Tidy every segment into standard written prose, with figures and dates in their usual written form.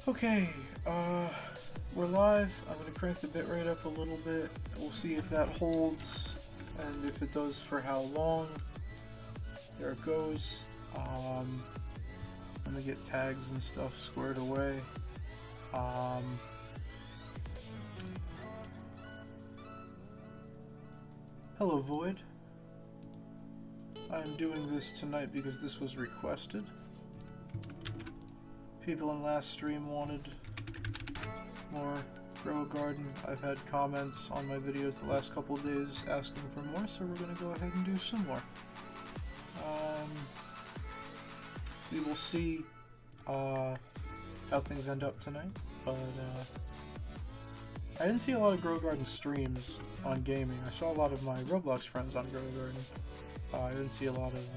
Okay, we're live. I'm gonna crank the bitrate up a little bit. We'll see if that holds, and if it does, for how long. There it goes. Let me get tags and stuff squared away. Hello, Void. I'm doing this tonight because this was requested. People in last stream wanted more Grow a Garden. I've had comments on my videos the last couple of days asking for more, so we're going to go ahead and do some more. We will see how things end up tonight, but I didn't see a lot of Grow Garden streams on gaming. I saw a lot of my Roblox friends on Grow Garden. I didn't see a lot of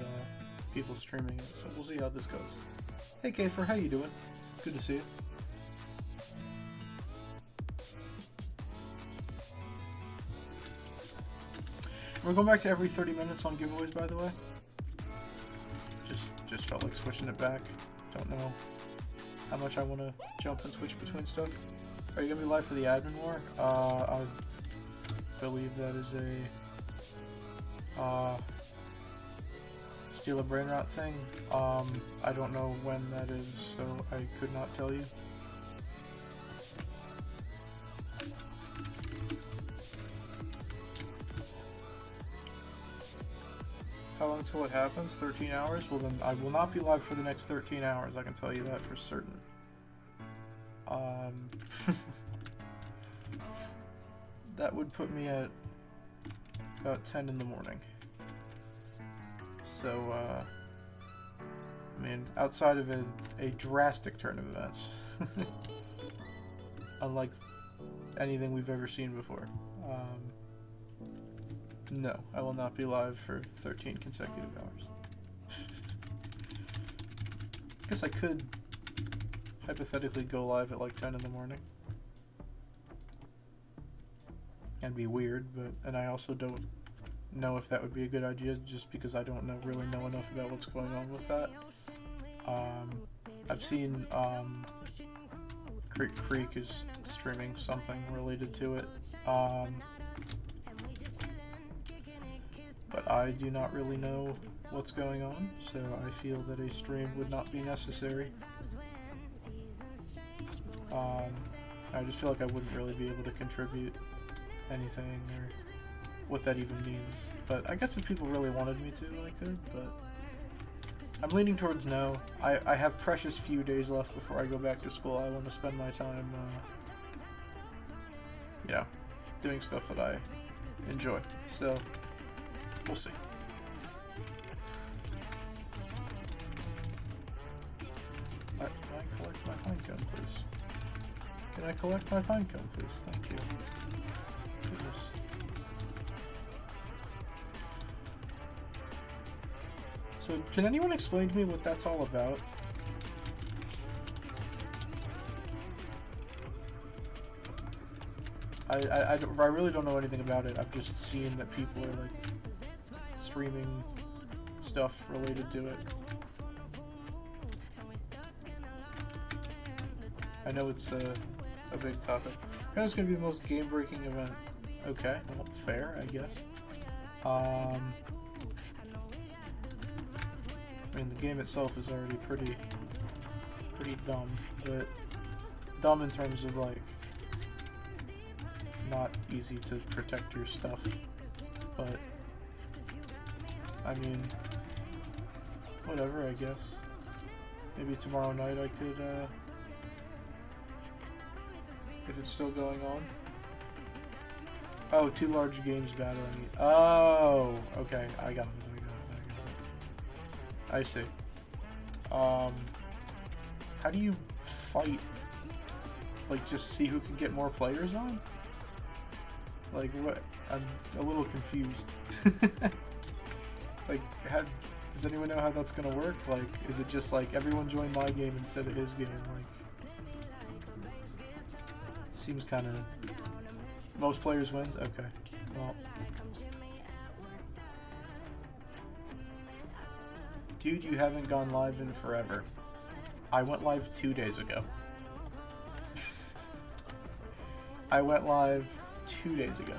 people streaming it, so we'll see how this goes. Hey Kafer, how you doing? Good to see you. We're going back to every 30 minutes on giveaways, by the way. Just felt like switching it back. Don't know how much I want to jump and switch between stuff. Are you going to be live for the admin war? I believe that is a Steal a Brain Rot thing. I don't know when that is, so I could not tell you. How long until it happens? 13 hours? Well then, I will not be live for the next 13 hours, I can tell you that for certain. That would put me at about 10 in the morning. So, I mean, outside of a drastic turn of events, unlike anything we've ever seen before, no, I will not be live for 13 consecutive hours. I guess I could hypothetically go live at like 10 in the morning. And be weird, and I also don't know if that would be a good idea just because I don't really know enough about what's going on with that. I've seen Creek is streaming something related to it. But I do not really know what's going on, so I feel that a stream would not be necessary. I just feel like I wouldn't really be able to contribute anything or what that even means. But I guess if people really wanted me to, I could, but I'm leaning towards no. I have precious few days left before I go back to school. I want to spend my time, doing stuff that I enjoy. So, we'll see. Can I collect my pinecone, please? Can I collect my pinecone, please? Thank you. Goodness. So, can anyone explain to me what that's all about? I really don't know anything about it. I've just seen that people are like streaming stuff related to it. I know it's a big topic. I know it's going to be the most game-breaking event. Okay, well, fair, I guess. I mean, the game itself is already pretty dumb, but dumb in terms of, like, not easy to protect your stuff, but, I mean, whatever, I guess. Maybe tomorrow night I could, if it's still going on. Oh, 2 large games battling. Oh, okay, I got it. I see. How do you fight? Like, just see who can get more players on? Like, what? I'm a little confused. Like, does anyone know how that's gonna work? Like, is it just like everyone join my game instead of his game? Like, seems kind of most players wins. Okay, well. Dude, you haven't gone live in forever. I went live 2 days ago. I went live 2 days ago.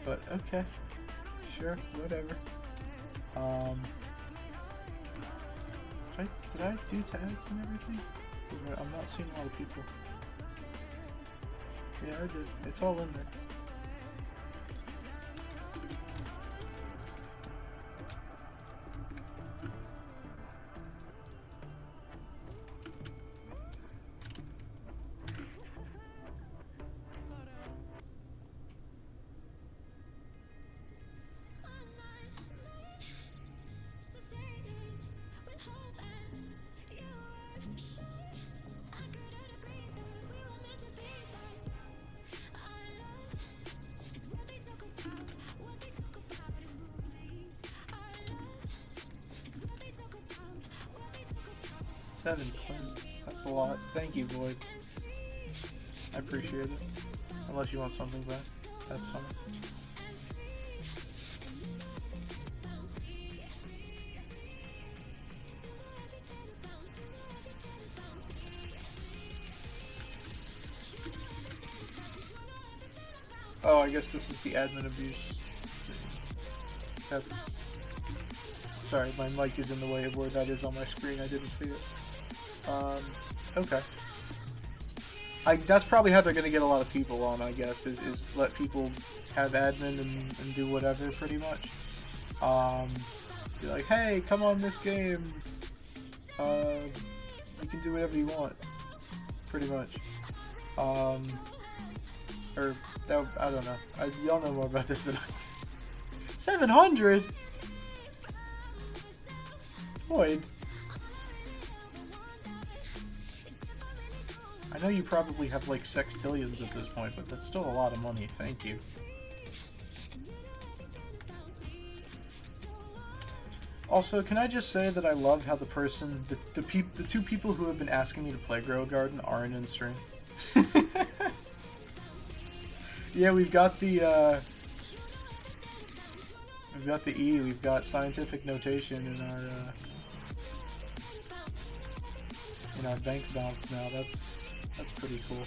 But okay, sure, whatever. Did I do tags and everything? I'm not seeing a lot of people. Yeah, I did. It's all in there. That's a lot. Thank you, Void. I appreciate it. Unless you want something back, that's fine. Oh, I guess this is the admin abuse. That's... Sorry, my mic is in the way of where that is on my screen. I didn't see it. Okay. That's probably how they're going to get a lot of people on, I guess, is let people have admin and do whatever, pretty much. Be like, hey, come on this game. You can do whatever you want, pretty much. Or, I don't know. Y'all know more about this than I do. 700? Void. I know you probably have like sextillions at this point, but that's still a lot of money. Thank you. Also, can I just say that I love how the two people who have been asking me to play Grow Garden aren't in stream. Yeah, we've got the E, we've got scientific notation in our bank balance now. That's pretty cool.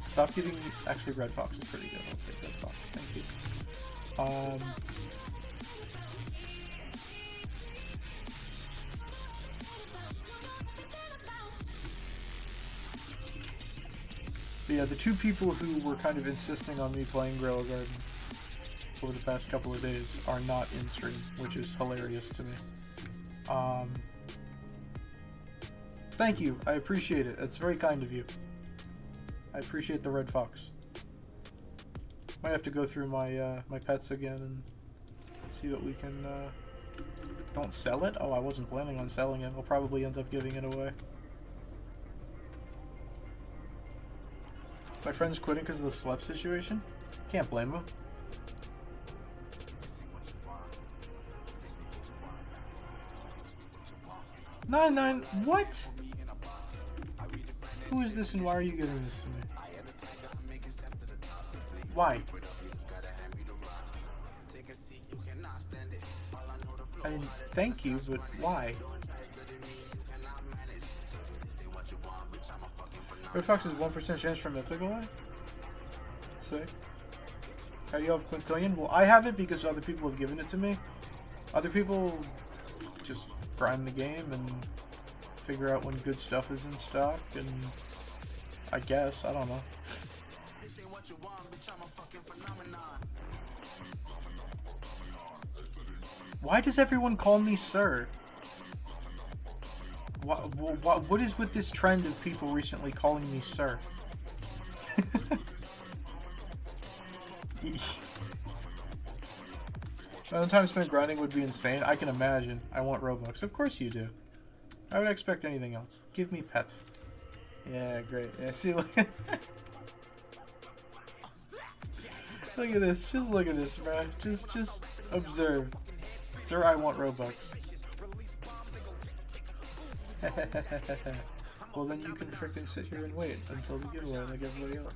Stop giving... Actually, Red Fox is pretty good. I'll take Red Fox. Thank you. But yeah, the two people who were kind of insisting on me playing Grow a Garden over the past couple of days are not in stream, which is hilarious to me. Thank you. I appreciate it. It's very kind of you. I appreciate the Red Fox. Might have to go through my my pets again and see what we can... Don't sell it? Oh, I wasn't planning on selling it. I'll probably end up giving it away. My friend's quitting because of the slep situation? Can't blame him. Nine, what? Who is this and why are you giving this to me? Why? I mean, thank you, but why? Red Fox is 1% chance for Mythical Eye? Sick. How do you have Quintillion? Well, I have it because other people have given it to me. Other people just grind the game and figure out when good stuff is in stock, and I guess, I don't know. Why does everyone call me sir? What is with this trend of people recently calling me sir? The time spent grinding would be insane. I can imagine. I want Robux. Of course you do. I would expect anything else. Give me pet. Yeah, great. Yeah, see, look at look at this. Just look at this, bro. Just observe. Sir, I want Robux. Well, then you can frickin' sit here and wait until the giveaway like everybody else.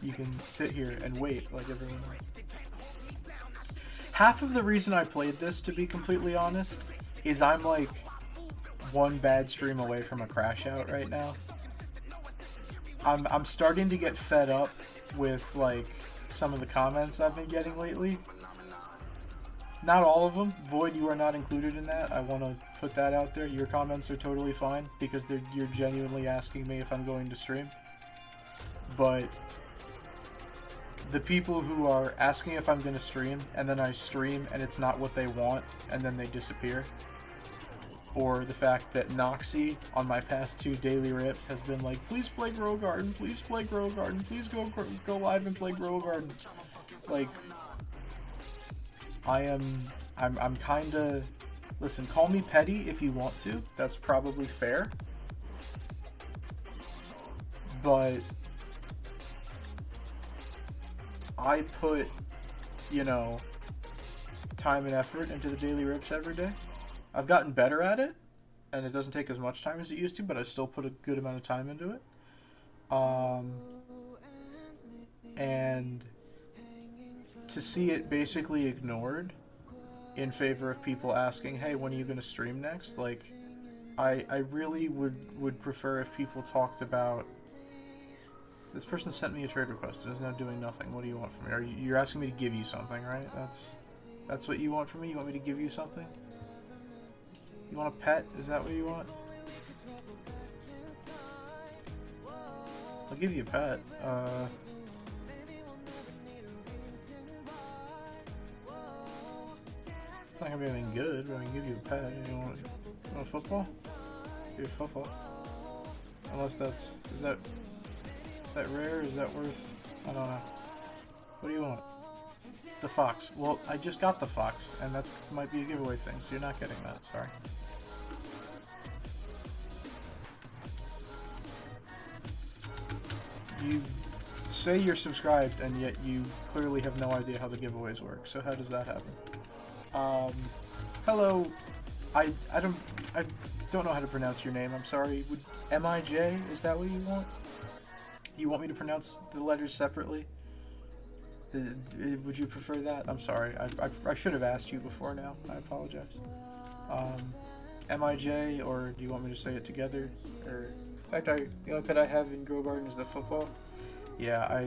You can sit here and wait like everyone else. half of the reason I played this, to be completely honest, is I'm like one bad stream away from a crash out right now. I'm starting to get fed up with like some of the comments I've been getting lately. Not all of them. Void, you are not included in that. I want to put that out there. Your comments are totally fine because you're genuinely asking me if I'm going to stream. But the people who are asking if I'm going to stream and then I stream and it's not what they want and then they disappear. Or the fact that Noxy on my past 2 daily rips has been like, please play Grow Garden, please play Grow Garden, please go live and play Grow Garden. Like, I'm kinda, listen, call me petty if you want to, that's probably fair. But I put, you know, time and effort into the daily rips every day. I've gotten better at it, and it doesn't take as much time as it used to, but I still put a good amount of time into it. And to see it basically ignored in favor of people asking, hey, when are you going to stream next? Like, I really would prefer if people talked about, this person sent me a trade request and is now doing nothing. What do you want from me? You're asking me to give you something, right? That's what you want from me? You want me to give you something? You want a pet? Is that what you want? I'll give you a pet. It's not gonna be anything good, but I can give you a pet. You want a football? Give you a football. Unless that's... Is that rare? Is that worth... I don't know. What do you want? The fox. Well, I just got the fox, and that's might be a giveaway thing, so you're not getting that. Sorry. You say you're subscribed, and yet you clearly have no idea how the giveaways work. So how does that happen? Hello. I don't know how to pronounce your name. I'm sorry. M-I-J? Is that what you want? Do you want me to pronounce the letters separately? Would you prefer that? I'm sorry. I should have asked you before now. I apologize. M-I-J, or do you want me to say it together? Or, in fact, the only pet I have in Grow Garden is the football. Yeah,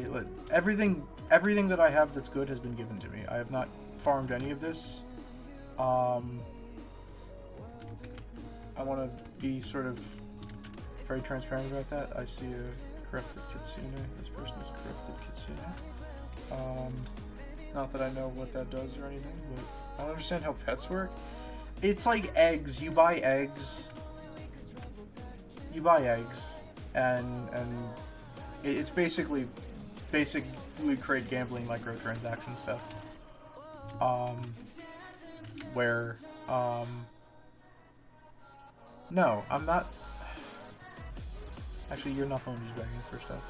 everything that I have that's good has been given to me. I have not farmed any of this. I want to be sort of very transparent about that. I see a corrupted kitsune. This person is a corrupted kitsune. Not that I know what that does or anything, but I don't understand how pets work. It's like eggs. You buy eggs. And it's basically create gambling microtransaction stuff. No, I'm not. Actually, you're not the one who's begging for stuff.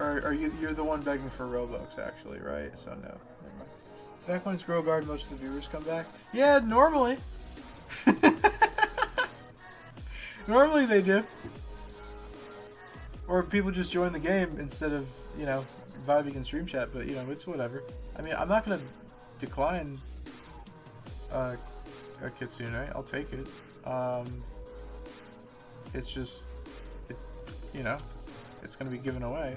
Or you're the one begging for Robux, actually, right? So no, never mind. In fact, when it's Grow Garden, most of the viewers come back. Yeah, normally. Normally they do. Or people just join the game instead of, you know, vibing in stream chat, but, you know, it's whatever. I mean, I'm not going to decline a kitsune. I'll take it. It's just, you know, it's going to be given away.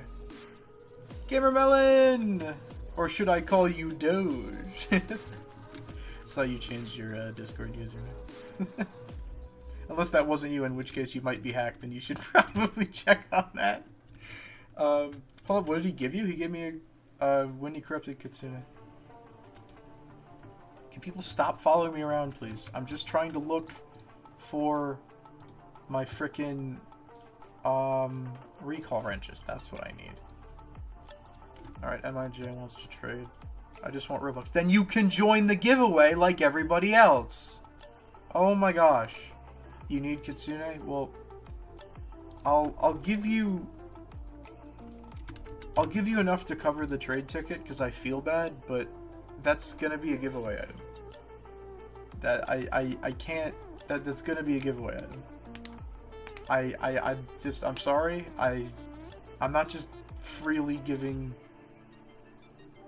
Gamermelon! Or should I call you Doge? Saw you changed your Discord username. Unless that wasn't you, in which case you might be hacked, and you should probably check on that. Hold up, what did he give you? He gave me a Windy Corrupted Kitsune. Can people stop following me around, please? I'm just trying to look for my frickin' recall wrenches. That's what I need. Alright, MIJ wants to trade. I just want Robux. Then you can join the giveaway like everybody else. Oh my gosh. You need Kitsune? Well, I'll give you enough to cover the trade ticket because I feel bad, but that's gonna be a giveaway item. That I can't. That's gonna be a giveaway item. I'm sorry. I'm not just freely giving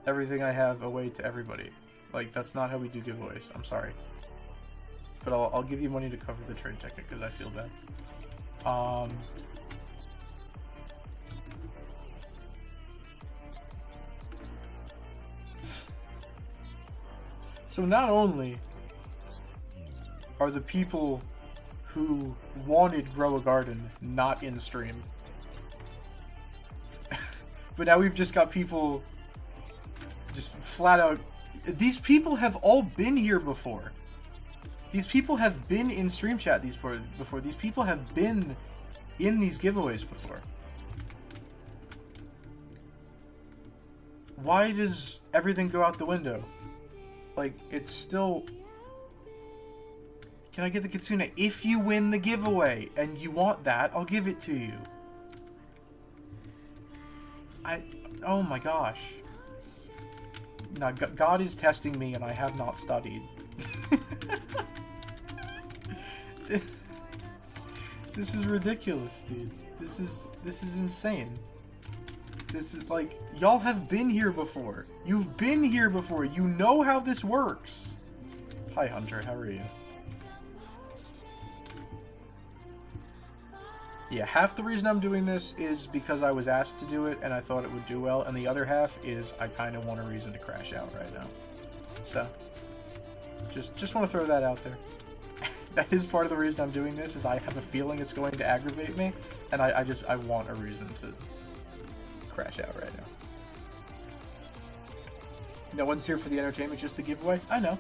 everything I have away to everybody. Like, that's not how we do giveaways. I'm sorry. But I'll give you money to cover the train ticket because I feel bad. So not only are the people who wanted Grow a Garden not in stream, but now we've just got people just flat out. These people have all been here before. These people have been in stream chat before. These people have been in these giveaways before. Why does everything go out the window? Like, it's still... Can I get the Kitsune? If you win the giveaway and you want that, I'll give it to you. Oh my gosh. No, God is testing me and I have not studied. This is ridiculous, dude. This is insane. This is like, y'all have been here before. You've been here before. You know how this works. Hi, Hunter. How are you? Yeah, half the reason I'm doing this is because I was asked to do it and I thought it would do well, and the other half is I kind of want a reason to crash out right now. So, just want to throw that out there. That is part of the reason I'm doing this, is I have a feeling it's going to aggravate me, and I want a reason to crash out right now. No one's here for the entertainment, just the giveaway? I know.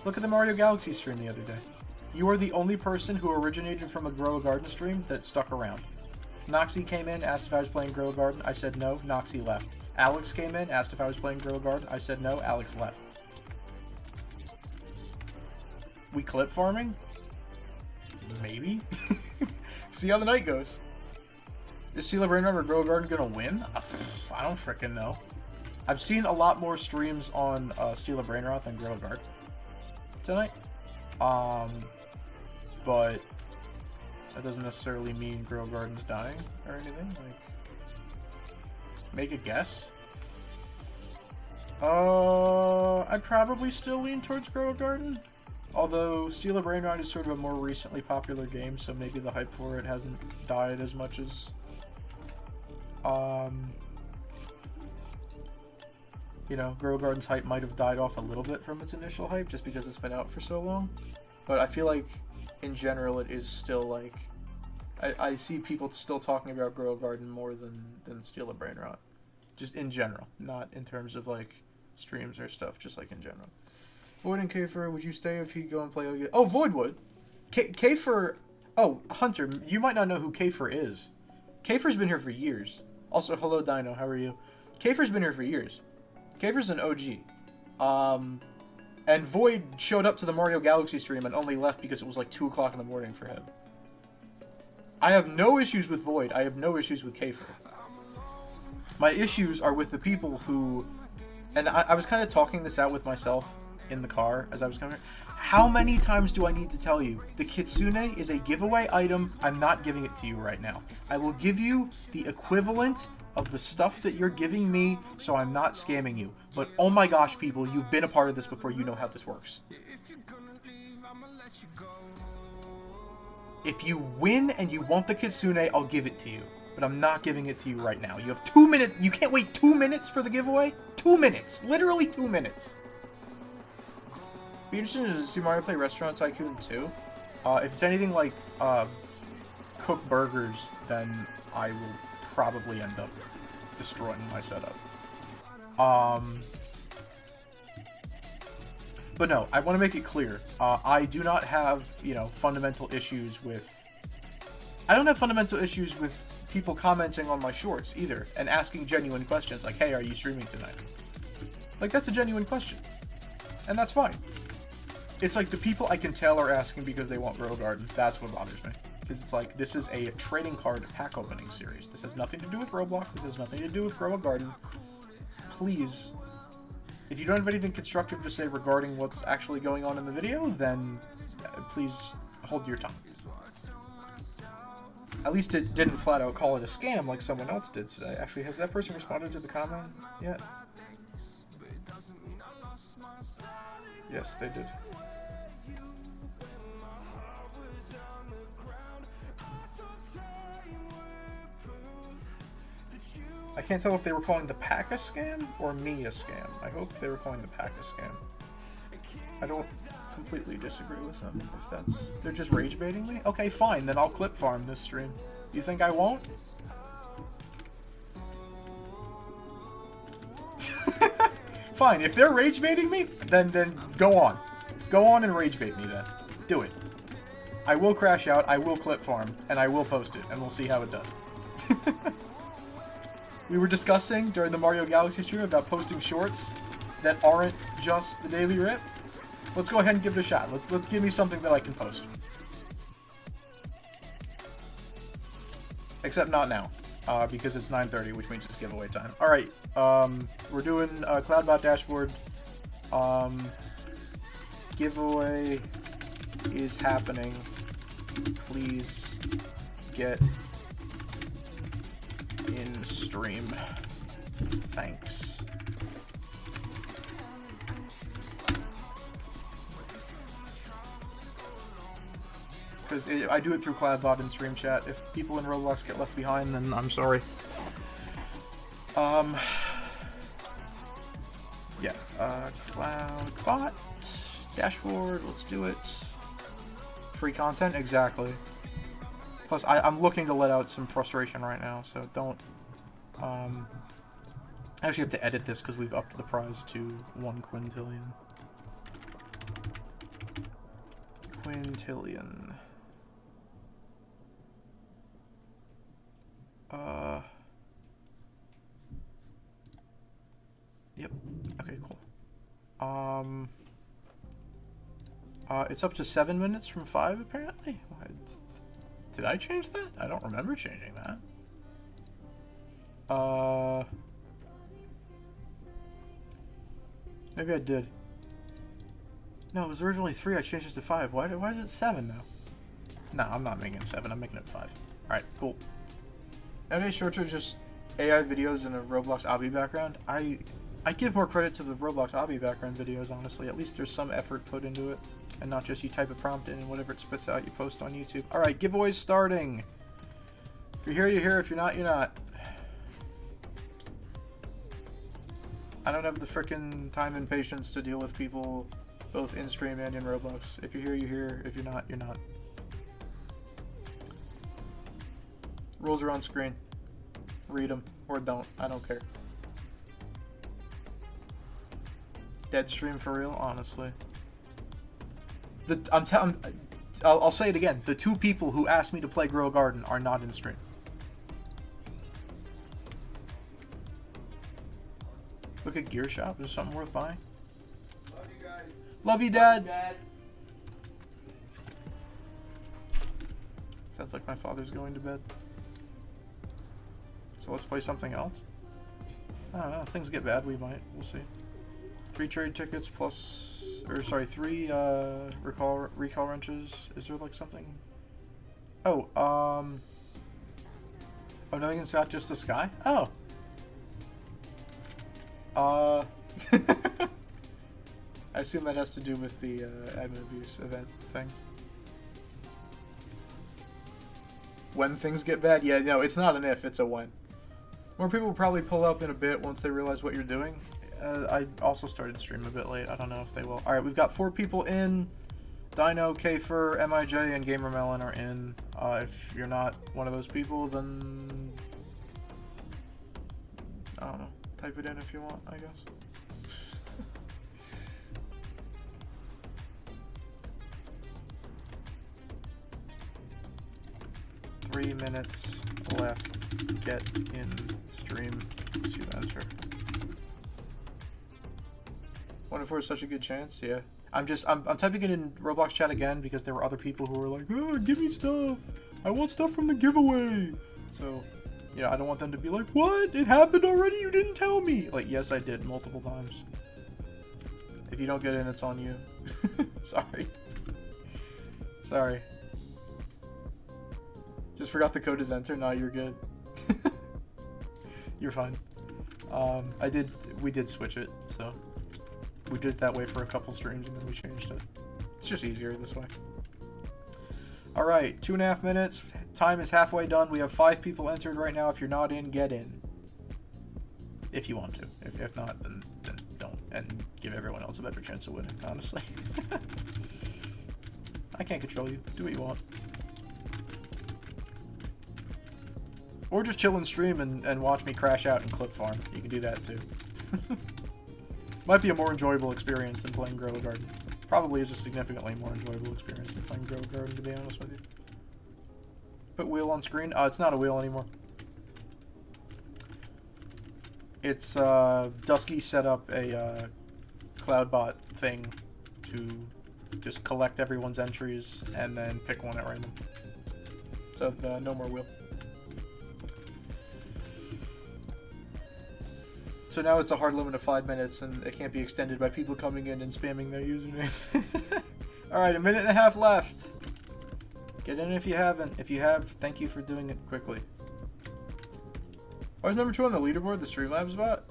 Look at the Mario Galaxy stream the other day. You are the only person who originated from a Grow a Garden stream that stuck around. Noxie came in, asked if I was playing Grow a Garden. I said no. Noxie left. Alex came in, asked if I was playing Grow a Garden. I said no. Alex left. We clip farming? Maybe? See how the night goes. Is Steel of Rainrun or Grow a Garden gonna win? I don't frickin' know. I've seen a lot more streams on Steel of Rainrot than Grow a Garden tonight. But that doesn't necessarily mean Grow a Garden's dying or anything. Like, make a guess. I'd probably still lean towards Grow a Garden. Although Steel of Rainrot is sort of a more recently popular game, so maybe the hype for it hasn't died as much as you know, Grow a Garden's hype might have died off a little bit from its initial hype just because it's been out for so long. But I feel like in general it is still like I see people still talking about Grow a Garden more than Steel of Rainrot. Just in general, not in terms of like streams or stuff, just like in general. Void and Kafer, would you stay if he'd go and play again? Oh, Void would. Kafer. Oh, Hunter, you might not know who Kafer is. Kafer's been here for years. Also, hello, Dino. How are you? Kafer's been here for years. Kafer's an OG. And Void showed up to the Mario Galaxy stream and only left because it was like 2 o'clock in the morning for him. I have no issues with Void. I have no issues with Kafer. My issues are with the people who... And I was kind of talking this out with myself in the car as I was coming here. How many times do I need to tell you? The Kitsune is a giveaway item. I'm not giving it to you right now. I will give you the equivalent of the stuff that you're giving me, so I'm not scamming you. But oh my gosh, people, you've been a part of this before. You know how this works. If you win and you want the Kitsune, I'll give it to you. But I'm not giving it to you right now. You have 2 minutes. You can't wait 2 minutes for the giveaway? 2 minutes. Literally 2 minutes. Be interested to see Mario play Restaurant Tycoon 2. If it's anything like Cook Burgers, then I will probably end up destroying my setup. But no, I want to make it clear. I do not have, you know, fundamental issues with... I don't have fundamental issues with people commenting on my shorts either and asking genuine questions like, hey, are you streaming tonight? Like, that's a genuine question. And that's fine. It's like the people I can tell are asking because they want Grow a Garden. That's what bothers me. Because it's like, this is a trading card pack opening series. This has nothing to do with Roblox. This has nothing to do with Grow a Garden. Please, if you don't have anything constructive to say regarding what's actually going on in the video, then please hold your tongue. At least it didn't flat out call it a scam like someone else did today. Actually, has that person responded to the comment yet? Yes, they did. I can't tell if they were calling the pack a scam or me a scam. I hope they were calling the pack a scam. I don't completely disagree with them. If that's... They're just rage baiting me? Okay, fine. Then I'll clip farm this stream. You think I won't? Fine. If they're rage baiting me, then go on. Go on and rage bait me then. Do it. I will crash out, I will clip farm, and I will post it, and we'll see how it does. We were discussing during the Mario Galaxy stream about posting shorts that aren't just the daily rip. Let's go ahead and give it a shot. Let's give me something that I can post. Except not now, because it's 9:30, which means it's giveaway time. All right, we're doing Cloudbot dashboard. Giveaway is happening. Please get in stream. Thanks. Because I do it through Cloudbot and stream chat. If people in Roblox get left behind, then I'm sorry. Yeah, Cloudbot dashboard, let's do it. Free content? Exactly. Plus, I'm looking to let out some frustration right now, so don't... I actually have to edit this because we've upped the prize to 1 quintillion. Quintillion. Yep. Okay, cool. It's up to 7 minutes from 5, apparently? Did I change that? I don't remember changing that. Maybe I did. No, it was originally 3. I changed it to 5. Why is it 7 now? No, I'm not making it 7. I'm making it 5. Alright, cool. Nowadays, shorts are just AI videos in a Roblox obby background. I give more credit to the Roblox obby background videos, honestly. At least there's some effort put into it. And not just you type a prompt in and whatever it spits out, you post on YouTube. Alright, giveaways starting. If you're here, you're here. If you're not, you're not. I don't have the frickin' time and patience to deal with people both in stream and in Roblox. If you're here, you're here. If you're not, you're not. Rules are on screen. Read them or don't. I don't care. Dead stream for real, honestly. I'll say it again. The 2 people who asked me to play Grow a Garden are not in stream. Look at Gear Shop. Is something worth buying? Love you guys. Love you, Dad. Love you, Dad. Sounds like my father's going to bed. So let's play something else. I don't know. If things get bad, we might. We'll see. 3 trade tickets plus, or sorry, 3 recall wrenches. Is there like something? Oh, oh, nothing in Scott, just the sky. Oh. I assume that has to do with the admin abuse event thing. When things get bad, yeah, no, it's not an if, it's a when. More people will probably pull up in a bit once they realize what you're doing. I also started stream a bit late. I don't know if they will. Alright, we've got 4 people in. Dino, Kafer, MIJ, and Gamer Melon are in. If you're not one of those people, then... I don't know. Type it in if you want, I guess. 3 minutes left. Get in stream to enter. Wonder if there's such a good chance. Yeah. I'm typing it in Roblox chat again because there were other people who were like, oh, give me stuff. I want stuff from the giveaway. So, yeah, I don't want them to be like, what? It happened already? You didn't tell me. Like, yes, I did multiple times. If you don't get in, it's on you. Sorry. Sorry. Just forgot the code is enter. No, you're good. You're fine. We did switch it, so. We did it that way for a couple streams and then we changed it. It's just easier this way. Alright, 2.5 minutes. Time is halfway done. We have 5 people entered right now. If you're not in, get in. If you want to. If not, then don't. And give everyone else a better chance of winning, honestly. I can't control you. Do what you want. Or just chill and stream and watch me crash out and clip farm. You can do that too. Might be a more enjoyable experience than playing Grow a Garden. Probably is a significantly more enjoyable experience than playing Grow a Garden, to be honest with you. Put wheel on screen. It's not a wheel anymore. It's Dusky set up a CloudBot thing to just collect everyone's entries and then pick one at random. So no more wheel. So now it's a hard limit of 5 minutes, and it can't be extended by people coming in and spamming their username. Alright, 1.5 minutes left. Get in if you haven't. If you have, thank you for doing it quickly. Why is number 2 on the leaderboard, the Streamlabs bot?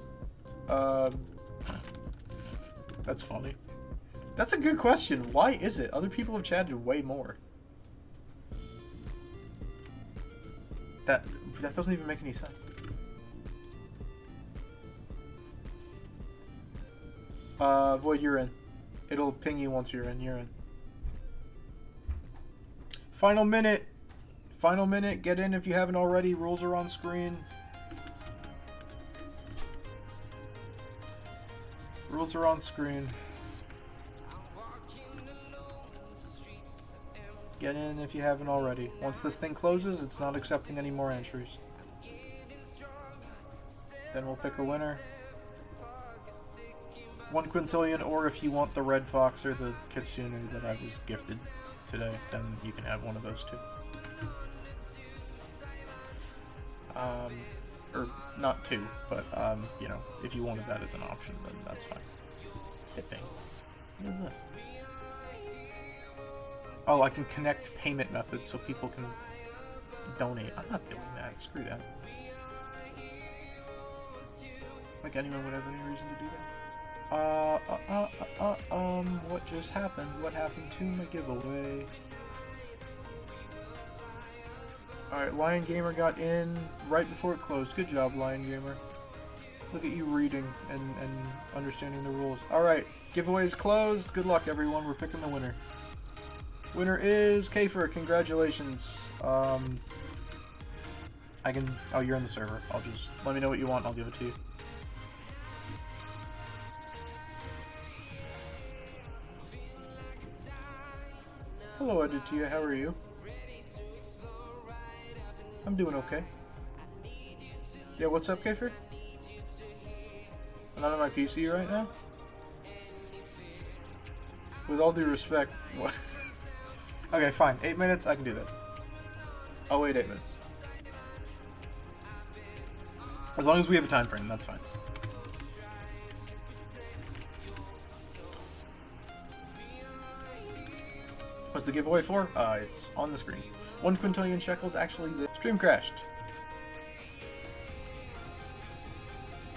That's funny. That's a good question. Why is it? Other people have chatted way more. That doesn't even make any sense. Void, you're in. It'll ping you once you're in. You're in. Final minute. Final minute. Get in if you haven't already. Rules are on screen. Rules are on screen. Get in if you haven't already. Once this thing closes, it's not accepting any more entries. Then we'll pick a winner. 1 quintillion, or if you want the Red Fox or the Kitsune that I was gifted today, then you can have one of those two. Or not two, but you know, if you wanted that as an option, then that's fine. Hit thing. What is this? Oh, I can connect payment methods so people can donate. I'm not doing that. Screw that. Like anyone would have any reason to do that. What just happened? What happened to my giveaway? Alright, Lion Gamer got in right before it closed. Good job, Lion Gamer. Look at you reading and understanding the rules. Alright, giveaway is closed. Good luck, everyone. We're picking the winner. Winner is Kafer. Congratulations. Oh, you're in the server. I'll just, let me know what you want. I'll give it to you. Hello, Aditya. How are you? I'm doing okay. Yeah, what's up, Kafer? I'm not on my PC right now? With all due respect, what? Okay, fine. 8 minutes, I can do that. I'll wait 8 minutes. As long as we have a time frame, that's fine. What's the giveaway for? It's on the screen. 1 quintillion shekels. Actually, the stream crashed.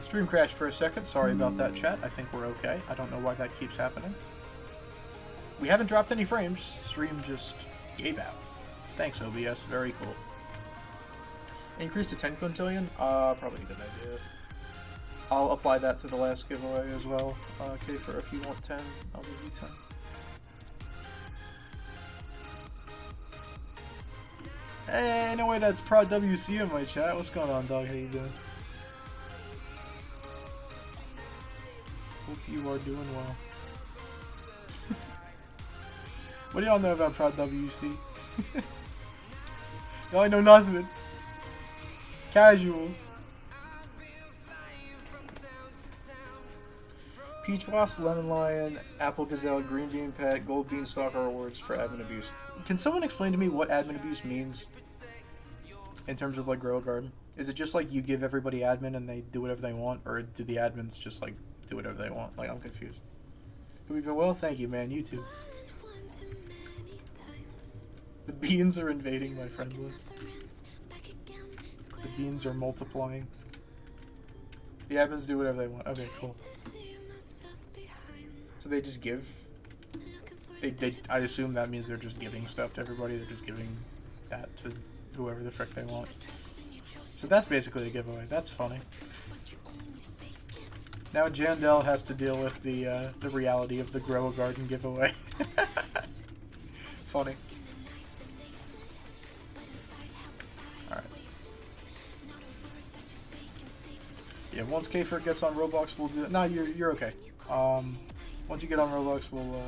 Stream crashed for a second. Sorry about that, chat. I think we're okay. I don't know why that keeps happening. We haven't dropped any frames. Stream just gave out. Thanks, OBS. Very cool. Increase to 10 quintillion? Probably a good idea. I'll apply that to the last giveaway as well. Okay, for if you want 10, I'll give you 10. Hey, no way, that's Prod WC in my chat. What's going on, dog? How you doing? Hope you are doing well. What do y'all know about Prod WC? Y'all know nothing. Casuals. Peach Wasp, Lemon Lion, Apple Gazelle, Green Bean Pet, Gold Beanstalk are awards for admin abuse. Can someone explain to me what admin abuse means? In terms of like Grow a Garden? Is it just like you give everybody admin and they do whatever they want? Or do the admins just like do whatever they want? Like, I'm confused. Have we been well? Thank you, man. You too. The beans are invading my friend list. The beans are multiplying. The admins do whatever they want. Okay, cool. So they just give. I assume that means they're just giving stuff to everybody. They're just giving that to whoever the frick they want. So that's basically a giveaway. That's funny. Now Jandel has to deal with the reality of the Grow a Garden giveaway. Funny. Alright. Yeah, once Kfir gets on Roblox, we'll do it. No, you're okay. Once you get on Roblox, we'll,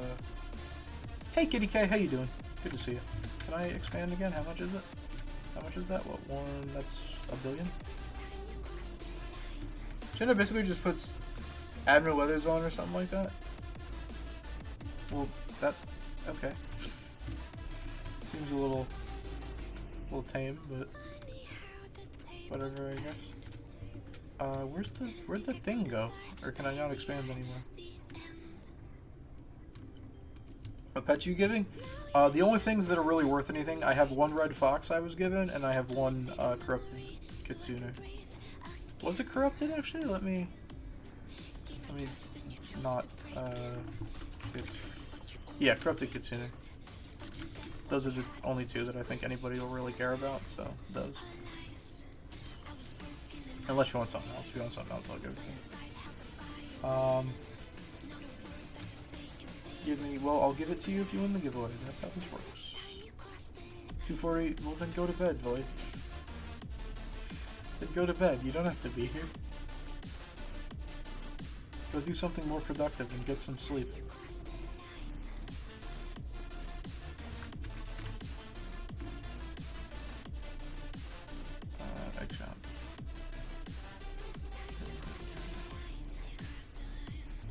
Hey, Kitty K, how you doing? Good to see you. Can I expand again? How much is it? How much is that? What, one? That's $1 billion? Shouldn't it basically just puts Admiral Weathers on or something like that? Well, that... Okay. Seems a little tame, but... Whatever, I guess. Where'd the thing go? Or can I not expand anymore? What pet you giving? The only things that are really worth anything, I have one red fox I was given, and I have one corrupted kitsune. Was it corrupted actually? Let me not yeah, corrupted kitsune. Those are the only two that I think anybody will really care about, so those. Unless you want something else. If you want something else, I'll give it to you. Well, I'll give it to you if you win the giveaway. That's how this works. 240, well then go to bed, Void. Then go to bed, you don't have to be here. Go do something more productive and get some sleep. Egg shot.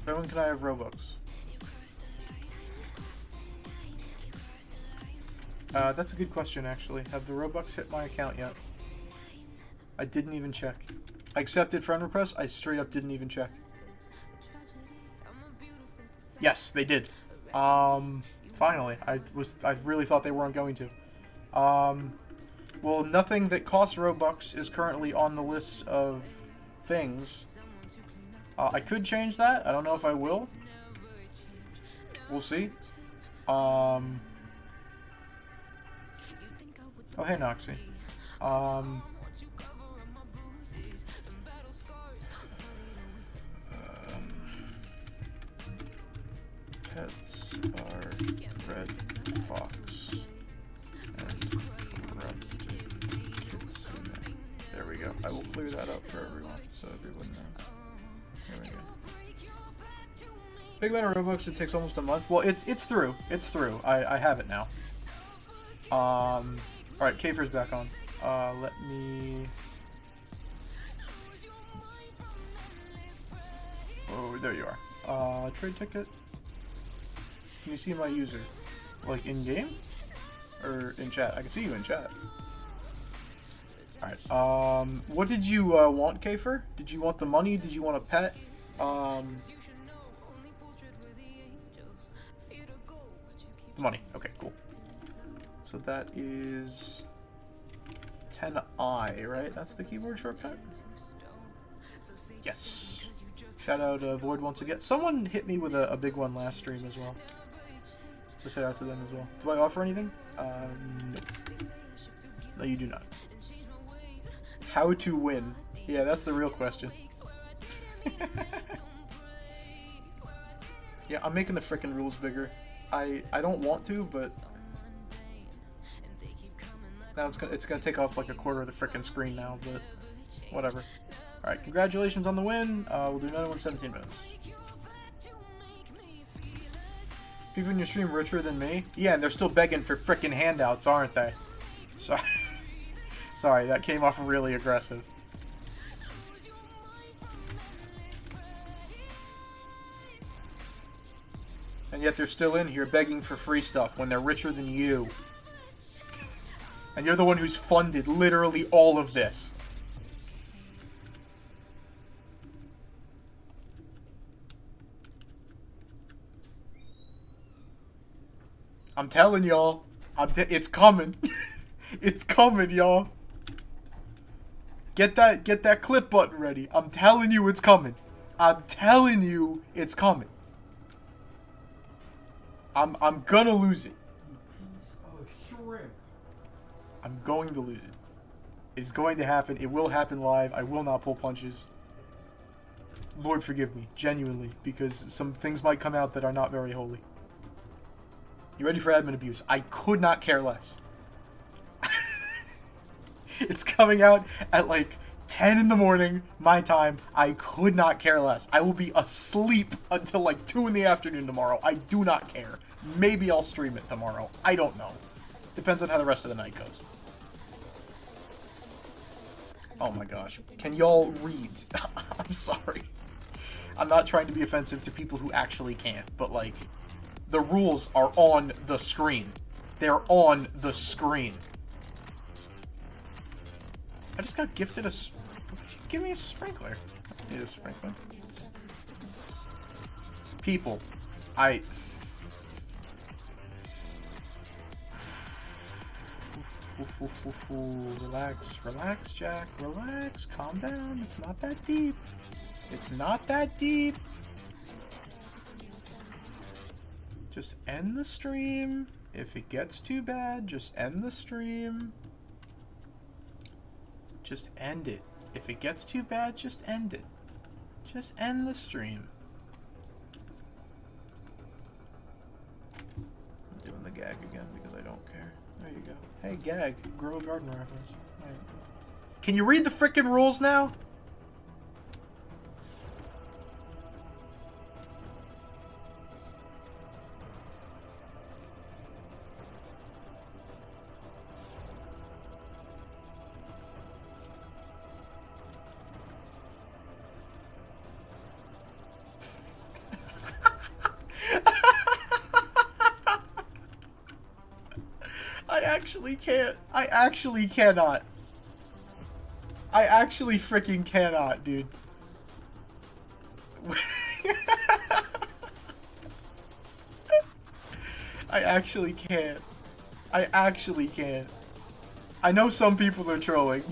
When can I have Robux? That's a good question, actually. Have the Robux hit my account yet? I didn't even check. I accepted friend requests. I straight up didn't even check. Yes, they did. Finally. I really thought they weren't going to. Well, nothing that costs Robux is currently on the list of things. I could change that. I don't know if I will. We'll see. Oh, hey, Noxie. Pets are red fox and corrupted kitsune. There we go. I will clear that up for everyone, so everyone knows. There we go. Big amount of Robux, it takes almost a month. Well, it's through. It's through. I have it now. Alright, Kfir's back on. Let me... Oh, there you are. Trade ticket. Can you see my user? Like, in-game? Or in chat? I can see you in chat. Alright, what did you, want, Kfir? Did you want the money? Did you want a pet? The money. Okay, cool. So that is 10i, right? That's the keyboard shortcut? Yes. Shout out Void once again. Someone hit me with a big one last stream as well. So shout out to them as well. Do I offer anything? No. No, you do not. How to win? Yeah, that's the real question. Yeah, I'm making the frickin' rules bigger. I don't want to, but now it's gonna take off like a quarter of the frickin' screen now, but whatever. Alright, congratulations on the win. We'll do another one in 17 minutes. People in your stream richer than me? Yeah, and they're still begging for frickin' handouts, aren't they? Sorry. Sorry, that came off really aggressive. And yet they're still in here begging for free stuff when they're richer than you. And you're the one who's funded literally all of this. I'm telling y'all, it's coming. It's coming, y'all. Get that clip button ready. I'm telling you it's coming. I'm telling you it's coming. I'm gonna lose it. Oh, shrimp. I'm going to lose it. It's going to happen. It will happen live. I will not pull punches. Lord forgive me, genuinely, because some things might come out that are not very holy. You ready for admin abuse? I could not care less. It's coming out at like 10 in the morning, my time. I could not care less. I will be asleep until like 2 in the afternoon tomorrow. I do not care. Maybe I'll stream it tomorrow. I don't know. Depends on how the rest of the night goes. Oh my gosh. Can y'all read? I'm sorry. I'm not trying to be offensive to people who actually can't, but like, the rules are on the screen. They're on the screen. I just got gifted a... Give me a sprinkler. I need a sprinkler. People, Relax, relax, Jack. Relax, calm down. It's not that deep. It's not that deep. Just end the stream. If it gets too bad, just end the stream. Just end it. If it gets too bad, just end it. Just end the stream. I'm doing the gag again because I don't care. There you go. Hey, gag. Grow a garden reference. Right. Can you read the frickin' rules now? I actually can't. I actually cannot. I actually freaking cannot, dude. I actually can't. I actually can't. I know some people are trolling.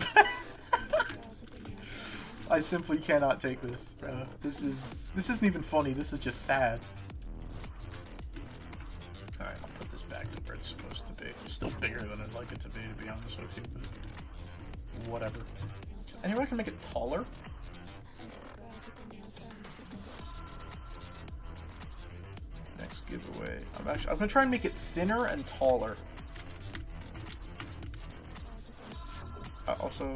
I simply cannot take this, bro. This isn't even funny. This is just sad. Alright, I'll put this back to where it's supposed to be. It's still bigger than I'd like it to be honest with you, but whatever. Anyway, I can make it taller? Next giveaway. I'm gonna try and make it thinner and taller. Also,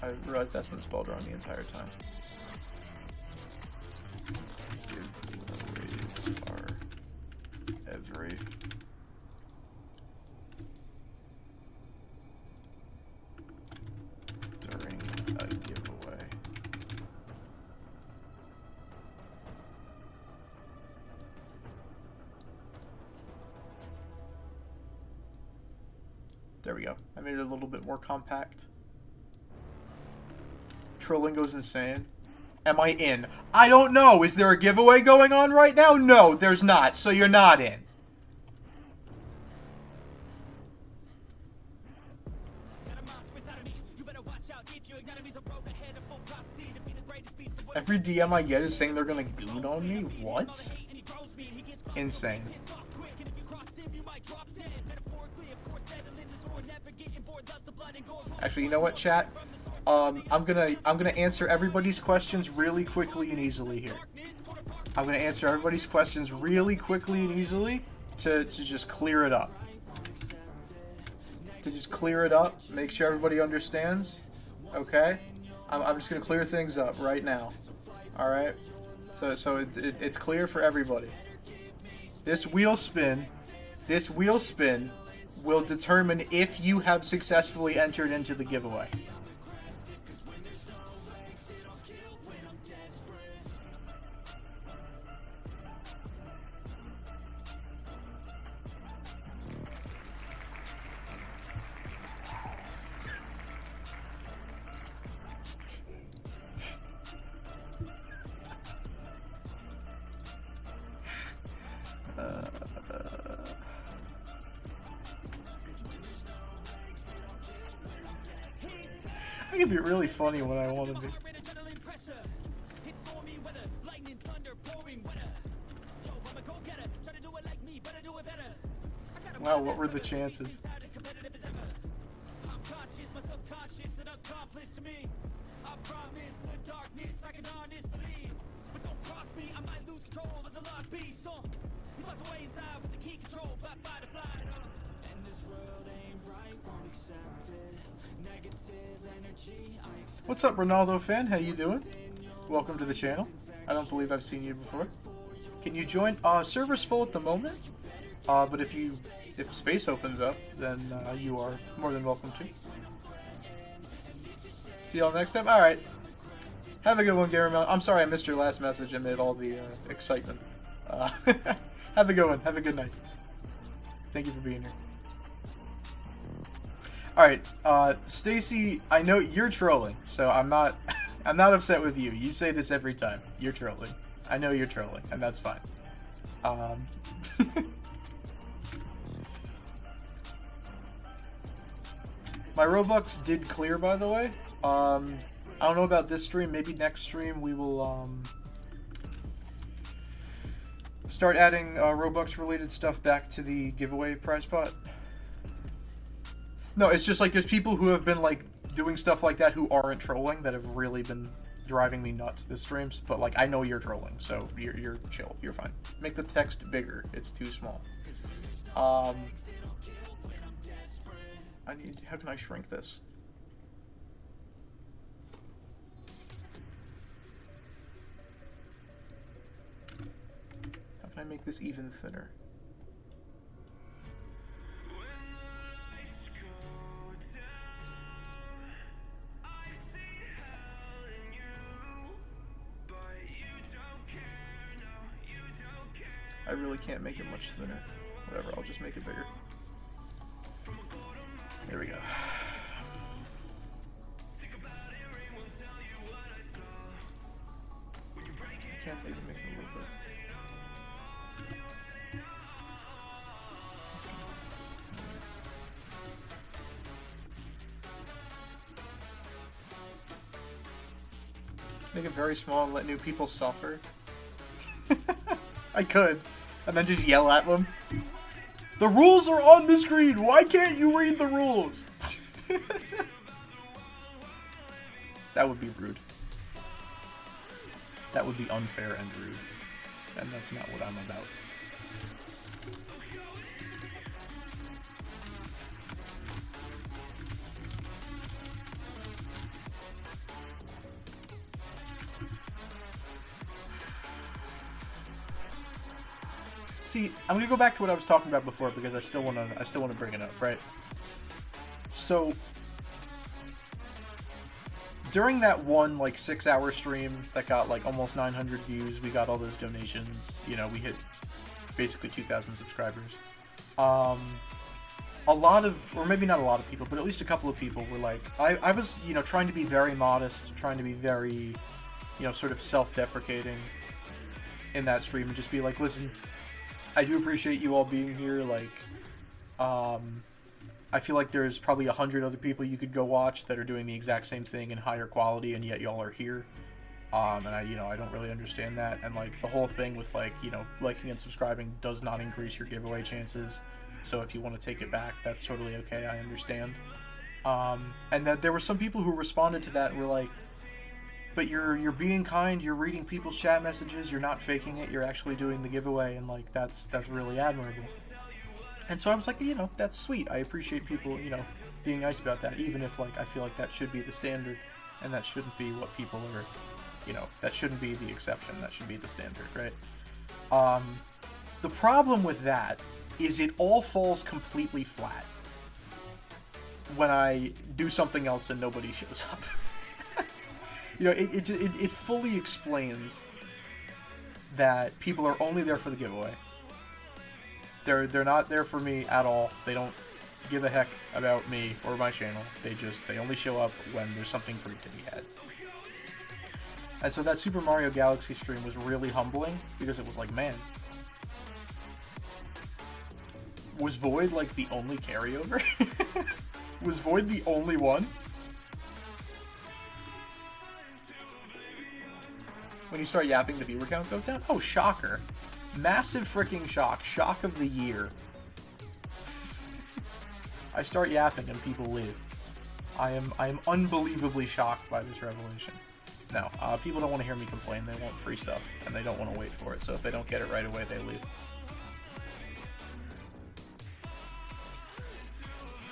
I realized that's been spelled wrong the entire time. Giveaways are every during a giveaway. There we go. I made it a little bit more compact. Trollingo's insane. Am I in? I don't know. Is there a giveaway going on right now? No, there's not. So you're not in. Every DM I get is saying they're gonna goon on me? What? Insane. Actually, you know what, chat? I'm gonna answer everybody's questions really quickly and easily here. I'm gonna answer everybody's questions really quickly and easily to just clear it up. To just clear it up, make sure everybody understands. Okay? I'm just gonna clear things up right now. All right? So it's clear for everybody. This wheel spin will determine if you have successfully entered into the giveaway. I can be really funny when I want to be. Wow, what were the chances? What's up, Ronaldo fan? How you doing? Welcome to the channel. I don't believe I've seen you before. Can you join? Server's full at the moment. But if space opens up, then you are more than welcome to. See y'all next time. All right. Have a good one, Garamel. I'm sorry I missed your last message amid all the excitement. Have a good one. Have a good night. Thank you for being here. All right, Stacy. I know you're trolling, so I'm not. I'm not upset with you. You say this every time. You're trolling. I know you're trolling, and that's fine. My Robux did clear, by the way. I don't know about this stream. Maybe next stream we will start adding Robux-related stuff back to the giveaway prize pot. No, it's just like there's people who have been like doing stuff like that who aren't trolling that have really been driving me nuts this streams. But like I know you're trolling, so you're chill. You're fine. Make the text bigger. It's too small. How can I shrink this? How can I make this even thinner? I really can't make it much thinner. Whatever, I'll just make it bigger. There we go. I can't maybe make it a little bit. Make it very small and let new people suffer. I could. And then just yell at them. The rules are on the screen! Why can't you read the rules? That would be rude. That would be unfair and rude. And that's not what I'm about. See, I'm gonna go back to what I was talking about before because I still wanna bring it up, right? So during that one like 6-hour stream that got like almost 900 views, we got all those donations. You know, we hit basically 2,000 subscribers. A lot of, or maybe not a lot of people, but at least a couple of people were like, I was, you know, trying to be very modest, trying to be very, you know, sort of self-deprecating in that stream and just be like, listen, I do appreciate you all being here. Like, I feel like there's probably 100 other people you could go watch that are doing the exact same thing in higher quality, and yet y'all are here. And I don't really understand that. And like the whole thing with like, you know, liking and subscribing does not increase your giveaway chances. So if you want to take it back, that's totally okay. I understand. And that there were some people who responded to that and were like, but you're being kind, you're reading people's chat messages, you're not faking it, you're actually doing the giveaway, and like that's really admirable. And so I was like, you know, that's sweet. I appreciate people, you know, being nice about that, even if like I feel like that should be the standard, and that shouldn't be what people are, you know, that shouldn't be the exception, that should be the standard, right? The problem with that is it all falls completely flat when I do something else and nobody shows up. You know, it fully explains that people are only there for the giveaway. They're not there for me at all. They don't give a heck about me or my channel. They only show up when there's something free to be had. And so that Super Mario Galaxy stream was really humbling because it was like, man, was Void like the only carryover? Was Void the only one? When you start yapping, the viewer count goes down? Oh, shocker. Massive freaking shock. Shock of the year. I start yapping and people leave. I am unbelievably shocked by this revelation. No, people don't want to hear me complain. They want free stuff, and they don't want to wait for it. So if they don't get it right away, they leave.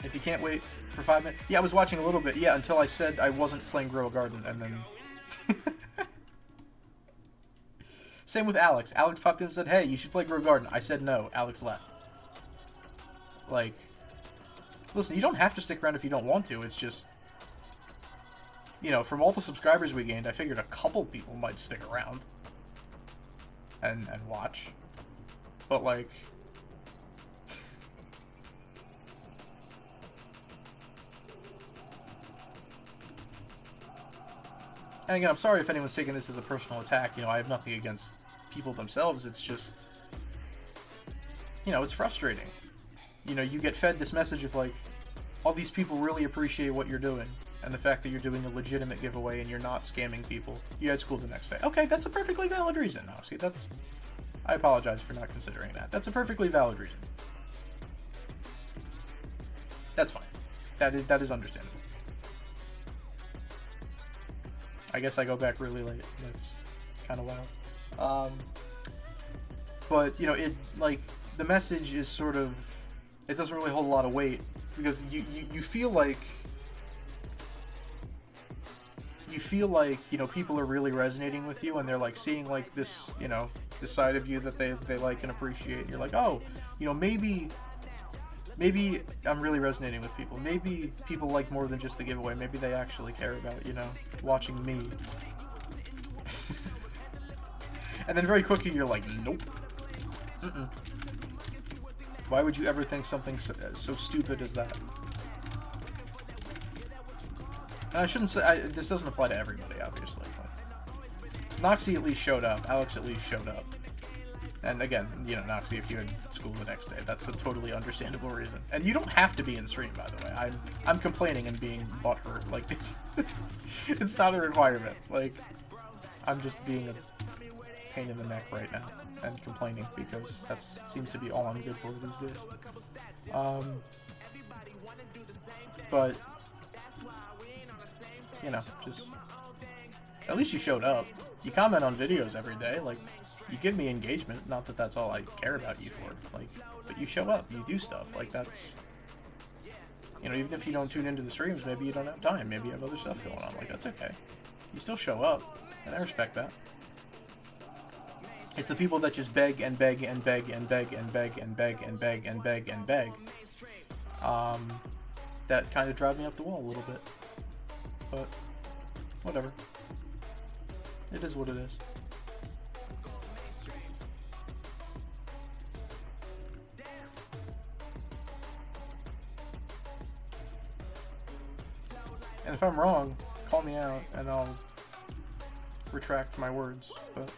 If you can't wait for 5 minutes... Yeah, I was watching a little bit. Yeah, until I said I wasn't playing Grow a Garden, and then... Same with Alex. Alex popped in and said, hey, you should play Grow a Garden. I said no. Alex left. Like... Listen, you don't have to stick around if you don't want to. It's just... You know, from all the subscribers we gained, I figured a couple people might stick around. And watch. But, like... And again, I'm sorry if anyone's taking this as a personal attack. You know, I have nothing against people themselves. It's just, you know, it's frustrating. You know, you get fed this message of, like, all these people really appreciate what you're doing. And the fact that you're doing a legitimate giveaway and you're not scamming people. You had school the next day. Okay, that's a perfectly valid reason. No, see, that's... I apologize for not considering that. That's a perfectly valid reason. That's fine. That is understandable. I guess I go back really late. That's kind of wild. But, you know, it, like, the message is sort of, it doesn't really hold a lot of weight, because you feel like, you know, people are really resonating with you, and they're, like, seeing, like, this, you know, this side of you that they like and appreciate, and you're like, oh, you know, maybe I'm really resonating with people. Maybe people like more than just the giveaway. Maybe they actually care about, you know, watching me. And then very quickly you're like, nope. Mm-mm. Why would you ever think something so stupid as that? And I shouldn't say, this doesn't apply to everybody, obviously. But Noxie at least showed up. Alex at least showed up. And again, you know, Noxie, if you had school the next day, that's a totally understandable reason. And you don't have to be in stream, by the way. I'm complaining and being butthurt. Like, it's not a requirement. Like, I'm just being a pain in the neck right now and complaining because that seems to be all I'm good for these days. But, you know, just... At least you showed up. You comment on videos every day, like... You give me engagement, not that that's all I care about you for, like, but you show up, you do stuff, like, that's, you know, even if you don't tune into the streams, maybe you don't have time, maybe you have other stuff going on, like, that's okay. You still show up, and I respect that. It's the people that just beg and beg and beg and beg and beg and beg and beg and beg and beg, that kind of drive me up the wall a little bit, but, whatever. It is what it is. And if I'm wrong, call me out, and I'll retract my words, but...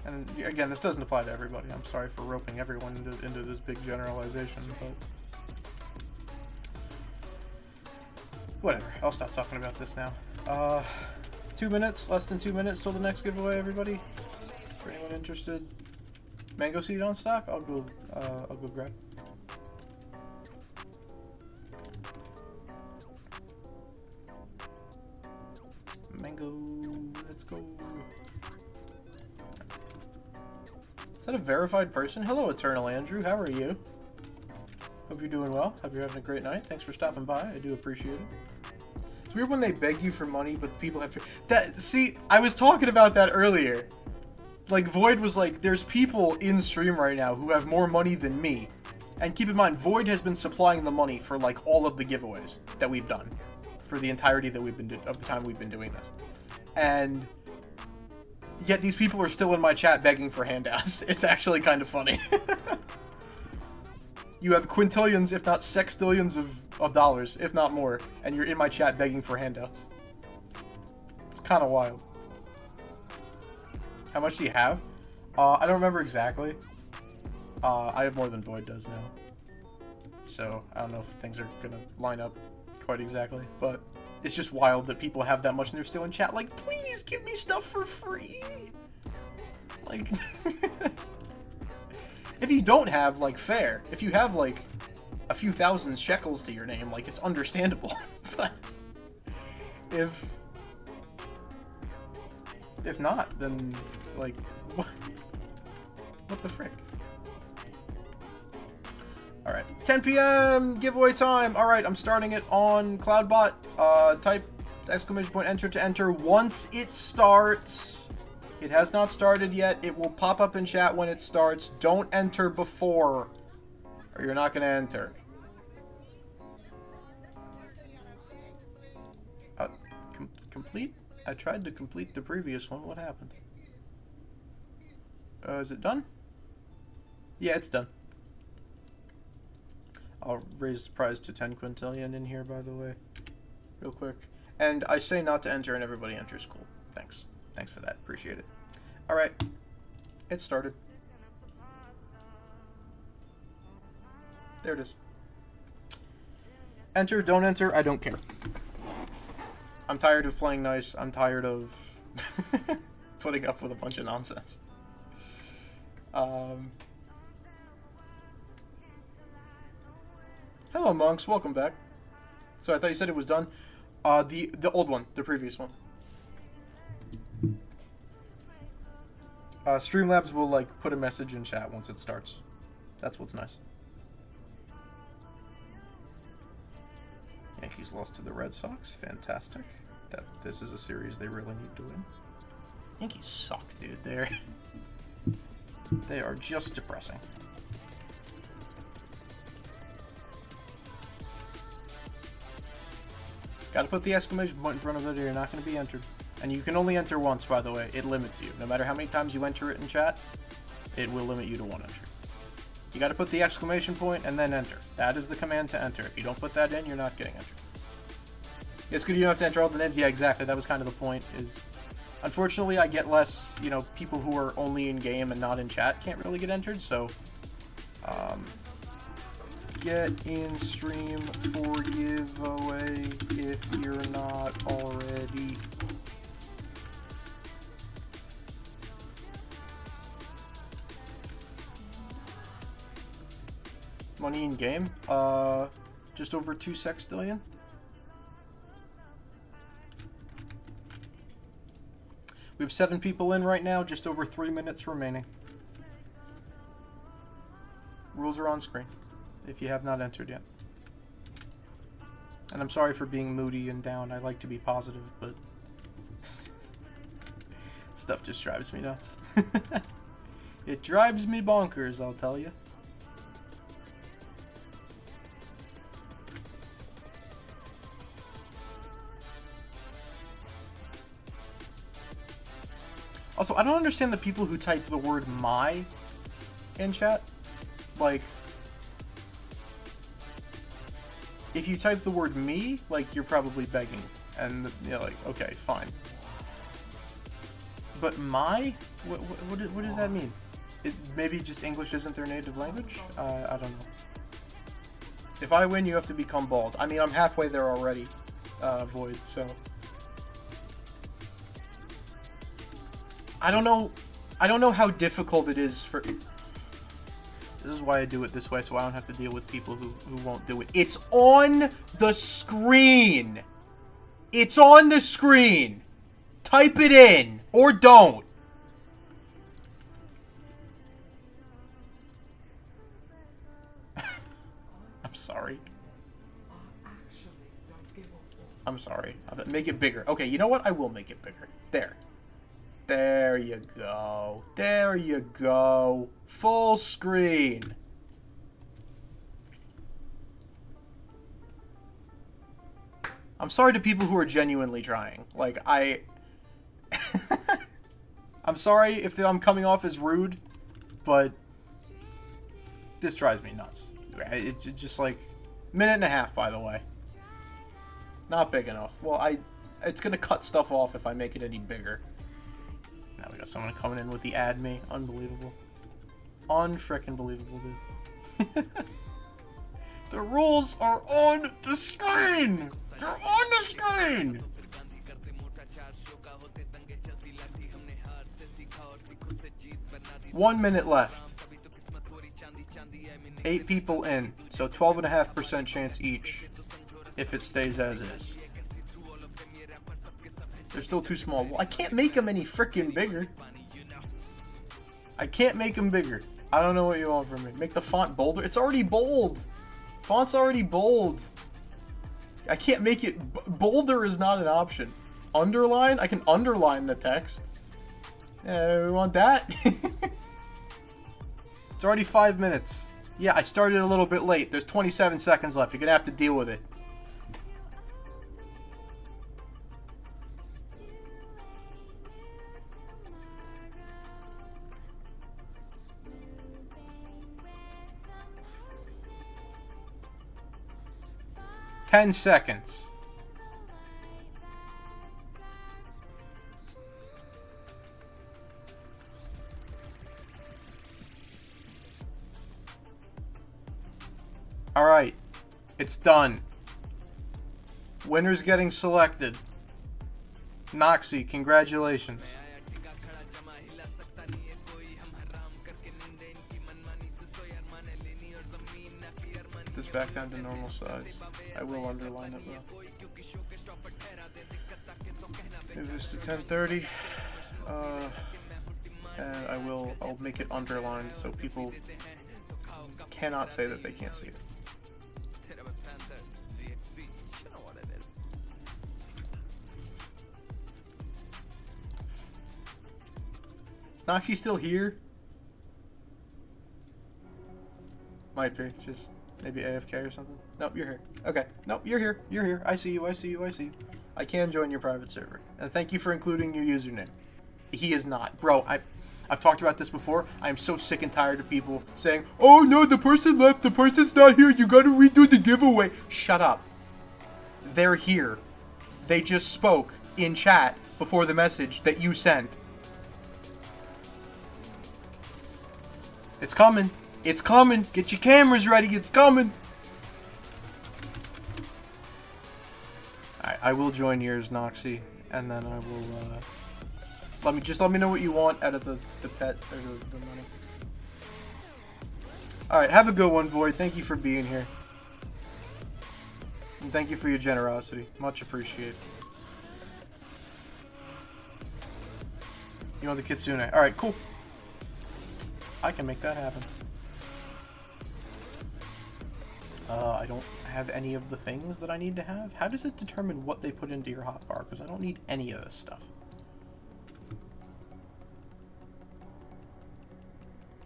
And again, this doesn't apply to everybody. I'm sorry for roping everyone into this big generalization, but... Whatever, I'll stop talking about this now. 2 minutes, less than 2 minutes till the next giveaway, everybody. For anyone interested. Mango seed on stock? I'll go grab. Mango, let's go. Is that a verified person? Hello, Eternal Andrew. How are you? Hope you're doing well. Hope you're having a great night. Thanks for stopping by. I do appreciate it. It's weird when they beg you for money, but people have to... See, I was talking about that earlier. Like, Void was like, there's people in stream right now who have more money than me. And keep in mind, Void has been supplying the money for, like, all of the giveaways that we've done. For the entirety that of the time we've been doing this. And yet these people are still in my chat begging for handouts. It's actually kind of funny. You have quintillions, if not sextillions of dollars, if not more, and you're in my chat begging for handouts. It's kind of wild. How much do you have? I don't remember exactly. I have more than Void does now. So, I don't know if things are gonna line up quite exactly, but it's just wild that people have that much and they're still in chat like, please give me stuff for free. Like, if you don't have, like, fair. If you have, like, a few thousand shekels to your name, like, it's understandable. But if not, then, like, what the frick? Alright, 10 p.m. giveaway time. Alright, I'm starting it on Cloudbot. Type exclamation point enter to enter. Once it starts, it has not started yet. It will pop up in chat when it starts. Don't enter before, or you're not going to enter. Complete? I tried to complete the previous one. What happened? Is it done? Yeah, it's done. I'll raise the prize to 10 quintillion in here, by the way. Real quick. And I say not to enter and everybody enters. Cool. Thanks. Thanks for that. Appreciate it. Alright. It started. There it is. Enter, don't enter, I don't care. I'm tired of playing nice. I'm tired of putting up with a bunch of nonsense. Hello, monks. Welcome back. So I thought you said it was done. The old one, the previous one. Streamlabs will like put a message in chat once it starts. That's what's nice. Yankees lost to the Red Sox. Fantastic. This is a series they really need to win. Yankees suck, dude. They are just depressing. Gotta put the exclamation point in front of it or you're not going to be entered. And you can only enter once, by the way. It limits you. No matter how many times you enter it in chat, it will limit you to one entry. You gotta put the exclamation point and then enter. That is the command to enter. If you don't put that in, you're not getting entered. It's good you don't have to enter all the names. Yeah, exactly. That was kind of the point. Is unfortunately, I get less, you know, people who are only in game and not in chat can't really get entered, so get in stream for giveaway if you're not already. Money in game? Just over 2 sextillion. We have 7 people in right now, just over 3 minutes remaining. Rules are on screen, if you have not entered yet. And I'm sorry for being moody and down. I like to be positive, but stuff just drives me nuts. It drives me bonkers, I'll tell you. Also, I don't understand the people who type the word "my" in chat. Like, if you type the word "me," like, you're probably begging. And, you're like, okay, fine. But "my"? What does that mean? Maybe just English isn't their native language? I don't know. If I win, you have to become bald. I mean, I'm halfway there already, Void, so... I don't know how difficult it is for... This is why I do it this way, so I don't have to deal with people who won't do it. It's on the screen! It's on the screen! Type it in! Or don't! I'm sorry. I'm sorry. Make it bigger. Okay, you know what? I will make it bigger. There. There you go. There you go. Full screen. I'm sorry to people who are genuinely trying. Like, I'm sorry if I'm coming off as rude, but this drives me nuts. It's just like, minute and a half, by the way. Not big enough. Well, it's gonna cut stuff off if I make it any bigger. Now we got someone coming in with the add me. Unbelievable. Unfrickin' believable, dude. The rules are on the screen! They're on the screen! One minute left. 8 people in, so 12.5% chance each if it stays as is. They're still too small. Well, I can't make them any freaking bigger. I can't make them bigger. I don't know what you want from me. Make the font bolder. It's already bold. Font's already bold. I can't make it... bolder is not an option. Underline? I can underline the text. We want that? It's already 5 minutes. Yeah, I started a little bit late. There's 27 seconds left. You're gonna have to deal with it. Ten seconds. All right, it's done. Winner's getting selected. Noxy, congratulations. This back down to normal size. I will underline it though. Move this to 1030. And I'll make it underlined so people cannot say that they can't see it. Is Noxy still here? Might be, just maybe AFK or something. Nope, you're here. Okay, nope, you're here. You're here. I see you, I see you, I see you. I can join your private server. And thank you for including your username. He is not. Bro, I've talked about this before. I am so sick and tired of people saying, oh no, the person left, the person's not here, you gotta redo the giveaway. Shut up. They're here. They just spoke in chat before the message that you sent. It's coming. It's coming. Get your cameras ready. It's coming. Alright, I will join yours, Noxy, and then I will, let me know what you want out of the pet, or the money. Alright, have a good one, Void. Thank you for being here. And thank you for your generosity. Much appreciated. You want the Kitsune? Alright, cool. I can make that happen. I don't have any of the things that I need to have. How does it determine what they put into your hotbar? Because I don't need any of this stuff.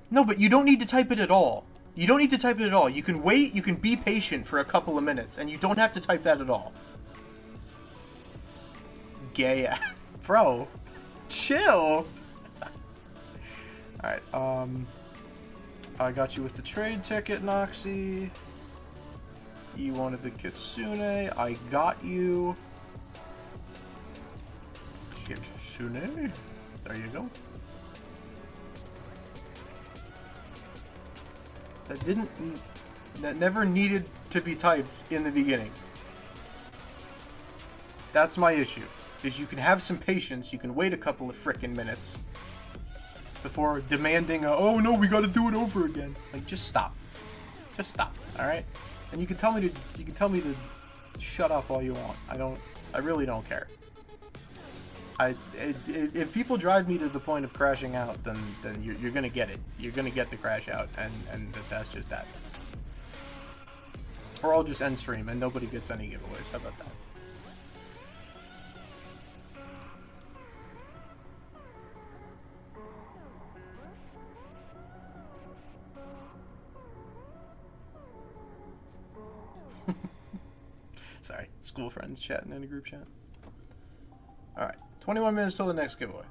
No, but you don't need to type it at all. You don't need to type it at all. You can wait, you can be patient for a couple of minutes, and you don't have to type that at all. Gay. Bro, chill. Alright, I got you with the trade ticket, Noxy. You wanted the Kitsune. I got you. Kitsune. There you go. That never needed to be typed in the beginning. That's my issue. Is you can have some patience, you can wait a couple of frickin' minutes before demanding oh no, we gotta do it over again. Like, just stop. Just stop, alright? And you can tell me to shut up all you want. I really don't care. If people drive me to the point of crashing out, then you're gonna get it. You're gonna get the crash out, and that's just that. Or I'll just end stream and nobody gets any giveaways. How about that? Sorry, school friends chatting in a group chat. Alright, 21 minutes till the next giveaway.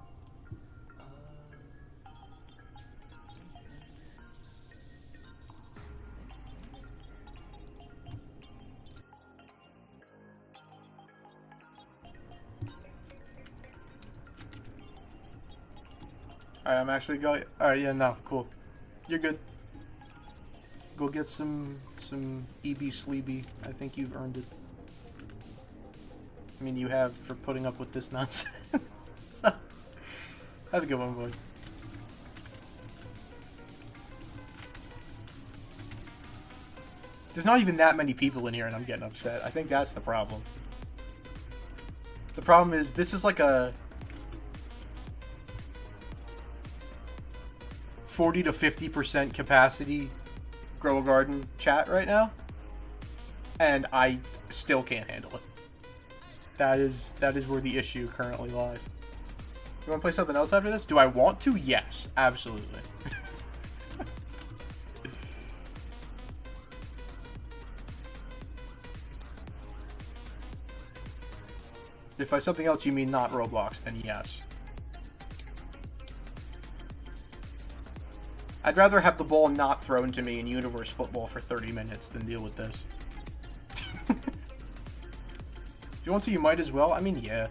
Alright, I'm actually going. Alright, yeah, no, cool. You're good. Go get some EB Sleeby. I think you've earned it. I mean, you have for putting up with this nonsense. So, have a good one, Void. There's not even that many people in here and I'm getting upset. I think that's the problem. The problem is, this is like a 40 to 50% capacity Grow a Garden chat right now. And I still can't handle it. That is where the issue currently lies. You want to play something else after this? Do I want to? Yes, absolutely. If by something else you mean not Roblox, then yes. I'd rather have the ball not thrown to me in Universe Football for 30 minutes than deal with this. If you want to, you might as well. I mean, yeah.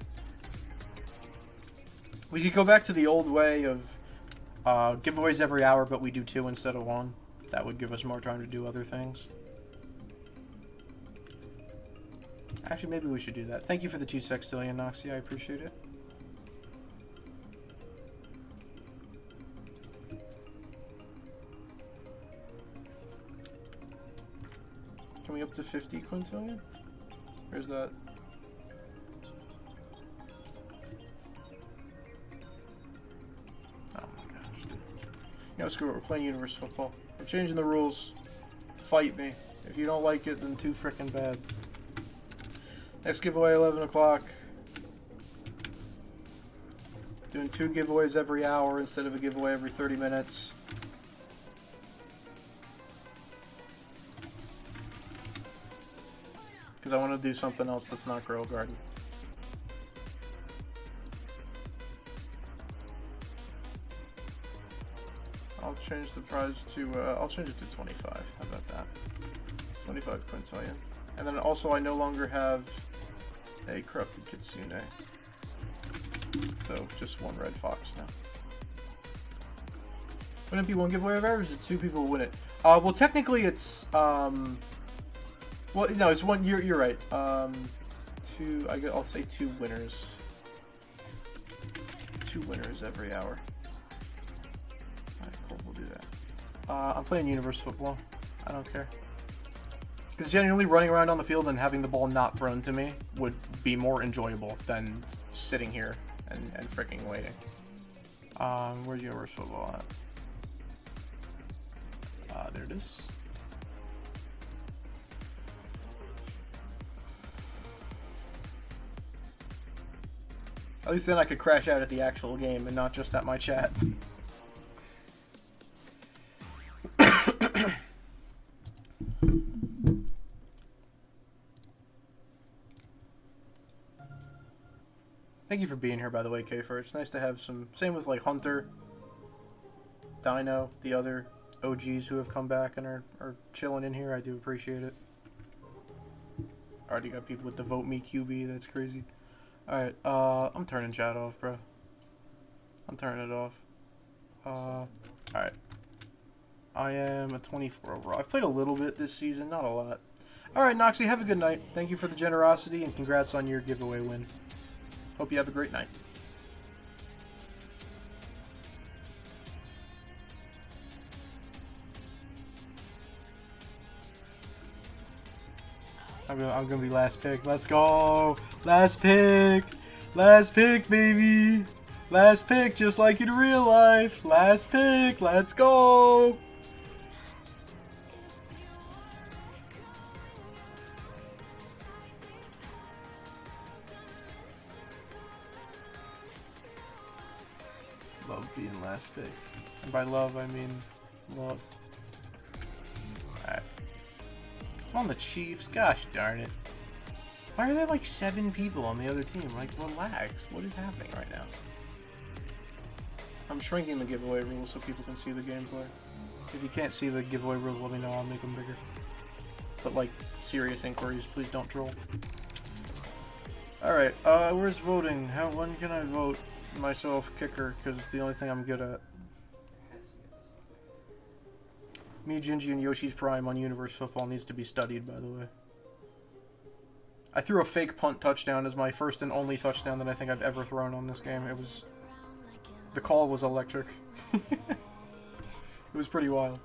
We could go back to the old way of giveaways every hour, but we do 2 instead of 1. That would give us more time to do other things. Actually, maybe we should do that. Thank you for the 2 sextillion, Noxy. I appreciate it. Can we up to 50 quintillion? Where's that? Oh my gosh, dude. You know, screw it. We're playing Universe Football. We're changing the rules. Fight me. If you don't like it, then too frickin' bad. Next giveaway, 11 o'clock. Doing 2 giveaways every hour instead of a giveaway every 30 minutes. Because I want to do something else that's not Grow a Garden. I'll change the prize to, I'll change it to 25. How about that? 25 quintillion. And then also I no longer have a corrupted Kitsune. So just 1 red fox now. Wouldn't it be 1 giveaway of ours, or 2 people win it? Well, technically it's well, no, it's 1. You're right. 2. I'll say 2 winners. 2 winners every hour. Alright, cool. We'll do that. I'm playing Universe Football. I don't care. Because genuinely running around on the field and having the ball not thrown to me would be more enjoyable than sitting here and freaking waiting. Where's Universe Football at? There it is. At least then I could crash out at the actual game and not just at my chat. Thank you for being here, by the way, Kfer. It's nice to have some... Same with, like, Hunter, Dino, the other OGs who have come back and are chilling in here. I do appreciate it. Already got people with the Vote Me QB. That's crazy. Alright, I'm turning chat off, bro. I'm turning it off. Alright. I am a 24 overall. I've played a little bit this season, not a lot. Alright, Noxy, have a good night. Thank you for the generosity, and congrats on your giveaway win. Hope you have a great night. I'm gonna be last pick. Let's go! Last pick! Last pick, baby! Last pick, just like in real life! Last pick! Let's go! Love being last pick. And by love, I mean love. Alright. I'm on the Chiefs. Gosh darn it. Why are there like 7 people on the other team? Like, relax. What is happening right now? I'm shrinking the giveaway rules so people can see the gameplay. If you can't see the giveaway rules, let me know. I'll make them bigger. But like, serious inquiries, please don't troll. Alright, where's voting? When can I vote myself kicker? Because it's the only thing I'm good at. Me, Gingy, and Yoshi's Prime on Universe Football needs to be studied, by the way. I threw a fake punt touchdown as my first and only touchdown that I think I've ever thrown on this game. It was... The call was electric. It was pretty wild.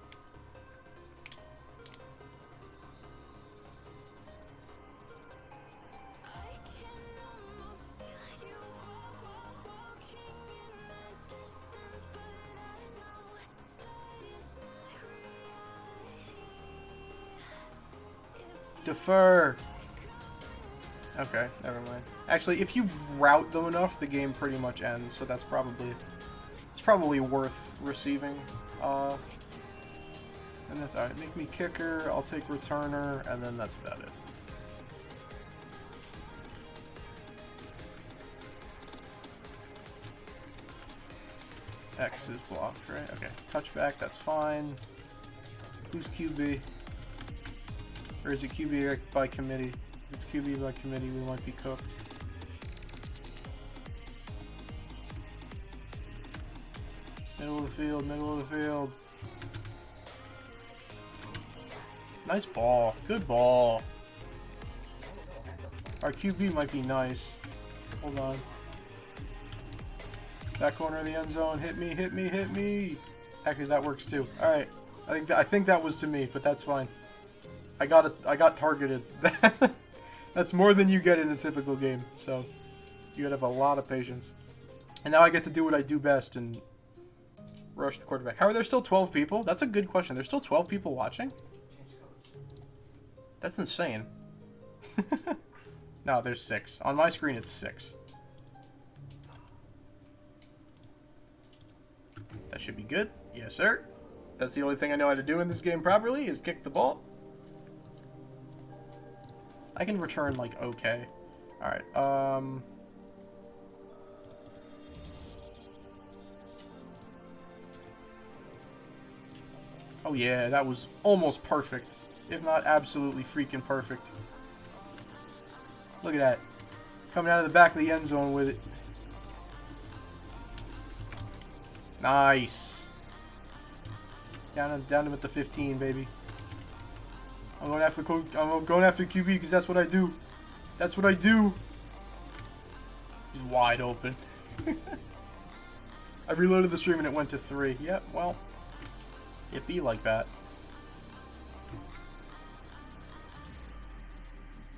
Defer. Okay, never mind. Actually, if you route them enough, the game pretty much ends. So that's probably worth receiving. And that's alright. Make me kicker. I'll take returner, and then that's about it. X is blocked, right? Okay. Touchback, that's fine. Who's QB? Or is it QB by committee? If it's QB by committee, we might be cooked. Middle of the field, middle of the field. Nice ball. Good ball. Our QB might be nice. Hold on. That corner of the end zone. Hit me, hit me, hit me. Actually, that works too. Alright. I think that was to me, but that's fine. I got targeted. That's more than you get in a typical game, so you gotta have a lot of patience. And now I get to do what I do best and rush the quarterback. How are there still 12 people? That's a good question. There's still 12 people watching? That's insane. No, there's 6. On my screen, it's 6. That should be good. Yes, sir. That's the only thing I know how to do in this game properly, is kick the ball. I can return, like, okay. Alright, oh yeah, that was almost perfect. If not absolutely freaking perfect. Look at that. Coming out of the back of the end zone with it. Nice. Down him at the 15, baby. I'm going after QB because that's what I do. That's what I do. He's wide open. I reloaded the stream and it went to 3. Yep, well, it be like that.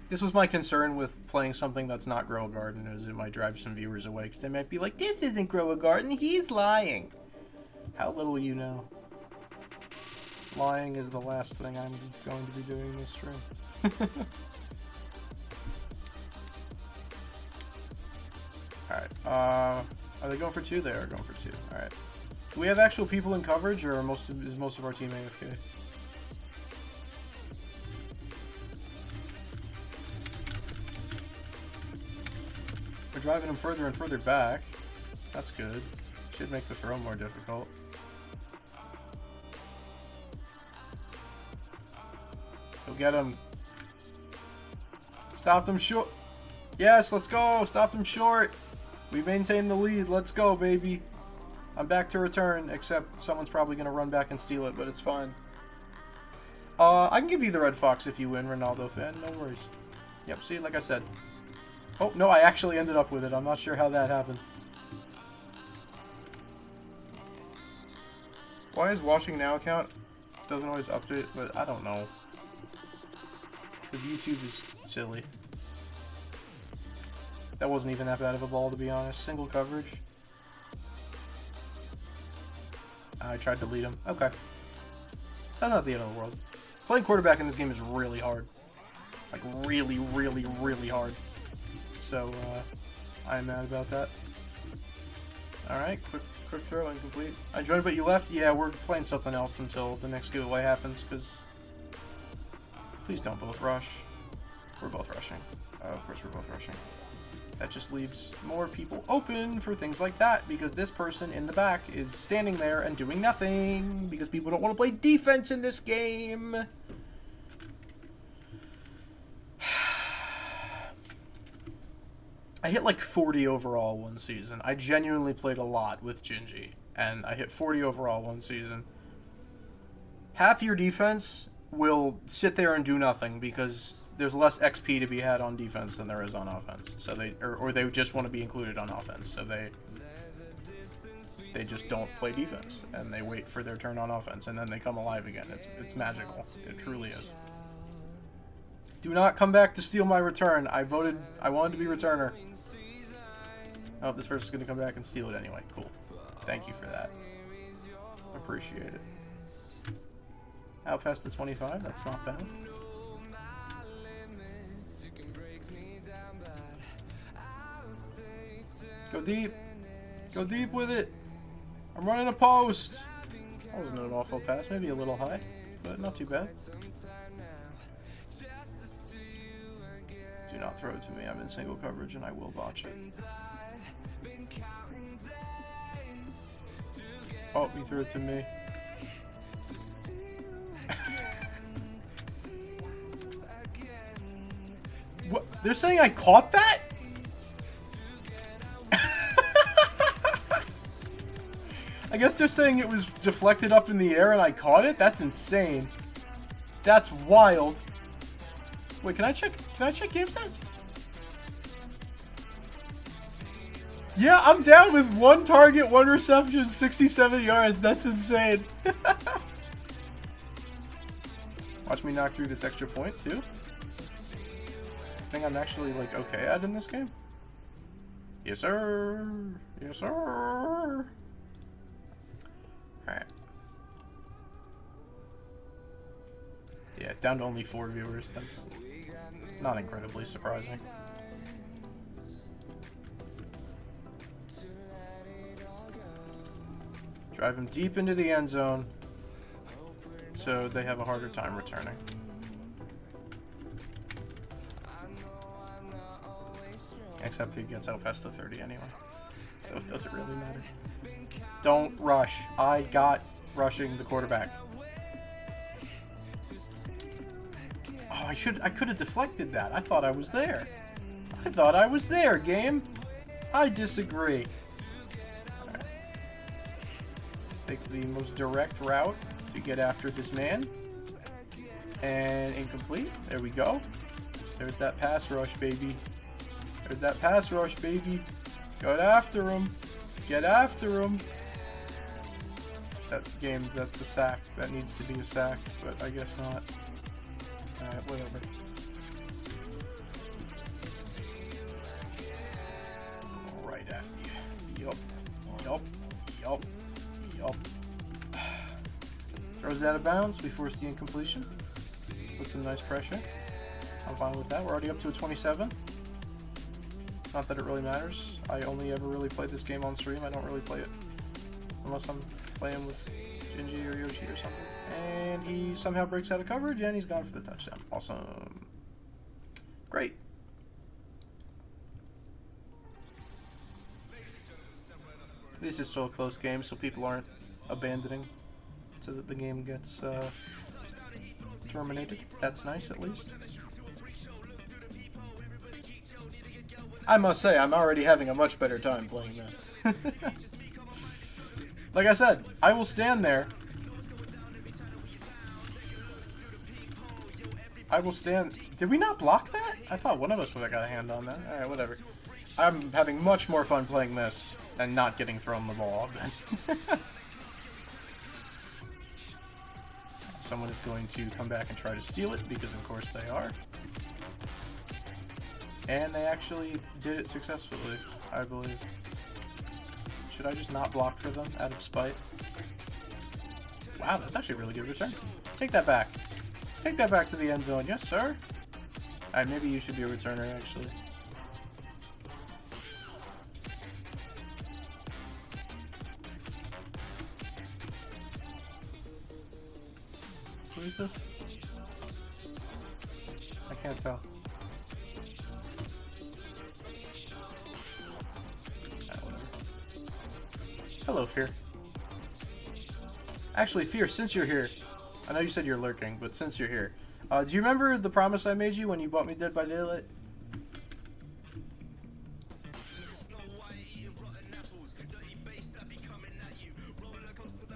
This was my concern with playing something that's not Grow a Garden, is it might drive some viewers away, because they might be like, this isn't Grow a Garden, he's lying. How little you know. Lying is the last thing I'm going to be doing in this stream. Alright, are they going for 2? They are going for 2. Alright. Do we have actual people in coverage, or is most of our team AFK? We're driving them further and further back. That's good. Should make the throw more difficult. Go get him. Stop them short. Yes, let's go. Stop them short. We maintain the lead. Let's go, baby. I'm back to return, except someone's probably going to run back and steal it, but it's fine. I can give you the Red Fox if you win, Ronaldo fan. No worries. Yep, see, like I said. Oh, no, I actually ended up with it. I'm not sure how that happened. Why is watching now account doesn't always update, but I don't know. The YouTube is silly. That wasn't even that bad of a ball, to be honest. Single coverage. I tried to lead him. Okay. That's not the end of the world. Playing quarterback in this game is really hard. Like, really, really, really hard. So, I'm mad about that. Alright, quick throw, incomplete. I joined but you left? Yeah, we're playing something else until the next giveaway happens, because... Please don't both rush. We're both rushing. Of course we're both rushing. That just leaves more people open for things like that, because this person in the back is standing there and doing nothing, because people don't want to play defense in this game. I hit like 40 overall one season. I genuinely played a lot with Gingy, and I hit 40 overall one season. Half your defense will sit there and do nothing because there's less XP to be had on defense than there is on offense. So or they just want to be included on offense. So they just don't play defense and they wait for their turn on offense and then they come alive again. It's magical. It truly is. Do not come back to steal my return. I wanted to be returner. Oh, this person's gonna come back and steal it anyway. Cool. Thank you for that. Appreciate it. Out past the 25, that's not bad. Go deep. Go deep with it. I'm running a post. That wasn't an awful pass. Maybe a little high, but not too bad. Do not throw it to me. I'm in single coverage and I will botch it. Oh, he threw it to me. What? They're saying I caught that? I guess they're saying it was deflected up in the air and I caught it? That's insane. That's wild. Wait, can I check game stats? Yeah, I'm down with 1 target, 1 reception, 67 yards. That's insane. Watch me knock through this extra point too. I think I'm actually like okay at in this game. Yes, sir. Yes, sir. Alright. Yeah, down to only 4 viewers. That's not incredibly surprising. Drive him deep into the end zone so they have a harder time returning. Except he gets out past the 30 anyway, so it doesn't really matter. Don't rush. I got rushing the quarterback. Oh, I could have deflected that. I thought I was there. I thought I was there, game. I disagree. Right. Take the most direct route to get after this man. And incomplete. There we go. There's that pass rush, baby. There's that pass rush, baby. Get after him. Get after him. That game, that's a sack. That needs to be a sack, but I guess not. Alright, whatever. Right after you. Yup. Yup. Yup. Yup. Throws it out of bounds. We force the incompletion. Put some nice pressure. I'm fine with that. We're already up to a 27. Not that it really matters. I only ever really play this game on stream. I don't really play it unless I'm playing with Gingy or Yoshi or something. And he somehow breaks out of coverage and he's gone for the touchdown. Awesome. Great. At least it's still a close game, so people aren't abandoning so that the game gets terminated. That's nice, at least. I must say, I'm already having a much better time playing that. Like I said, I will stand there. I will stand... Did we not block that? I thought one of us would have got a hand on that. Alright, whatever. I'm having much more fun playing this and not getting thrown the ball then. Someone is going to come back and try to steal it, because of course they are. And they actually did it successfully, I believe. Should I just not block for them out of spite? Wow, that's actually a really good return. Take that back. Take that back to the end zone. Yes, sir. Alright, maybe you should be a returner, actually. What is this? I can't tell. Hello, Fear. Actually, Fear, since you're here, I know you said you're lurking, but since you're here, do you remember the promise I made you when you bought me Dead by Daylight?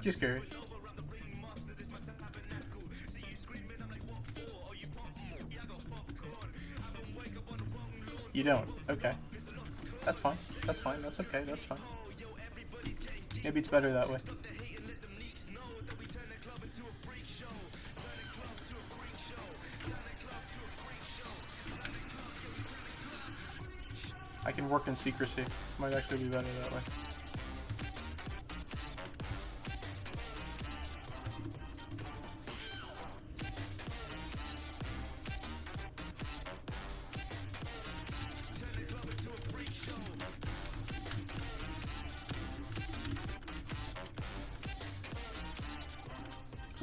Just curious. You don't? Okay. That's fine. That's fine. That's okay. That's fine. Maybe it's better that way. I can work in secrecy. Might actually be better that way.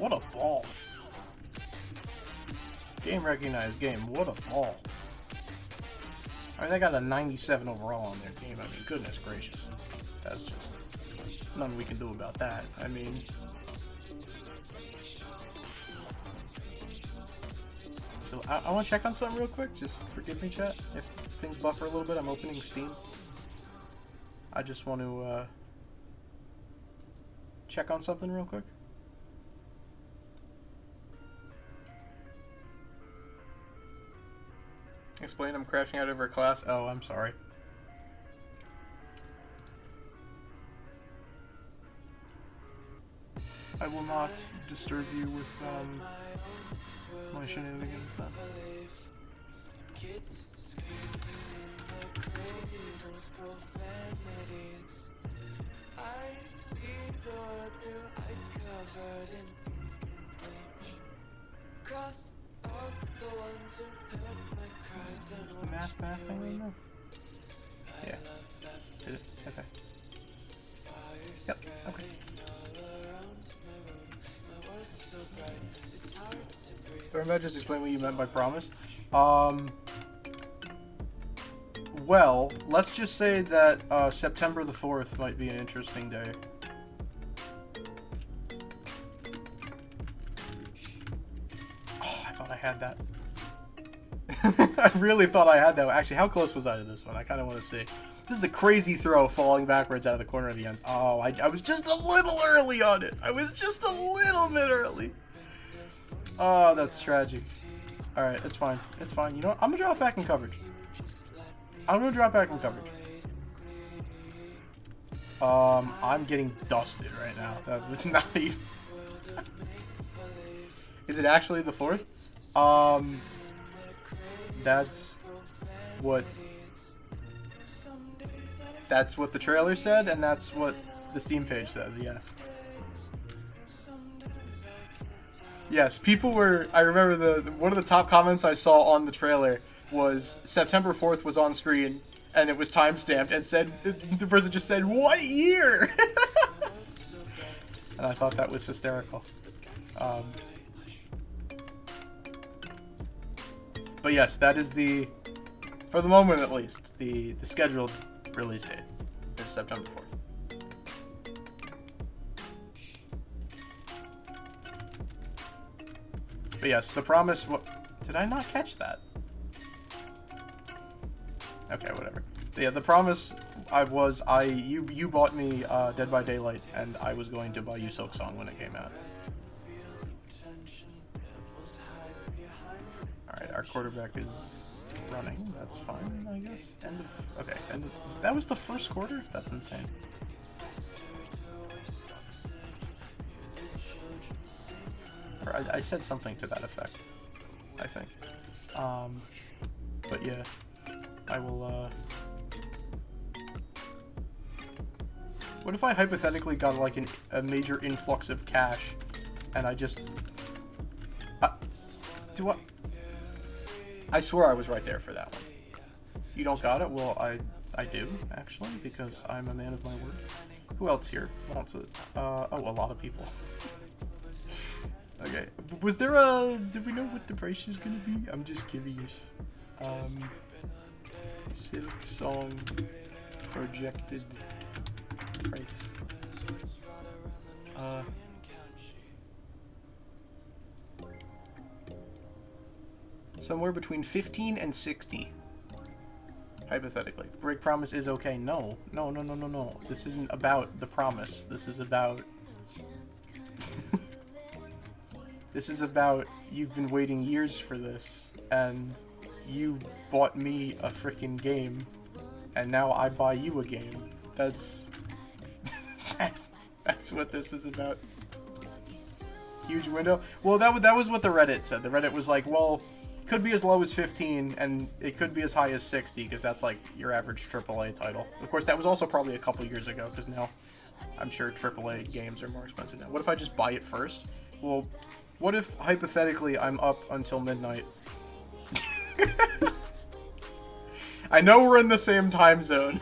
What a ball. Game recognized game. What a ball. I mean, they got a 97 overall on their team. I mean, goodness gracious. That's just nothing we can do about that. I mean... So I want to check on something real quick. Just forgive me, chat. If things buffer a little bit, I'm opening Steam. I just want to check on something real quick. Explain, I'm crashing out over a class. Oh, I'm sorry. I will not disturb you with my shenanigans then. Kids screaming in the cradles, profanities. I see the world through ice covered in ink and bleach. Cross out the ones who heard my cries and Is the math thing in there? Yeah. Is it? Okay. Yep, okay. Sorry, Matt, just explain what you meant by promise. Well, let's just say that September the 4th might be an interesting day. Oh, I thought I had that. I really thought I had that. Actually, how close was I to this one? I kind of want to see. This is a crazy throw falling backwards out of the corner of the end. Oh, I was just a little early on it. I was just a little bit early. Oh, that's tragic. Alright, it's fine. It's fine. You know what? I'm going to drop back in coverage. I'm going to drop back in coverage. I'm getting dusted right now. That was not even... Is it actually the 4th? That's what... That's what the trailer said, and that's what the Steam page says, yes. Yes, people were... I remember one of the top comments I saw on the trailer was September 4th was on screen, and it was timestamped, and said... The person just said, "What year?" And I thought that was hysterical. But yes, that is the... For the moment, at least, the scheduled release date is September 4th. But yes, the promise... Did I not catch that? Okay, whatever. But yeah, the promise you bought me Dead by Daylight, and I was going to buy you Silksong when it came out. Alright, our quarterback is running. That's fine, I guess. That was the first quarter? That's insane. Or I said something to that effect, I think. But yeah, I will, What if I hypothetically got like a major influx of cash, and I just... I swear I was right there for that one. You don't got it? Well, I do, actually, because I'm a man of my word. Who else here wants it? Oh, a lot of people. Okay. Was there did we know what the price is gonna be? I'm just curious. Silksong projected price. Somewhere between 15 and 60. Hypothetically. Break promise is okay. No. This isn't about the promise. This is about... This is about you've been waiting years for this, and you bought me a freaking game, and now I buy you a game. That's what this is about. Huge window. Well, that was what the Reddit said. The Reddit was like, well, it could be as low as 15, and it could be as high as 60, because that's like your average AAA title. Of course, that was also probably a couple years ago, because now I'm sure AAA games are more expensive now. What if I just buy it first? Well, what if, hypothetically, I'm up until midnight? I know we're in the same time zone.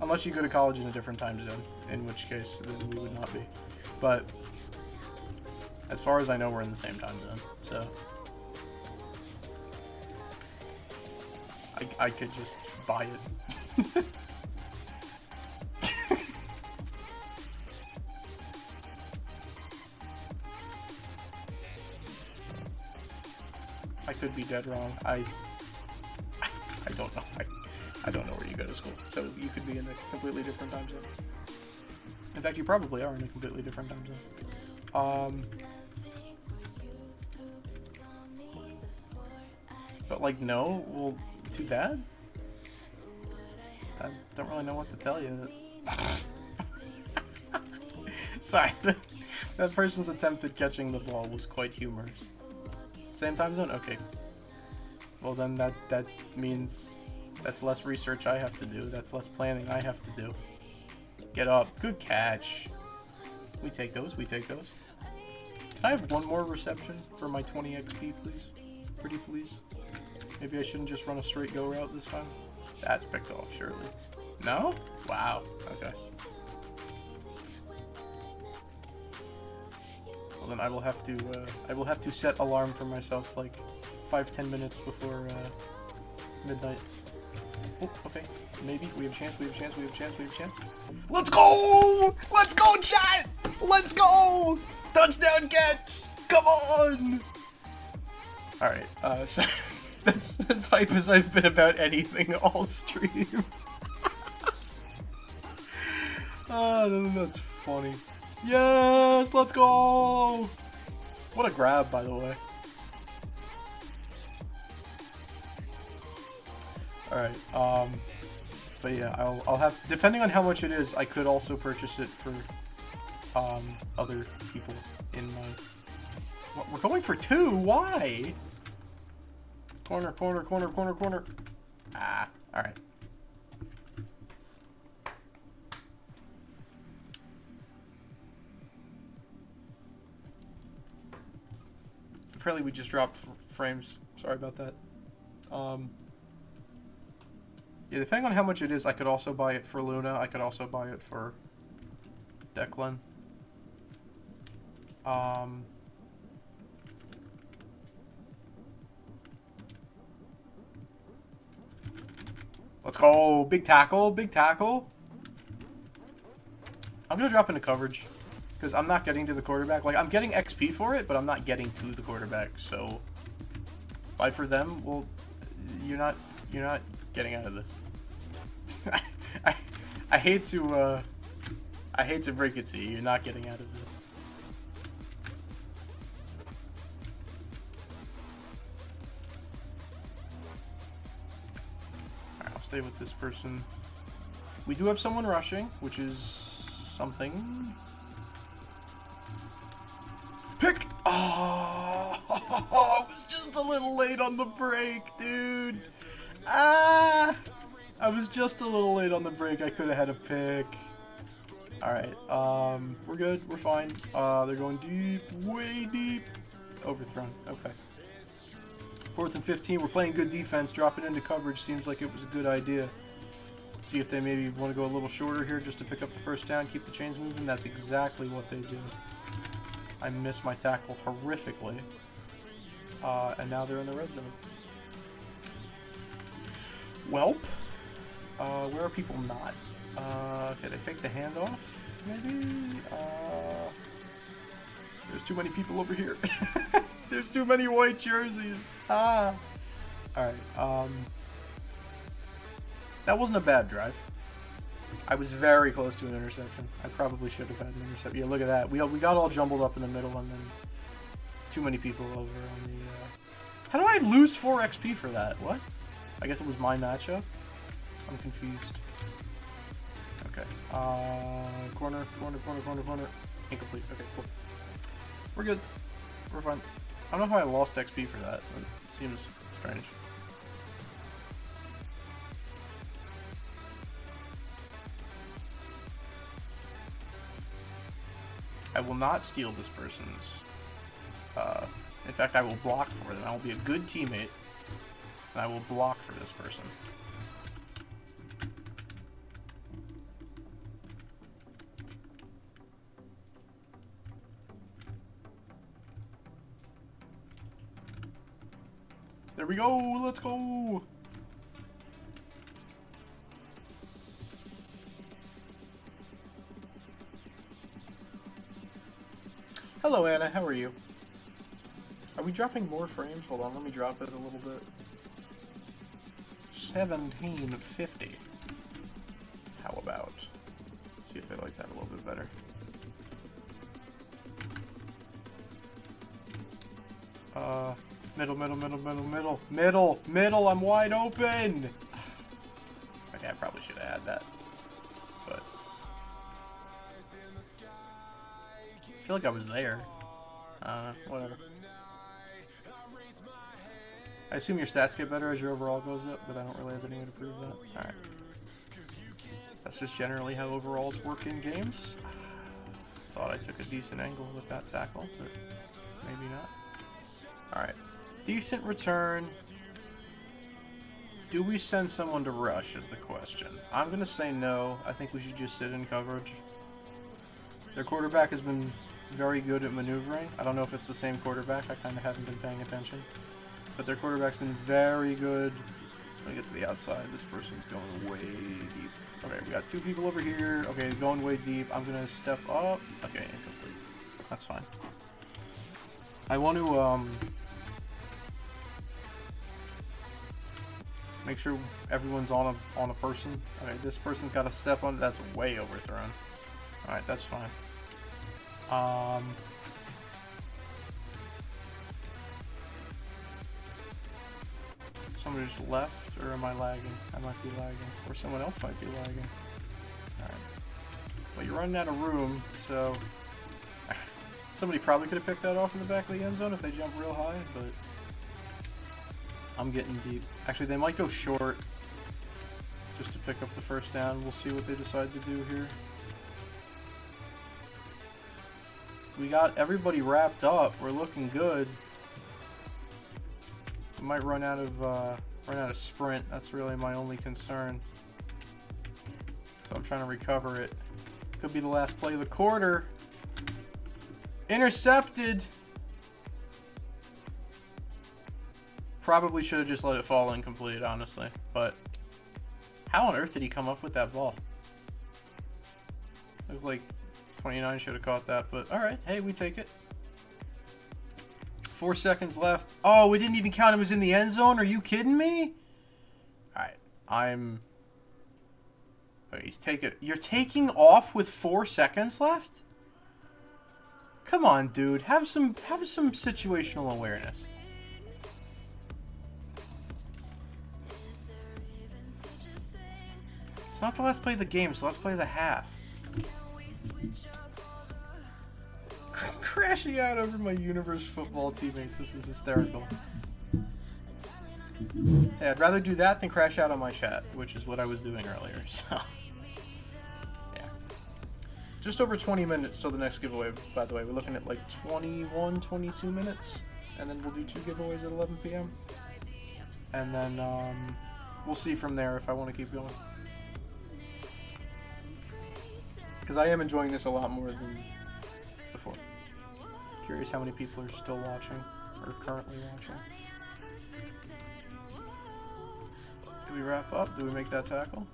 Unless you go to college in a different time zone, in which case, then we would not be. But, As far as I know, we're in the same time zone, so I could just buy it. I could be dead wrong. I don't know. I don't know where you go to school, so you could be in a completely different time zone. In fact, you probably are in a completely different time zone. But like, no, well, too bad. I don't really know what to tell you. Sorry, that person's attempt at catching the ball was quite humorous. Same time zone? Okay. Well then that means that's less research I have to do. That's less planning I have to do. Get up. Good catch. We take those. We take those. Can I have one more reception for my 20 XP, please? Pretty please. Maybe I shouldn't just run a straight go route this time. That's picked off, surely. No? Wow. Okay. Well then I will have to set alarm for myself like 5-10 minutes before midnight. Oh, okay. Maybe we have a chance. We have a chance. We have a chance. We have a chance. Let's go! Let's go, chat! Let's go! Touchdown catch! Come on! All right. So that's as hype as I've been about anything all stream. That's funny. Yes, let's go! What a grab, by the way. Alright, but yeah, I'll have, depending on how much it is, I could also purchase it for, other people in my, what, we're going for 2, why? Corner, corner, corner, corner, corner. Ah, alright. Apparently we just dropped frames, sorry about that. Yeah, depending on how much it is, I could also buy it for Luna. I could also buy it for Declan. Let's go. Big tackle. Big tackle. I'm going to drop into coverage because I'm not getting to the quarterback. Like, I'm getting XP for it, but I'm not getting to the quarterback. So, buy for them. Well, you're not getting out of this. I hate to break it to you. You're not getting out of this. Alright, I'll stay with this person. We do have someone rushing, which is something. Pick! Oh, I was just a little late on the break, dude. Ah! I was just a little late on the break. I could have had a pick. Alright, we're good. We're fine. They're going deep. Way deep. Overthrown. Okay. 4th and 15. We're playing good defense. Dropping into coverage seems like it was a good idea. See if they maybe want to go a little shorter here just to pick up the first down. Keep the chains moving. That's exactly what they do. I missed my tackle horrifically. And now they're in the red zone. Welp. Where are people not? Okay, they fake the handoff, maybe? There's too many people over here. There's too many white jerseys. Ah. Alright, that wasn't a bad drive. I was very close to an interception. I probably should have had an interception. Yeah, look at that. We got all jumbled up in the middle and then too many people over on the, How do I lose 4 XP for that? What? I guess it was my matchup? I'm confused. Okay. Corner, corner, corner, corner, corner. Incomplete. Okay, cool. We're good. We're fine. I don't know how I lost XP for that. It seems strange. I will not steal this person's. In fact, I will block for them. I will be a good teammate. And I will block for this person. There we go. Let's go. Hello, Anna. How are you? Are we dropping more frames? Hold on. Let me drop it a little bit. 1750. How about? See if I like that a little bit better. Middle, I'm wide open! Okay, I probably should have had that. But I feel like I was there. Whatever. I assume your stats get better as your overall goes up, but I don't really have any way to prove that. Alright. That's just generally how overalls work in games. Thought I took a decent angle with that tackle, but maybe not. Alright. Decent return. Do we send someone to rush is the question. I'm going to say no. I think we should just sit in coverage. Their quarterback has been very good at maneuvering. I don't know if it's the same quarterback. I kind of haven't been paying attention. But their quarterback's been very good. Let me get to the outside. This person's going way deep. Okay, we got two people over here. Okay, going way deep. I'm going to step up. Okay, incomplete. That's fine. I want to, make sure everyone's on a person. Okay, this person's got to step on. That's way overthrown. All right, that's fine. Somebody just left, or am I lagging? I might be lagging, or someone else might be lagging. All right. Well, you're running out of room, so somebody probably could have picked that off in the back of the end zone if they jump real high, but I'm getting deep. Actually, they might go short just to pick up the first down. We'll see what they decide to do here. We got everybody wrapped up. We're looking good. We might run out of sprint. That's really my only concern. So I'm trying to recover it. Could be the last play of the quarter. Intercepted. Probably should have just let it fall incomplete, honestly. But how on earth did he come up with that ball? Looked like 29 should have caught that, but alright. Hey, we take it. 4 seconds left. Oh, we didn't even count him as in the end zone? Are you kidding me? Alright. Wait, you're taking off with 4 seconds left? Come on, dude. Have some situational awareness. It's not the last play of the game, so let's play the half. Crashing out over my Universe Football teammates. This is hysterical. Hey, I'd rather do that than crash out on my chat, which is what I was doing earlier, so... yeah. Just over 20 minutes till the next giveaway, by the way. We're looking at like 21, 22 minutes. And then we'll do 2 giveaways at 11 p.m. And then, we'll see from there if I want to keep going. Because I am enjoying this a lot more than before. Curious how many people are still watching, or currently watching. Do we wrap up? Do we make that tackle?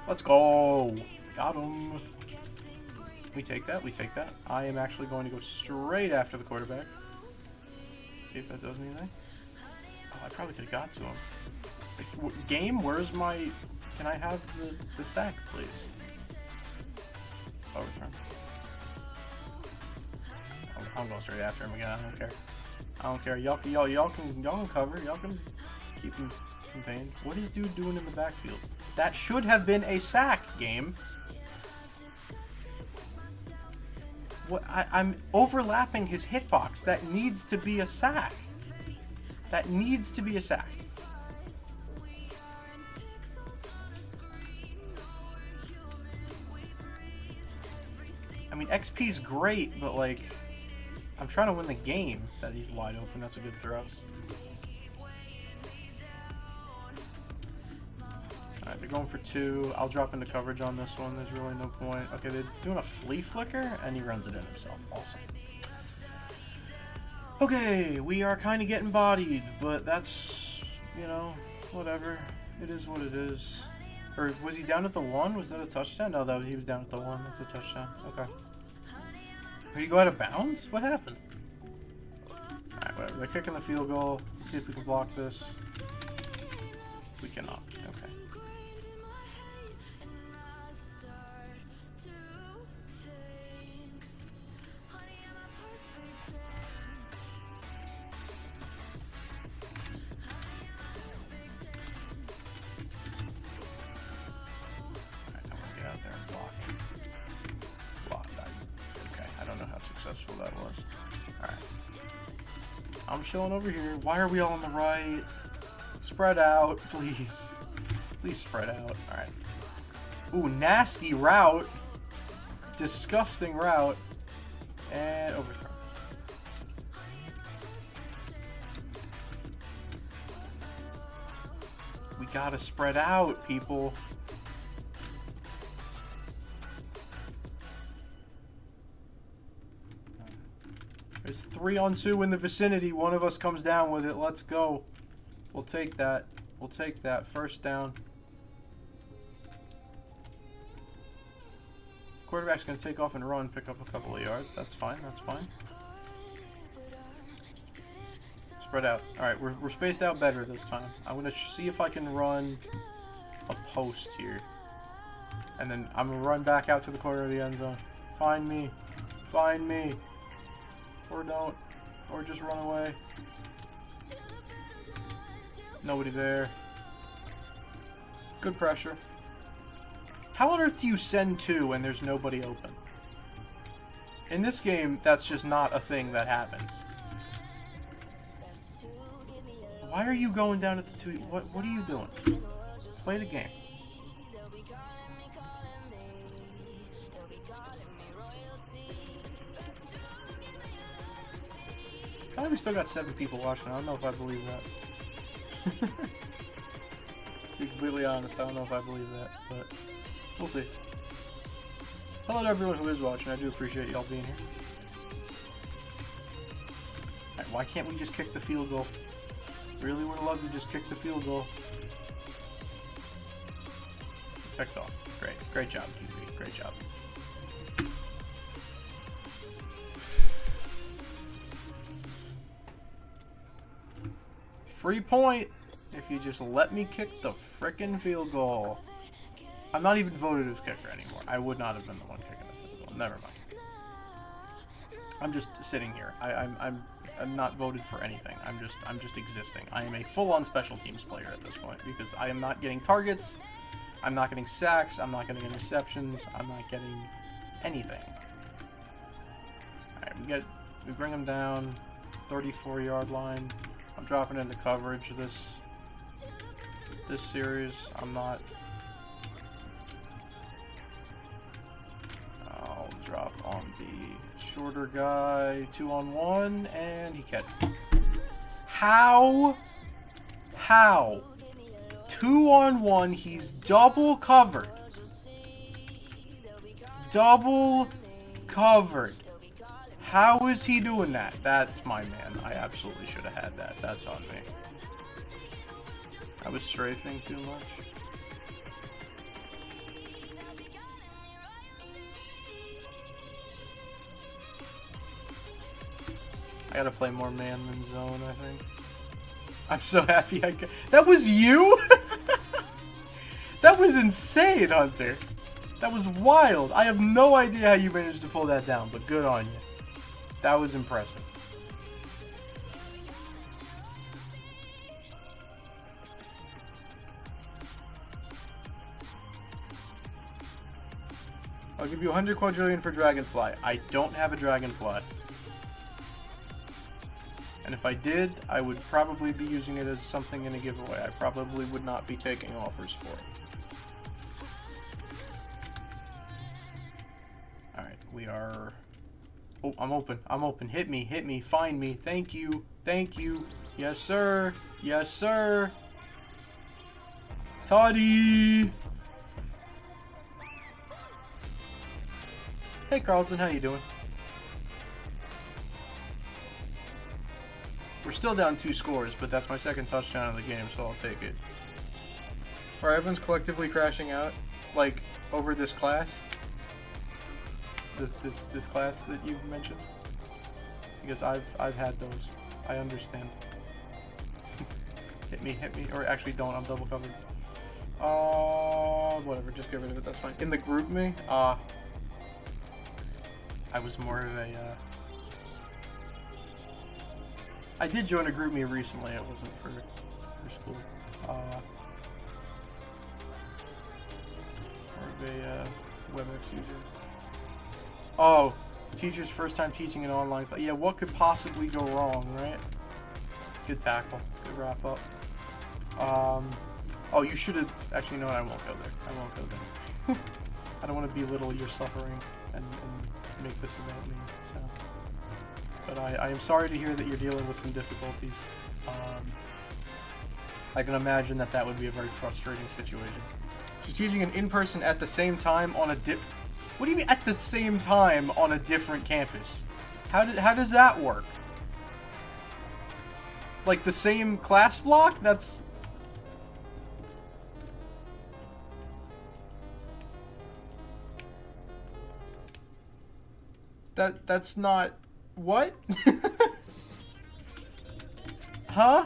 Let's go! Got him! We take that, we take that. I am actually going to go straight after the quarterback. See if that does anything. Oh, I probably could have got to him. Game, where's my... Can I have the sack, please? Overthrown. I'm going straight after him again. I don't care. I don't care. Y'all can cover. Y'all can keep him contained. What is dude doing in the backfield? That should have been a sack, game. What? I'm overlapping his hitbox. That needs to be a sack. That needs to be a sack. I mean, XP's great, but like, I'm trying to win the game. That he's wide open. That's a good throw. Alright, they're going for 2. I'll drop into coverage on this one. There's really no point. Okay, they're doing a flea flicker, and he runs it in himself. Awesome. Okay, we are kind of getting bodied, but that's, you know, whatever. It is what it is. Or was he down at the 1? Was that a touchdown? No, he was down at the 1. That's a touchdown. Okay. Did he go out of bounds? What happened? Alright, whatever. They're kicking the field goal. Let's see if we can block this. We cannot. Okay. Successful that was. Alright. I'm chilling over here. Why are we all on the right? Spread out, please. Please spread out. Alright. Ooh, nasty route. Disgusting route. And overthrow. We gotta spread out, people. There's 3 on 2 in the vicinity. One of us comes down with it. Let's go. We'll take that. We'll take that. First down. Quarterback's going to take off and run, pick up a couple of yards. That's fine. That's fine. Spread out. Alright, we're spaced out better this time. I'm going to see if I can run a post here. And then I'm going to run back out to the corner of the end zone. Find me. Find me. Or don't. Or just run away. Nobody there. Good pressure. How on earth do you send 2 when there's nobody open? In this game, that's just not a thing that happens. Why are you going down at the 2? What are you doing? Play the game. I think we still got 7 people watching. I don't know if I believe that. To be completely honest, I don't know if I believe that, but we'll see. Hello to everyone who is watching. I do appreciate y'all being here. Alright, why can't we just kick the field goal? Really would have loved to just kick the field goal. Picked off. Great. Great job, QB. Great job. Free point if you just let me kick the frickin' field goal. I'm not even voted as kicker anymore. I would not have been the one kicking the field goal. Never mind. I'm just sitting here. I'm not voted for anything. I'm just existing. I am a full-on special teams player at this point because I am not getting targets. I'm not getting sacks. I'm not getting interceptions. I'm not getting anything. All right, we bring them down, 34-yard line. I'm dropping into coverage this series. I'm not. I'll drop on the shorter guy, 2-on-1, and he catch. How? 2-on-1, he's double covered. Double covered. How is he doing that? That's my man. I absolutely should have had that. That's on me. I was strafing too much. I gotta play more man than zone, I think. I'm so happy I got... That was you?! That was insane, Hunter. That was wild. I have no idea how you managed to pull that down, but good on you. That was impressive. I'll give you 100 quadrillion for Dragonfly. I don't have a Dragonfly. And if I did, I would probably be using it as something in a giveaway. I probably would not be taking offers for it. Alright, we are... Oh, I'm open. I'm open. Hit me. Hit me. Find me. Thank you. Thank you. Yes, sir. Yes, sir. Toddy. Hey, Carlton. How you doing? still down 2 scores, but that's my second touchdown of the game, so I'll take it. Alright, everyone's collectively crashing out, like, over this class. This class that you've mentioned. Because I've had those. I understand. hit me, or actually don't, I'm double covered. Whatever, just get rid of it, that's fine. In the group me, I was more of a, I did join a group me recently, it wasn't for school. More of a, WebEx user. Oh, teacher's first time teaching an online class. Yeah, what could possibly go wrong, right? Good tackle, good wrap up. Oh, you should have... Actually, no, I won't go there. I won't go there. I don't want to belittle your suffering and make this about me, so... But I am sorry to hear that you're dealing with some difficulties. I can imagine that that would be a very frustrating situation. She's teaching an in-person at the same time on a What do you mean at the same time on a different campus? How does that work? Like the same class block? That's... That's not... What? Huh?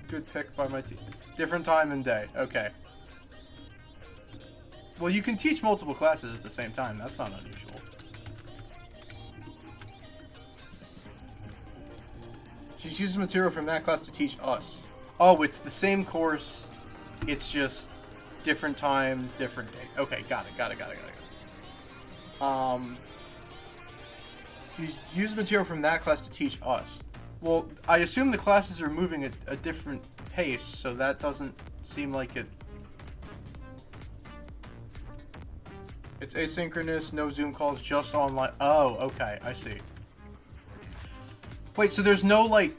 Good pick by my team. Different time and day. Okay. Well, you can teach multiple classes at the same time. That's not unusual. She's using material from that class to teach us. Oh, it's the same course. It's just different time, different day. Okay, got it. She's used material from that class to teach us. Well, I assume the classes are moving at a different pace, so that doesn't seem like it. It's asynchronous, no Zoom calls, just online. Oh, okay, I see. Wait, so there's no, like...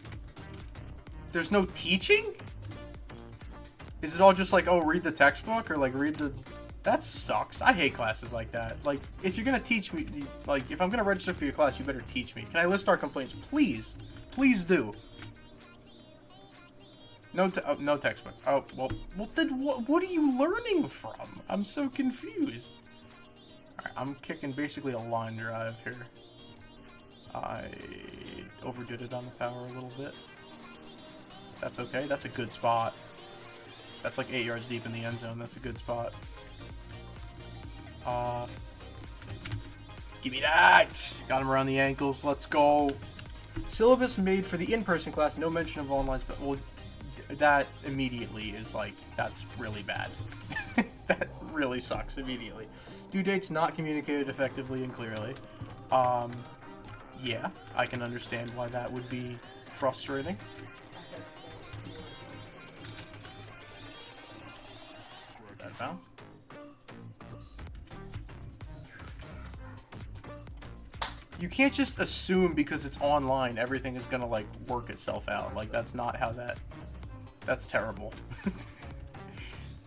There's no teaching? Is it all just like, oh, read the textbook? Or, like, read the... That sucks. I hate classes like that. Like, if you're gonna teach me... Like, if I'm gonna register for your class, you better teach me. Can I list our complaints? Please. Please do. No textbook. Oh, well then what are you learning from? I'm so confused. Alright, I'm kicking basically a line drive here. I overdid it on the power a little bit. That's okay. That's a good spot. That's like 8 yards deep in the end zone. That's a good spot. Give me that! Got him around the ankles. Let's go. Syllabus made for the in-person class. No mention of online, but well, that immediately is like, that's really bad. That really sucks immediately. Due dates not communicated effectively and clearly. Yeah, I can understand why that would be frustrating. That bounce. You can't just assume because it's online everything is gonna like work itself out. Like that's not how that... That's terrible.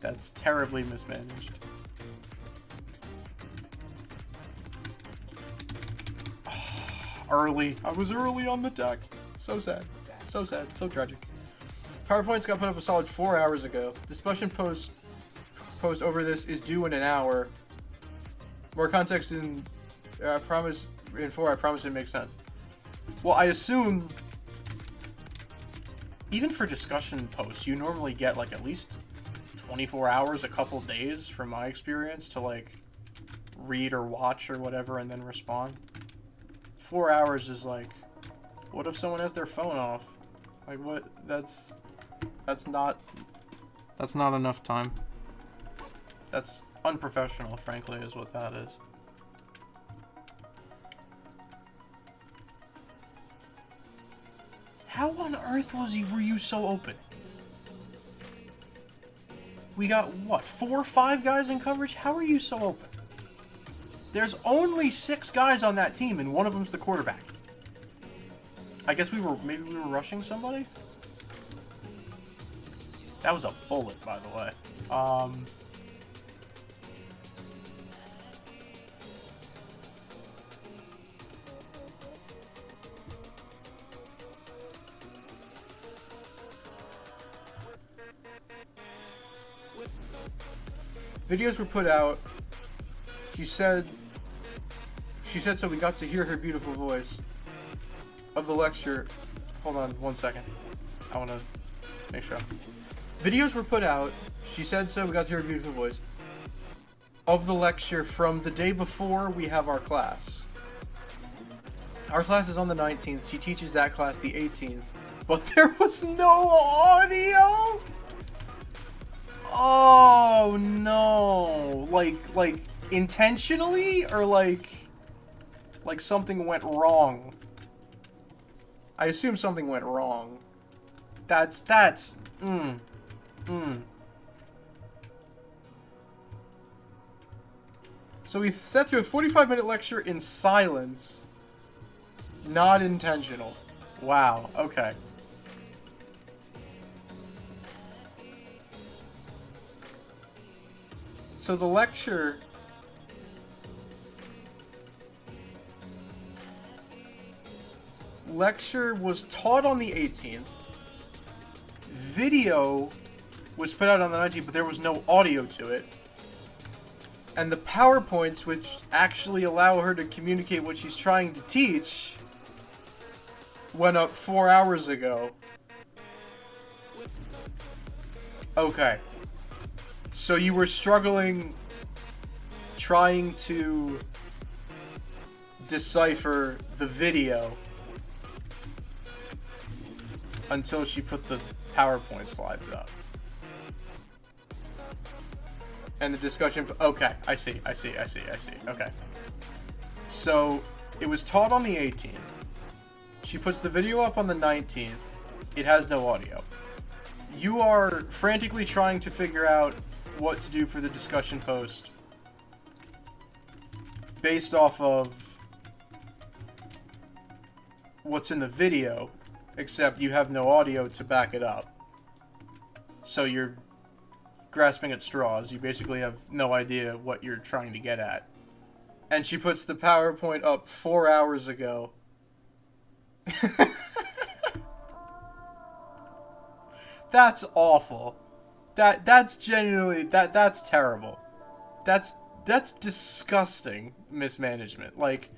That's terribly mismanaged. Early. I was early on the deck. So sad. So sad. So tragic. PowerPoints got put up a solid 4 hours ago. Discussion post over this is due in an hour. More context in promise in 4. I promise it makes sense. Well, I assume even for discussion posts, you normally get like at least 24 hours, a couple days, from my experience, to like read or watch or whatever and then respond. 4 hours is like, what if someone has their phone off? Like what? That's not enough time. That's unprofessional, frankly, is what that is. How on earth were you so open? We got, what, 4 or 5 guys in coverage? How are you so open? There's only 6 guys on that team, and one of them's the quarterback. I guess maybe we were rushing somebody? That was a bullet, by the way. Videos were put out. She said so we got to hear her beautiful voice of the lecture. Hold on 1 second. I want to make sure. Videos were put out. She said so we got to hear her beautiful voice of the lecture from the day before we have our class. Our class is on the 19th. She teaches that class the 18th. But there was no audio? Oh no. Like intentionally or like something went wrong? I assume something went wrong. That's So we sat through a 45-minute lecture in silence. Not intentional. Wow, okay. So the lecture was taught on the 18th. Video was put out on the 19th, but there was no audio to it. And the PowerPoints, which actually allow her to communicate what she's trying to teach, went up 4 hours ago. Okay. So you were struggling trying to decipher the video until she put the PowerPoint slides up. And the discussion... Okay, I see. Okay. So, it was taught on the 18th. She puts the video up on the 19th. It has no audio. You are frantically trying to figure out what to do for the discussion post based off of what's in the video, except you have no audio to back it up. So you're grasping at straws. You basically have no idea what you're trying to get at. And she puts the PowerPoint up 4 hours ago. That's awful. That's genuinely that's terrible. That's disgusting mismanagement. Like,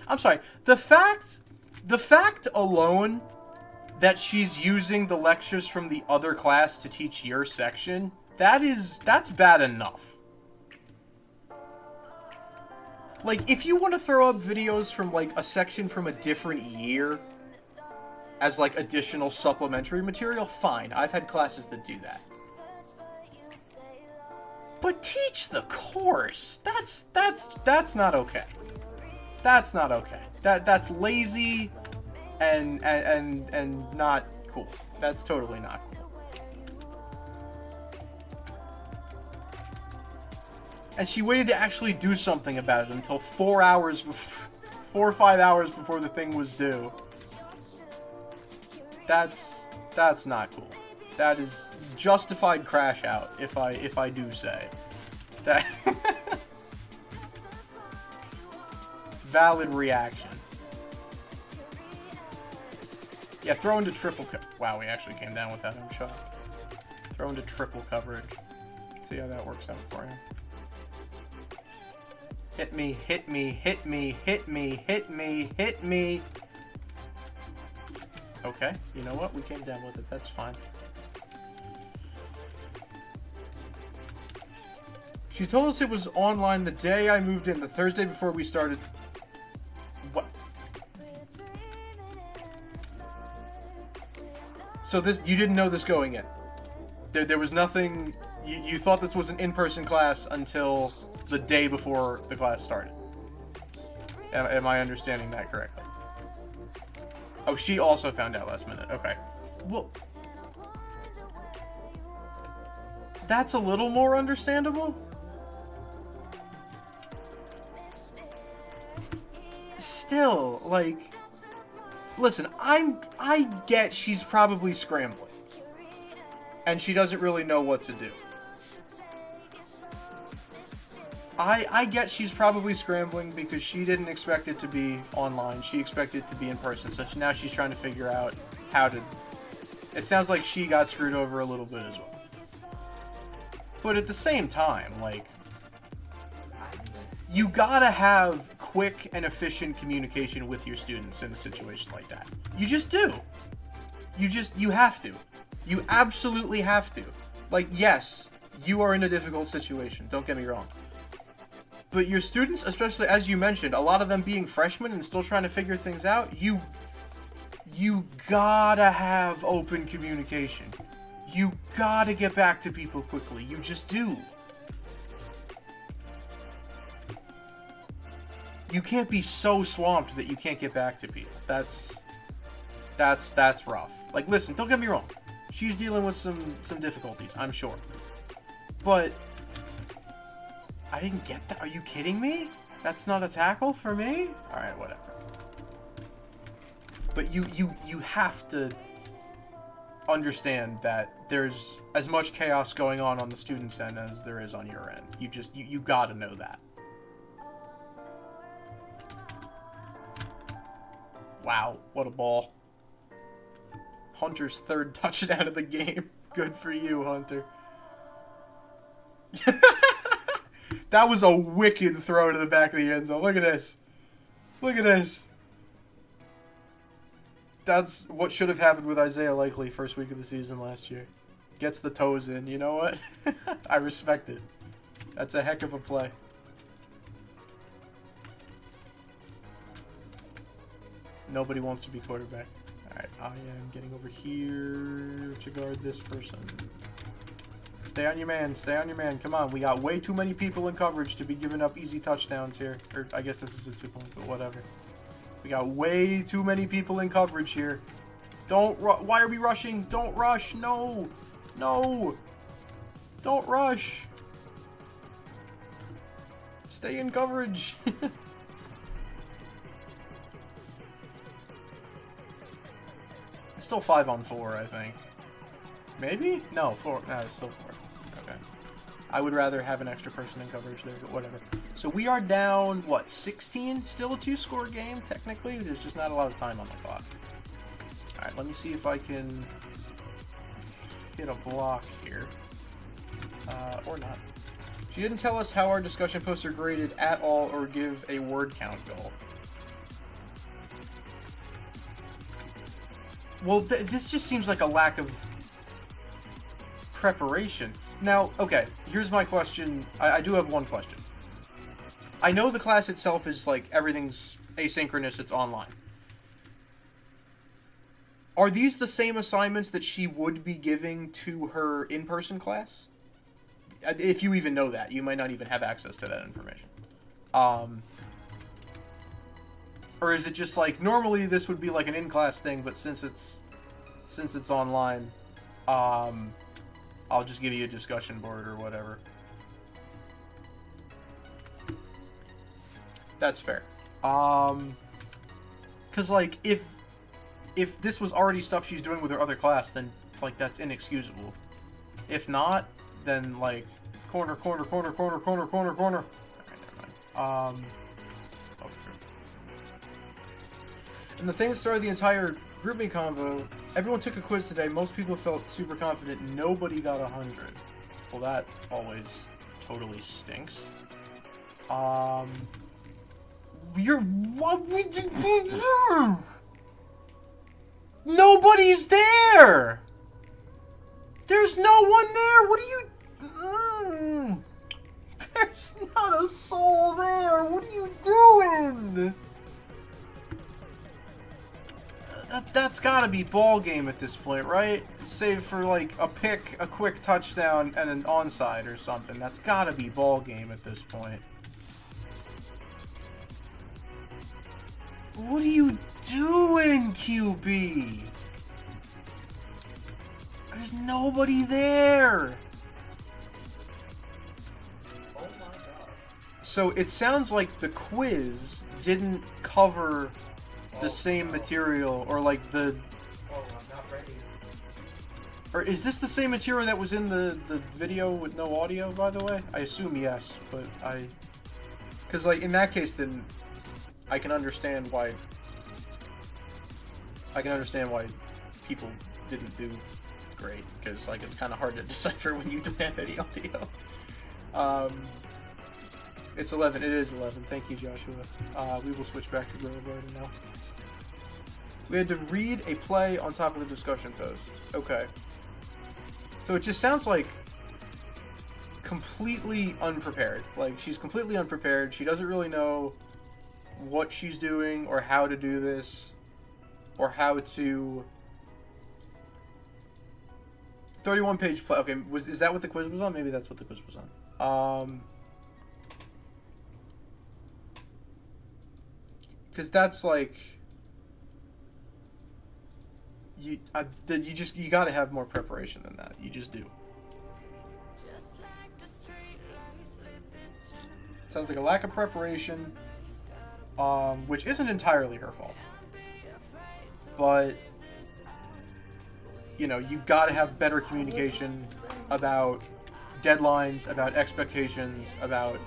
I'm sorry. The fact alone that she's using the lectures from the other class to teach your section, that's bad enough. Like, if you want to throw up videos from, like, a section from a different year as, like, additional supplementary material, fine. I've had classes that do that. But teach the course. That's not okay. That's not okay. That's lazy and not cool. That's totally not cool. And she waited to actually do something about it until 4 or 5 hours before the thing was due. That's not cool. That is justified crash out, if I do say. That valid reaction. Yeah, throw into triple wow, we actually came down with that, I'm shocked. Throw into triple coverage. See how that works out for you. Hit me, hit me, hit me, hit me, hit me, hit me. Okay, you know what? We came down with it. That's fine. She told us it was online the day I moved in, the Thursday before we started. What? So this, you didn't know this going in? There was nothing, you thought this was an in-person class until the day before the class started. Am I understanding that correctly? Oh, she also found out last minute. Okay. Well, that's a little more understandable. Still, like, listen, I get she's probably scrambling. And she doesn't really know what to do. I get she's probably scrambling because she didn't expect it to be online. She expected it to be in person. So now she's trying to figure out how to... It sounds like she got screwed over a little bit as well. But at the same time, like, You gotta have quick and efficient communication with your students in a situation like that. You just do. You have to. You absolutely have to. Like, yes, you are in a difficult situation, don't get me wrong. But your students, especially as you mentioned, a lot of them being freshmen and still trying to figure things out, you gotta have open communication. You gotta get back to people quickly. You just do. You can't be so swamped that you can't get back to people. That's rough. Like, listen, don't get me wrong. She's dealing with some difficulties, I'm sure. But I didn't get that. Are you kidding me? That's not a tackle for me? Alright, whatever. But you have to understand that there's as much chaos going on the student's end as there is on your end. You gotta know that. Wow, what a ball. Hunter's third touchdown of the game. Good for you, Hunter. That was a wicked throw to the back of the end zone. Look at this. Look at this. That's what should have happened with Isaiah Likely first week of the season last year. Gets the toes in. You know what? I respect it. That's a heck of a play. Nobody wants to be quarterback. Alright, I am getting over here to guard this person. Stay on your man, stay on your man. Come on, we got way too many people in coverage to be giving up easy touchdowns here. Or, I guess this is a 2-point, but whatever. We got way too many people in coverage here. Why are we rushing? Don't rush, no! No! Don't rush! Stay in coverage! It's still 5-on-4, I think. Maybe? No, 4. No, it's still 4. Okay. I would rather have an extra person in coverage there, but whatever. So we are down, what, 16? Still a 2-score game, technically. There's just not a lot of time on the clock. Alright, let me see if I can hit a block here. Or not. She didn't tell us how our discussion posts are graded at all or give a word count goal. Well, this just seems like a lack of preparation. Now, okay, here's my question. I do have one question. I know the class itself is like everything's asynchronous, it's online. Are these the same assignments that she would be giving to her in-person class? If you even know that, you might not even have access to that information. Or is it just like, normally this would be like an in-class thing, but since it's online, I'll just give you a discussion board or whatever. That's fair. 'Cause like, if this was already stuff she's doing with her other class, then it's like, that's inexcusable. If not, then like, corner. Alright, never mind. And the thing that started the entire GroupMe convo, everyone took a quiz today. Most people felt super confident. Nobody got 100. Well, that always totally stinks. Nobody's there! There's no one there! What are you... There's not a soul there! What are you doing? That's gotta be ball game at this point, right? Save for like a pick, a quick touchdown, and an onside or something. That's gotta be ball game at this point. What are you doing, QB? There's nobody there. Oh my god. So it sounds like the quiz didn't cover the same material, or like the... Oh, I'm not ready. Or is this the same material that was in the video with no audio, by the way? I assume yes, but because like, in that case, then I can understand why... people didn't do great, because like, it's kind of hard to decipher when you don't have any audio. It's 11. It is 11. Thank you, Joshua. We will switch back to Gorilla Garden now. We had to read a play on top of the discussion post. Okay. So it just sounds like completely unprepared. Like, she's completely unprepared. She doesn't really know what she's doing or how to do this or how to... 31-page play. Okay, is that what the quiz was on? Maybe that's what the quiz was on. Because that's like... You gotta have more preparation than that. You just do. Sounds like a lack of preparation, which isn't entirely her fault. But, you know, you gotta have better communication about deadlines, about expectations, about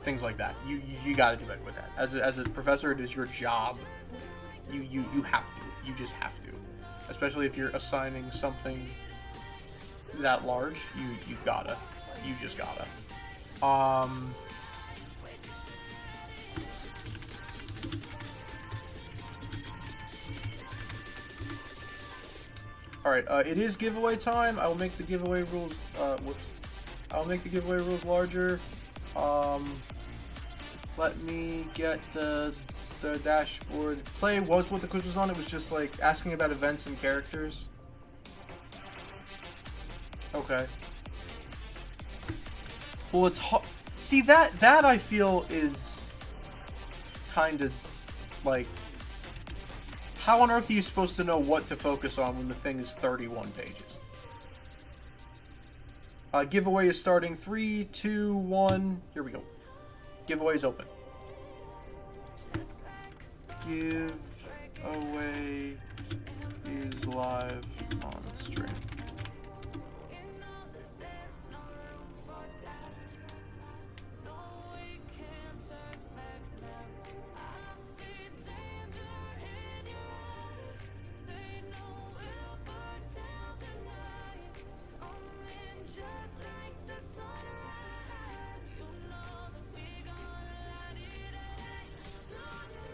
things like that. You gotta do better with that. As a professor, it is your job. You have to. You just have to. Especially if you're assigning something that large, you gotta. You just gotta. Alright, it is giveaway time. I will make the giveaway rules, I'll make the giveaway rules larger. Let me get the dashboard. Play was what the quiz was on. It was just like asking about events and characters. Okay. Well, it's see that I feel is kind of like, how on earth are you supposed to know what to focus on when the thing is 31 pages? Giveaway is starting. 3, 2, 1. Here we go. Giveaway is open. Giveaway is live on stream.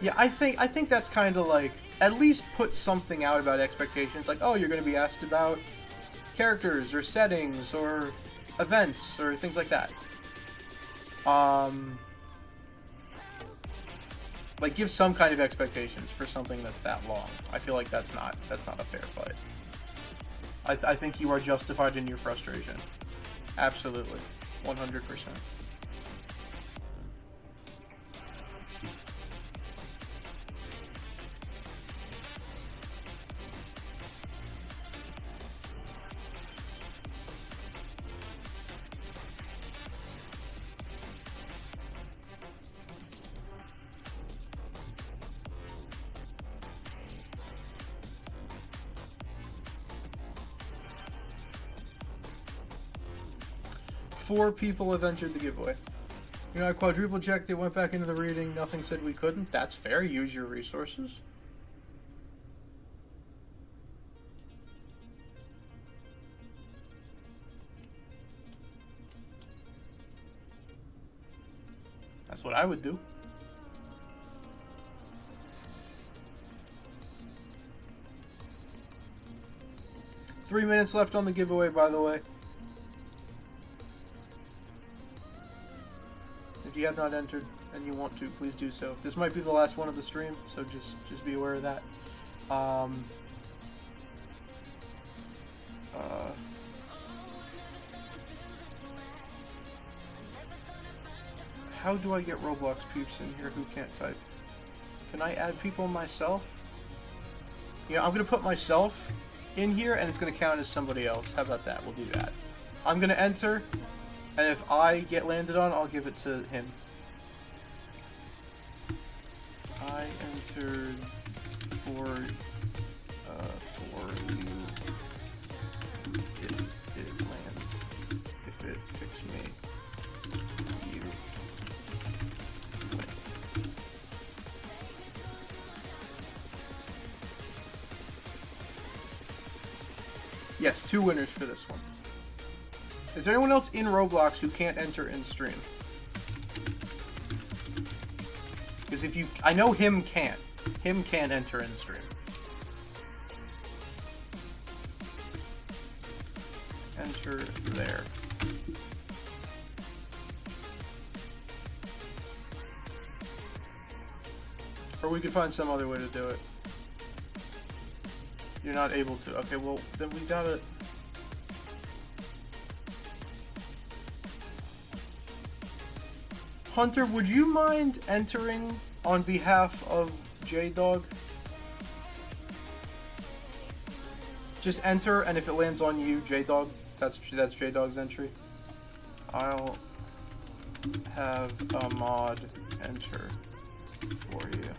Yeah, I think that's kind of like, at least put something out about expectations, like, oh, you're going to be asked about characters or settings or events or things like that. Like, give some kind of expectations for something that's that long. I feel like that's not a fair fight. I think you are justified in your frustration. Absolutely. 100%. Four people have entered the giveaway. You know, I quadruple checked it, went back into the reading, nothing said we couldn't. That's fair, use your resources. That's what I would do. Three minutes left on the giveaway, by the way. If you have not entered and you want to, please do so. This might be the last one of the stream, so just be aware of that. How do I get Roblox peeps in here who can't type? Can I add people myself? Yeah, I'm gonna put myself in here and it's gonna count as somebody else. How about that? We'll do that. I'm gonna enter, and if I get landed on, I'll give it to him. I entered for you. If it lands, if it picks me, you win. Yes, 2 winners for this one. Is there anyone else in Roblox who can't enter in stream? Because if you... I know him can't. Him can't enter in stream. Enter there. Or we could find some other way to do it. You're not able to. Okay, well, then we gotta... Hunter, would you mind entering on behalf of J-Dog? Just enter, and if it lands on you, J-Dog, that's J-Dog's entry. I'll have a mod enter for you.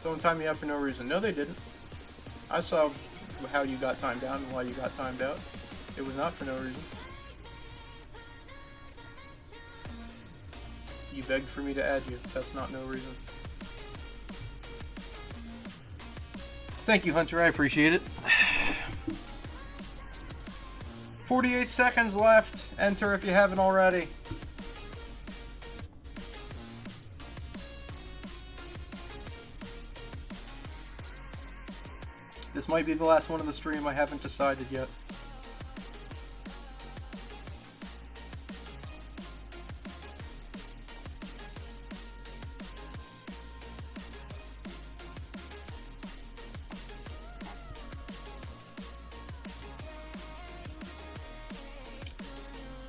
Someone timed me out for no reason. No, they didn't. I saw how you got timed out and why you got timed out. It was not for no reason. You begged for me to add you. That's not no reason. Thank you, Hunter. I appreciate it. 48 seconds left. Enter if you haven't already. This might be the last one of the stream. I haven't decided yet.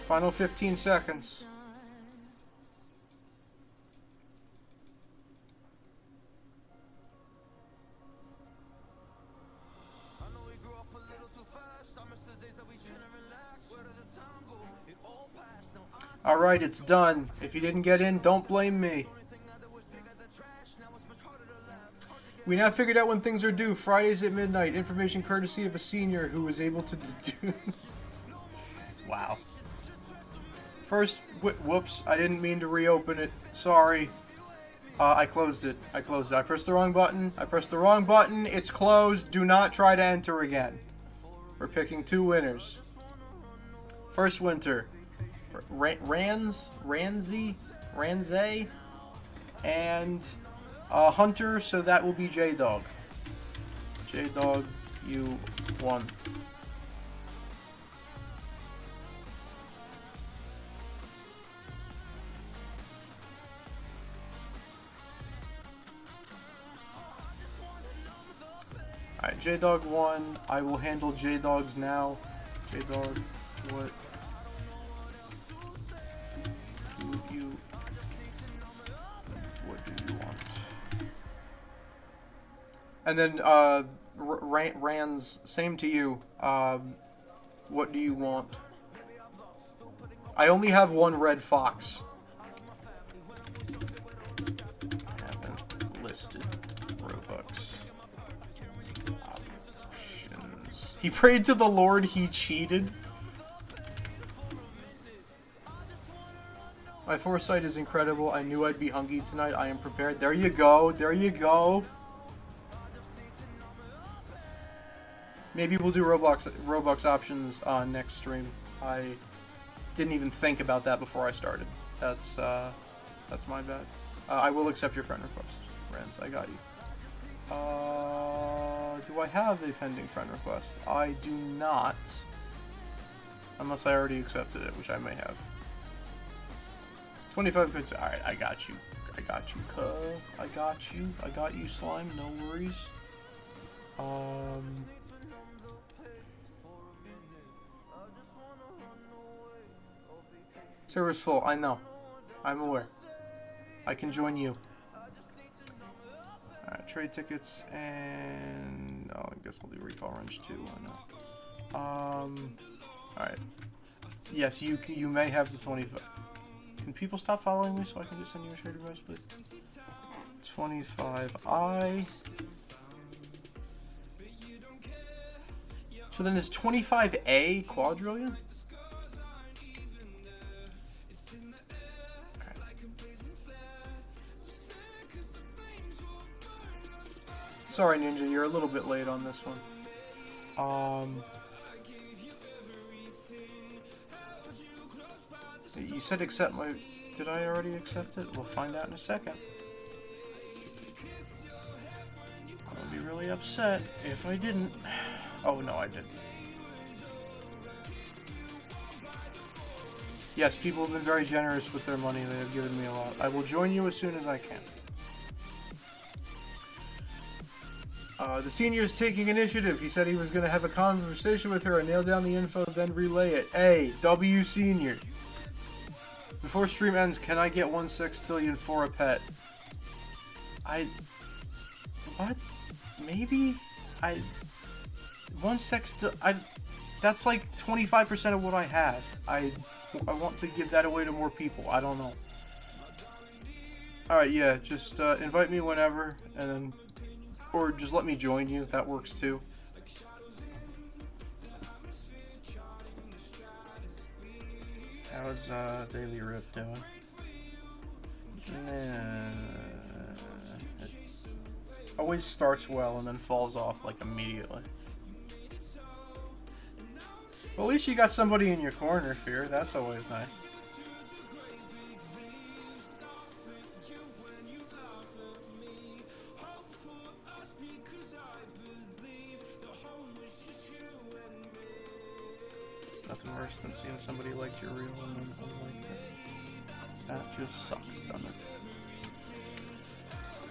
Final 15 seconds. Alright, it's done. If you didn't get in, don't blame me. We now figured out when things are due. Fridays at midnight. Information courtesy of a senior who was able to do this. Wow. First, whoops, I didn't mean to reopen it. Sorry. I closed it. I pressed the wrong button. It's closed. Do not try to enter again. We're picking two winners. First winner. Ranze, and Hunter, so that will be J-Dog. J-Dog, you won. Alright, J-Dog won. I will handle J-Dog's now. J-Dog, what do you want? And then, Ranz, same to you. What do you want? I only have one red fox. I haven't listed Robux. Options. He prayed to the Lord, he cheated. My foresight is incredible. I knew I'd be hungry tonight. I am prepared. There you go. There you go. Maybe we'll do Roblox options next stream. I didn't even think about that before I started. That's my bad. I will accept your friend request, Renz. I got you. Do I have a pending friend request? I do not. Unless I already accepted it, which I may have. 25 goods. Alright, I got you. I got you, cuz. I got you, slime. No worries. Server's full. I know. I'm aware. I can join you. Alright, trade tickets and... Oh, I guess I'll do recall range too. Why not? Alright. Yes, you may have the 25. Can people stop following me so I can just send you a trade request, please? 25i. So then is 25a quadrillion? Sorry, Ninja, you're a little bit late on this one. You said accept my... Did I already accept it? We'll find out in a second. I would be really upset if I didn't. Oh, no, I did. Yes, people have been very generous with their money. They have given me a lot. I will join you as soon as I can. The senior is taking initiative. He said he was going to have a conversation with her and nail down the info, then relay it. Hey, W Senior. Before stream ends, can I get 1 sextillion for a pet? What? Maybe? 1 sextillion... That's like 25% of what I have. I want to give that away to more people. I don't know. Alright, yeah, just invite me whenever, and then... Or just let me join you. That works too. How's Daily Rip doing? It always starts well and then falls off like immediately. Well, at least you got somebody in your corner, Fear. That's always nice. Nothing worse than seeing somebody like your real and then unlike it. That just sucks, doesn't it?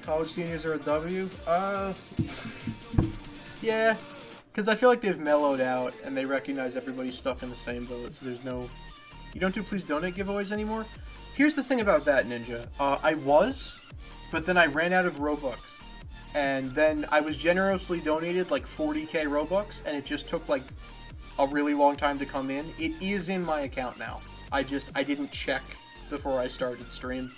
College seniors are a W? Yeah. Because I feel like they've mellowed out and they recognize everybody's stuck in the same boat, so there's no... You don't do Please Donate giveaways anymore? Here's the thing about that, Ninja. I was, but then I ran out of Robux. And then I was generously donated like 40k Robux, and it just took like a really long time to come in. It is in my account now. I didn't check before I started stream.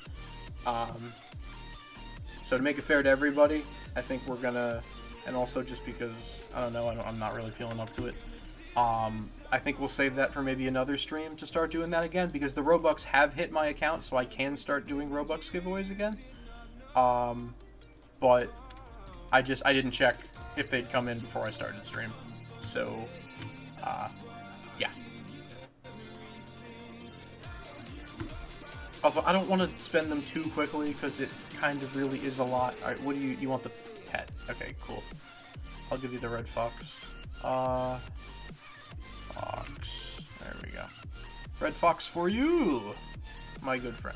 So to make it fair to everybody, I think we're gonna... And also just because, I don't know, I'm not really feeling up to it. I think we'll save that for maybe another stream to start doing that again, because the Robux have hit my account, so I can start doing Robux giveaways again. But I didn't check if they'd come in before I started stream. So, yeah. Also, I don't want to spend them too quickly, because it kind of really is a lot. Alright, what do you want the pet? Okay, cool. I'll give you the red fox. Fox. There we go. Red fox for you, my good friend.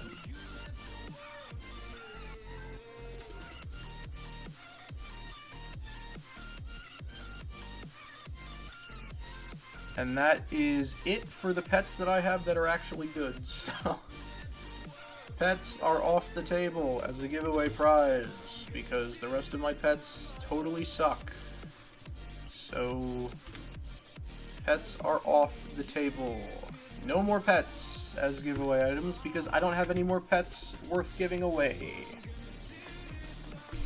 And that is it for the pets that I have that are actually good. So, pets are off the table as a giveaway prize because the rest of my pets totally suck. So, pets are off the table. No more pets as giveaway items because I don't have any more pets worth giving away.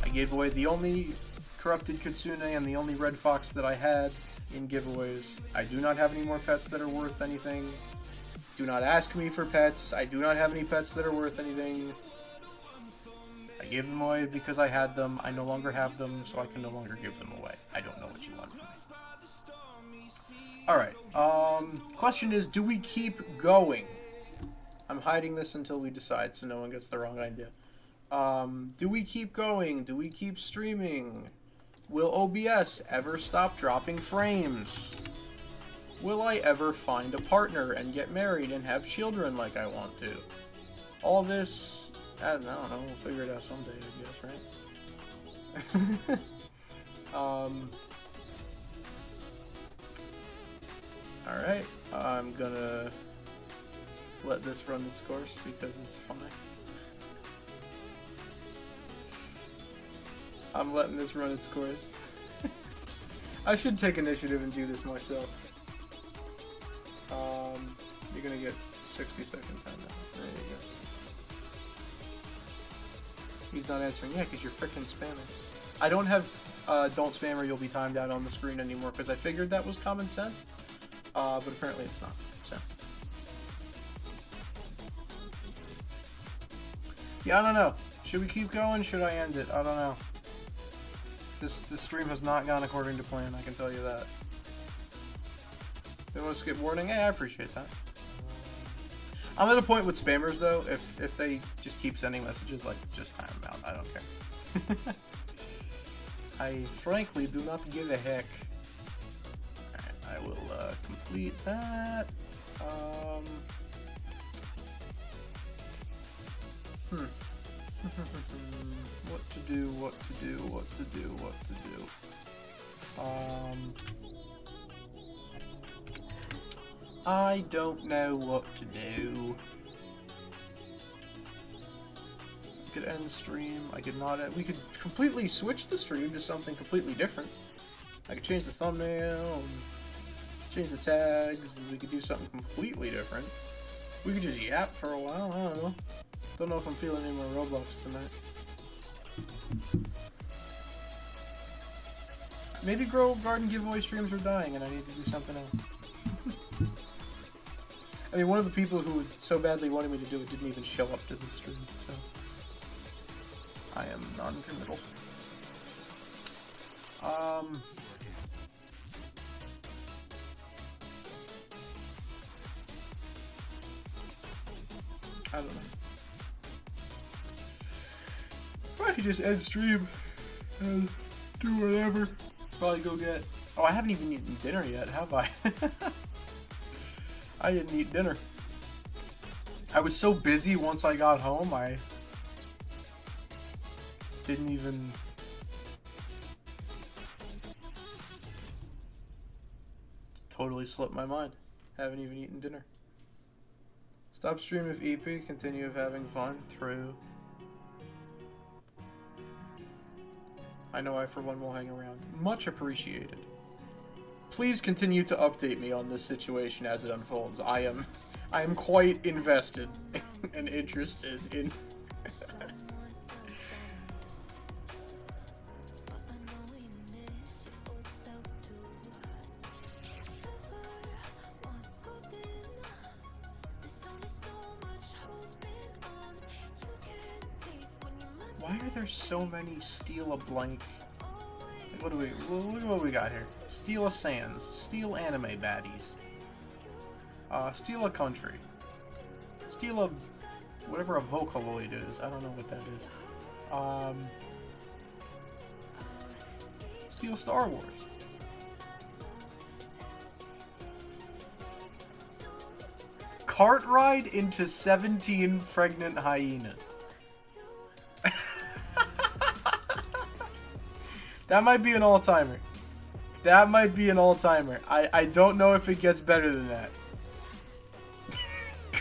I gave away the only corrupted Kitsune and the only red fox that I had in giveaways. I do not have any more pets that are worth anything. Do not ask me for pets. I do not have any pets that are worth anything. I gave them away because I had them. I no longer have them, so I can no longer give them away. I don't know what you want from me. Alright, question is, do we keep going? I'm hiding this until we decide so no one gets the wrong idea. Do we keep going? Do we keep streaming? Will OBS ever stop dropping frames? Will I ever find a partner and get married and have children like I want to? All this, I don't know, we'll figure it out someday, I guess, right? Alright, I'm gonna let this run its course because it's funny. I'm letting this run its course. I should take initiative and do this myself. You're gonna get 60 second time now. There you go. He's not answering. Yeah, because you're freaking spamming. I don't have don't spam or you'll be timed out on the screen anymore because I figured that was common sense. But apparently it's not. So. Yeah, I don't know. Should we keep going? Should I end it? I don't know. This stream has not gone according to plan, I can tell you that. They want to skip warning? Hey, I appreciate that. I'm at a point with spammers though. If they just keep sending messages, like just time them out. I don't care. I frankly do not give a heck. Alright, I will complete that. What to do, what to do, what to do, what to do. I don't know what to do. I could end stream, I could not end. We could completely switch the stream to something completely different. I could change the thumbnail, and change the tags, and we could do something completely different. We could just yap for a while, I don't know. Don't know if I'm feeling any more Roblox tonight. Maybe Grow Garden giveaway streams are dying and I need to do something else. I mean, one of the people who so badly wanted me to do it didn't even show up to the stream, so I am non-committal. I don't know. Probably just end stream and do whatever. Probably go get... Oh, I haven't even eaten dinner yet, have I? I didn't eat dinner. I was so busy once I got home, I didn't even... Totally slipped my mind. Haven't even eaten dinner. Stop stream of EP, continue of having fun through. I know I for one will hang around. Much appreciated. Please continue to update me on this situation as it unfolds. I am quite invested and interested in Why are there so many Steal a Blank? What do we? Look at what we got here. Steal a Sans, Steal anime baddies, Steal a Country, Steal a whatever a Vocaloid is. I don't know what that is. Steal Star Wars. Cart ride into 17 pregnant hyenas. That might be an all-timer. That might be an all-timer. I don't know if it gets better than that.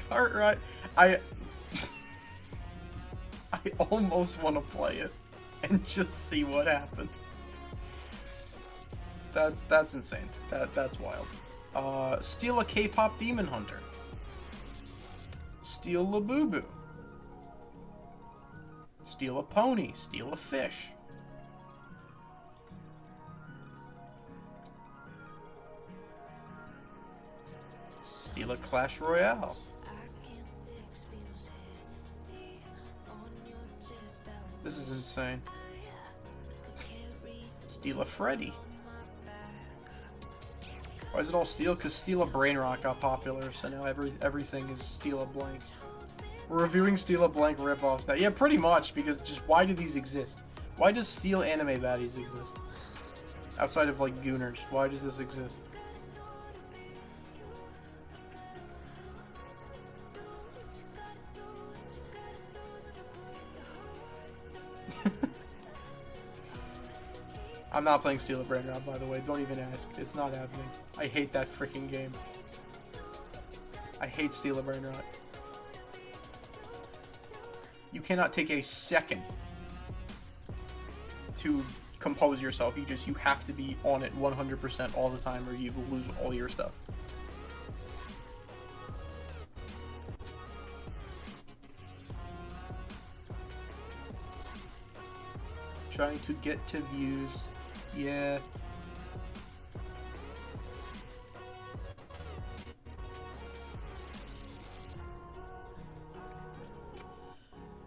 Cart ride. I almost want to play it and just see what happens. That's insane. That's wild. Steal a K-pop demon hunter. Steal Labubu. Steal a pony. Steal a fish. Steal a Clash Royale. This is insane. Steal a Freddy. Why is it all Steal? Because Steal a Brainrock got popular, so now everything is Steal a Blank. We're reviewing Steal a Blank ripoffs now. Yeah, pretty much, because just why do these exist? Why does Steal anime baddies exist? Outside of, like, Gooners, why does this exist? I'm not playing Steal a Brainrot, by the way. Don't even ask. It's not happening. I hate that freaking game. I hate Steal a Brainrot. You cannot take a second to compose yourself. You have to be on it 100% all the time, or you will lose all your stuff. Trying to get to views. Yeah.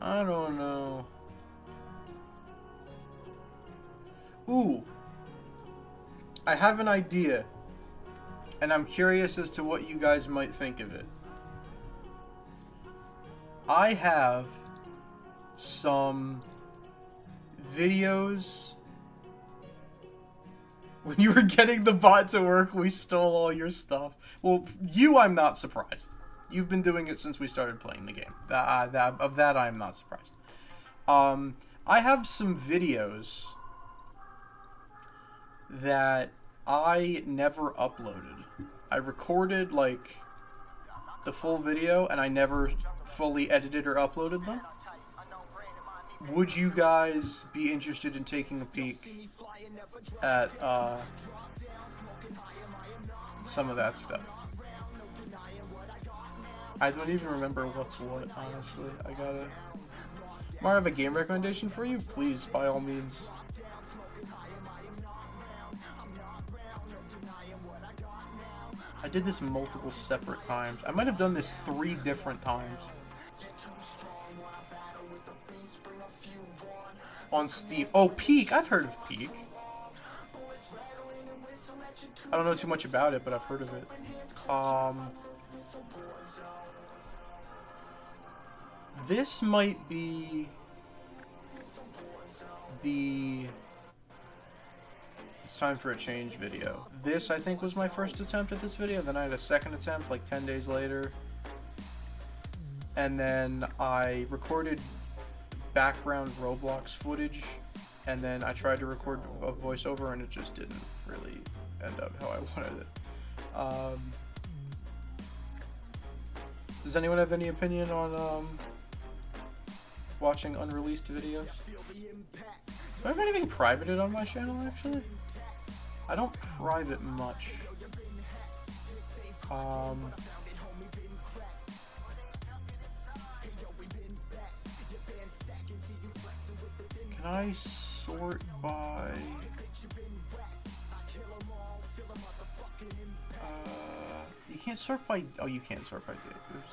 I don't know. Ooh. I have an idea. And I'm curious as to what you guys might think of it. I have some videos. When you were getting the bot to work, we stole all your stuff. Well, you, I'm not surprised. You've been doing it since we started playing the game. Of that, I am not surprised. I have some videos that I never uploaded. I recorded, like, the full video, and I never fully edited or uploaded them. Would you guys be interested in taking a peek at some of that stuff? I don't even remember what's what, honestly. Mar, I have a game recommendation for you? Please, by all means. I did this multiple separate times. I might have done this 3 different times. On Steam. Oh, Peak! I've heard of Peak. I don't know too much about it, but I've heard of it. This might be the It's Time for a Change video. This, I think, was my first attempt at this video. Then I had a second attempt like 10 days later. And then I recorded background Roblox footage, and then I tried to record a voiceover, and it just didn't really end up how I wanted it. Does anyone have any opinion on watching unreleased videos? Do I have anything privated on my channel, actually? I don't private much. Can I sort by... you can't sort by... Oh, you can't sort by date. Oops.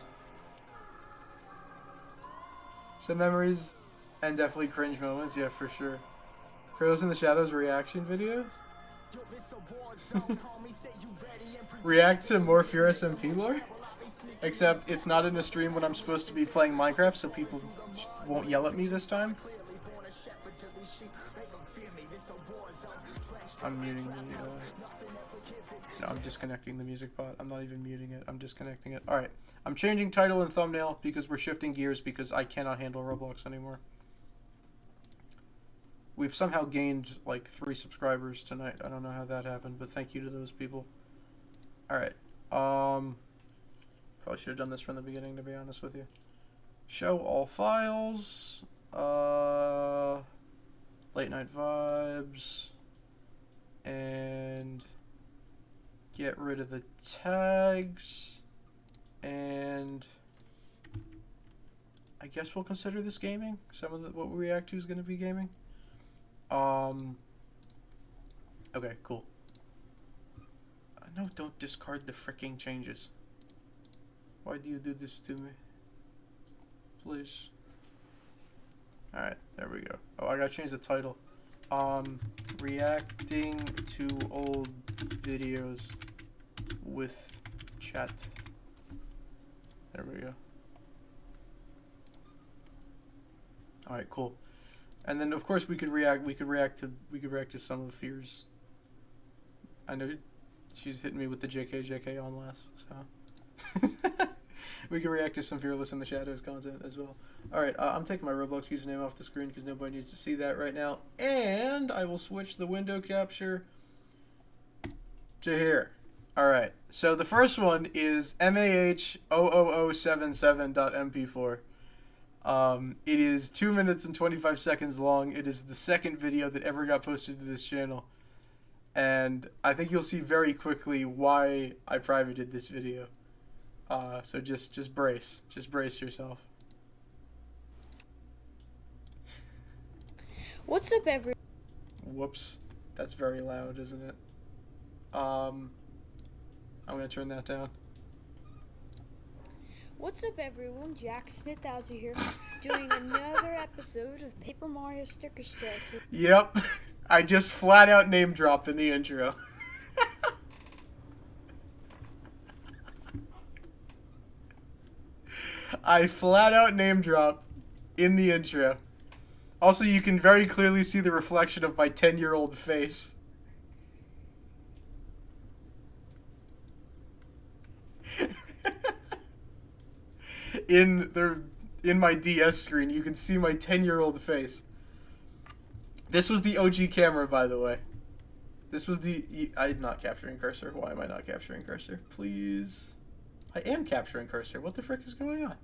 Some memories and definitely cringe moments, yeah, for sure. Fearless in the Shadows reaction videos? React to more Furious MP lore? Except it's not in a stream when I'm supposed to be playing Minecraft, so people won't yell at me this time. I'm muting the, no, I'm disconnecting the music bot. I'm not even muting it. I'm disconnecting it. Alright. I'm changing title and thumbnail because we're shifting gears because I cannot handle Roblox anymore. We've somehow gained like 3 subscribers tonight. I don't know how that happened, but thank you to those people. Alright. Probably should have done this from the beginning, to be honest with you. Show all files. Late Night Vibes. And get rid of the tags. And I guess we'll consider this gaming. Some of what we react to is going to be gaming. Okay, cool. No, don't discard the freaking changes. Why do you do this to me? Please. Alright, there we go. Oh, I gotta change the title. Reacting to old videos with chat. There we go. Alright, cool. And then of course we could react to some of Fear's. I know she's hitting me with the JK on last, so we can react to some Fearless in the Shadows content as well. Alright, I'm taking my Roblox username off the screen because nobody needs to see that right now. And I will switch the window capture to here. Alright, so the first one is MAH00077.mp4. It is 2 minutes and 25 seconds long. It is the second video that ever got posted to this channel. And I think you'll see very quickly why I privated this video. So just brace yourself. What's up, everyone? Whoops, that's very loud, isn't it? I'm gonna turn that down. What's up, everyone? Jack Smith out here, doing another episode of Paper Mario Sticker Starter. Yep, I just flat out name dropped in the intro. I flat out name drop in the intro. Also, you can very clearly see the reflection of my 10-year-old face. In my DS screen, you can see my 10-year-old face. This was the OG camera, by the way. This was the... I'm not capturing cursor. Why am I not capturing cursor? Please. I am capturing cursor. What the frick is going on?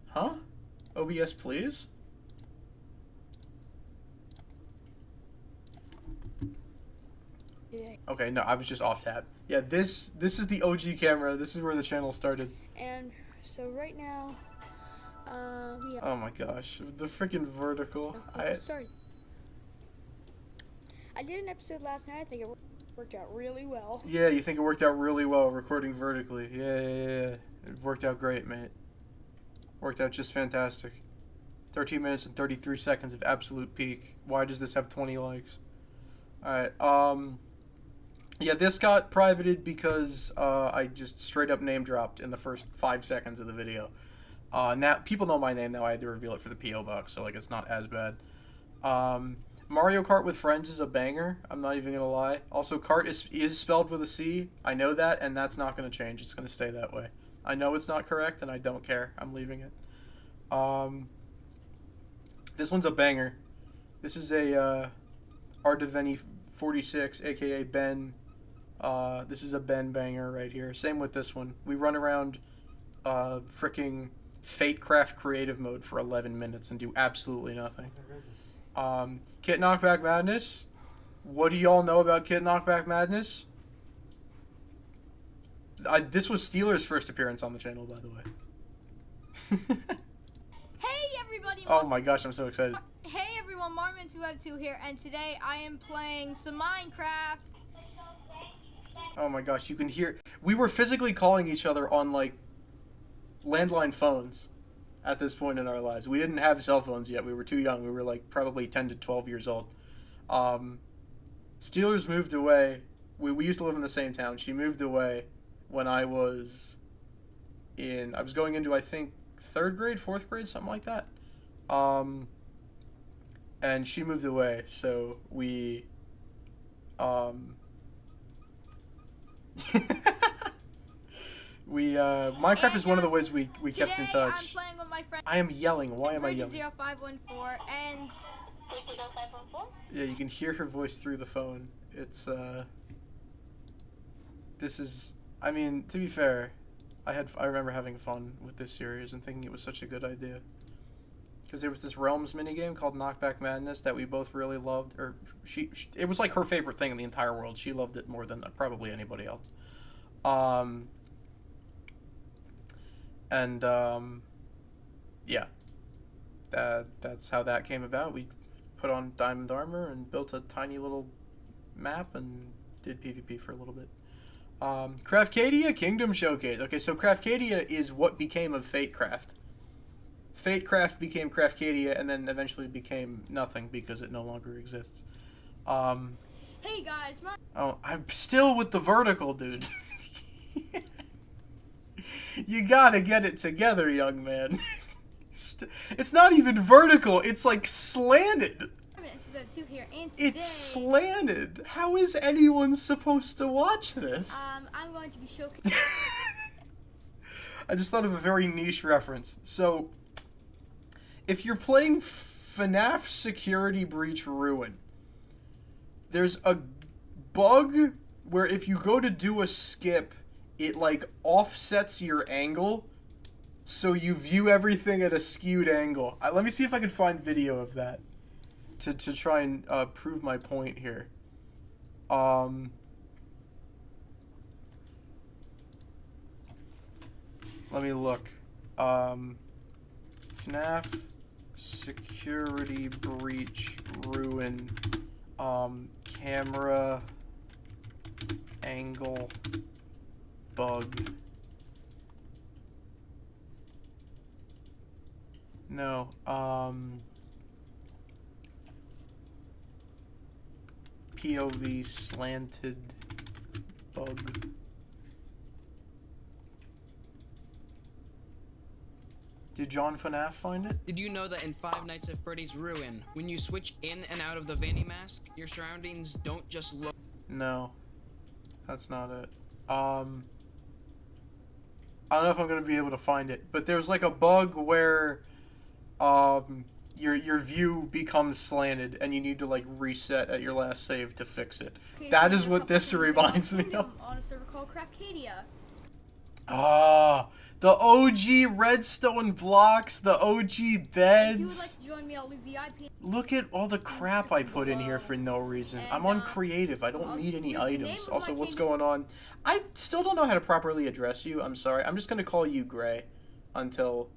Huh? OBS, please? Yeah. Okay, no, I was just off tab. Yeah, this is the OG camera. This is where the channel started. And so right now, yeah. Oh my gosh, the freaking vertical. Sorry. I did an episode last night. I think it worked out really well. Yeah, you think it worked out really well recording vertically. Yeah. It worked out great, mate. Worked out just fantastic. 13 minutes and 33 seconds of absolute peak. Why does this have 20 likes? Alright, yeah, this got privated because I just straight up name dropped in the first 5 seconds of the video. Now people know my name now. I had to reveal it for the PO box, so like it's not as bad. Mario Kart with friends is a banger. I'm not even gonna lie. Also, kart is spelled with a C. I know that, and that's not gonna change. It's gonna stay that way. I know it's not correct, and I don't care. I'm leaving it. This one's a banger. This is a Ardaveni 46, aka Ben. This is a Ben banger right here. Same with this one. We run around fricking Fatecraft creative mode for 11 minutes and do absolutely nothing. Kit Knockback Madness. What do y'all know about Kit Knockback Madness? This was Steeler's first appearance on the channel, by the way. Hey everybody! Oh my gosh, I'm so excited. Hey everyone, Marmon252 here, and today I am playing some Minecraft. Oh my gosh, you can hear... We were physically calling each other on, like, landline phones at this point in our lives. We didn't have cell phones yet. We were too young. We were, like, probably 10 to 12 years old. Steelers moved away. We used to live in the same town. She moved away when I was going into, I think, 3rd grade, 4th grade, something like that. And she moved away, so we... Minecraft And, is one of the ways we kept in Today touch. I'm playing with my friend I am yelling. Why am I yelling? 0514, and Yeah, you can hear her voice through the phone. It's this is, I mean, to be fair, I remember having fun with this series and thinking it was such a good idea. Because there was this Realms minigame called Knockback Madness that we both really loved, or it was like her favorite thing in the entire world. She loved it more than probably anybody else. Yeah, that's how that came about. We put on diamond armor and built a tiny little map and did PvP for a little bit. Craftcadia Kingdom Showcase. Okay, so Craftcadia is what became of Fatecraft. Fatecraft became Craftcadia and then eventually became nothing because it no longer exists. hey guys, Oh, I'm still with the vertical, dude. You gotta get it together, young man. It's not even vertical, it's like slanted. Marmon252 here, and today It's slanted. How is anyone supposed to watch this? I'm going to be showcasing. I just thought of a very niche reference. So, if you're playing FNAF Security Breach Ruin, there's a bug where if you go to do a skip, it like offsets your angle, so you view everything at a skewed angle. Let me see if I can find video of that to try and prove my point here. Let me look. FNAF Security Breach Ruin, camera angle bug. No, POV slanted bug. Did John FNAF find it? Did you know that in Five Nights at Freddy's Ruin, when you switch in and out of the Vanny mask, your surroundings don't just look... No. That's not it. I don't know if I'm gonna be able to find it, but there's like a bug where your view becomes slanted and you need to like reset at your last save to fix it. Okay, That so is there's a what couple this things reminds I me found of. on a server called Craftcadia. Ah, the OG redstone blocks, the OG If you would like beds. to join me, I'll leave the IP. Look at all the crap I put in here for no reason. I'm on creative. I don't I'll need any leave the name items. of Also, my what's kingdom. going on? I still don't know how to properly address you. I'm sorry. I'm just going to call you Gray until...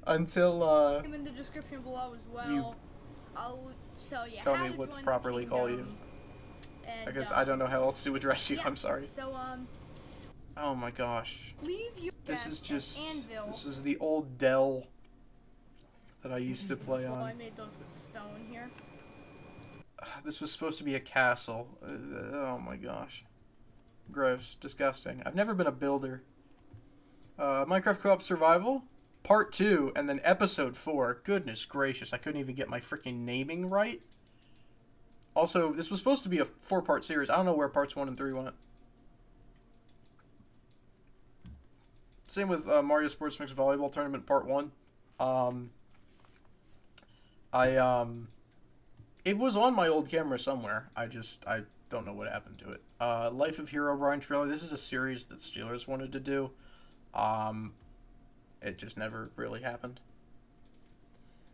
until, In the description below as well. You I'll tell you tell how me to what to join properly the call you. kingdom. And, I guess I don't know how else to address you. yeah, I'm sorry. So Oh my gosh. leave your This desk is just... at Anvil. This is the old Dell that I used to play So I on. made those with stone here. This was supposed to be a castle. Oh my gosh. Gross. Disgusting. I've never been a builder. Minecraft Co-op Survival, Part 2, and then Episode 4. Goodness gracious, I couldn't even get my freaking naming right. Also, this was supposed to be a 4-part series. I don't know where Parts 1 and 3 went. Same with Mario Sports Mix Volleyball Tournament Part 1. It was on my old camera somewhere. I don't know what happened to it. Life of Hero Brian trailer. This is a series that Steelers wanted to do. It just never really happened.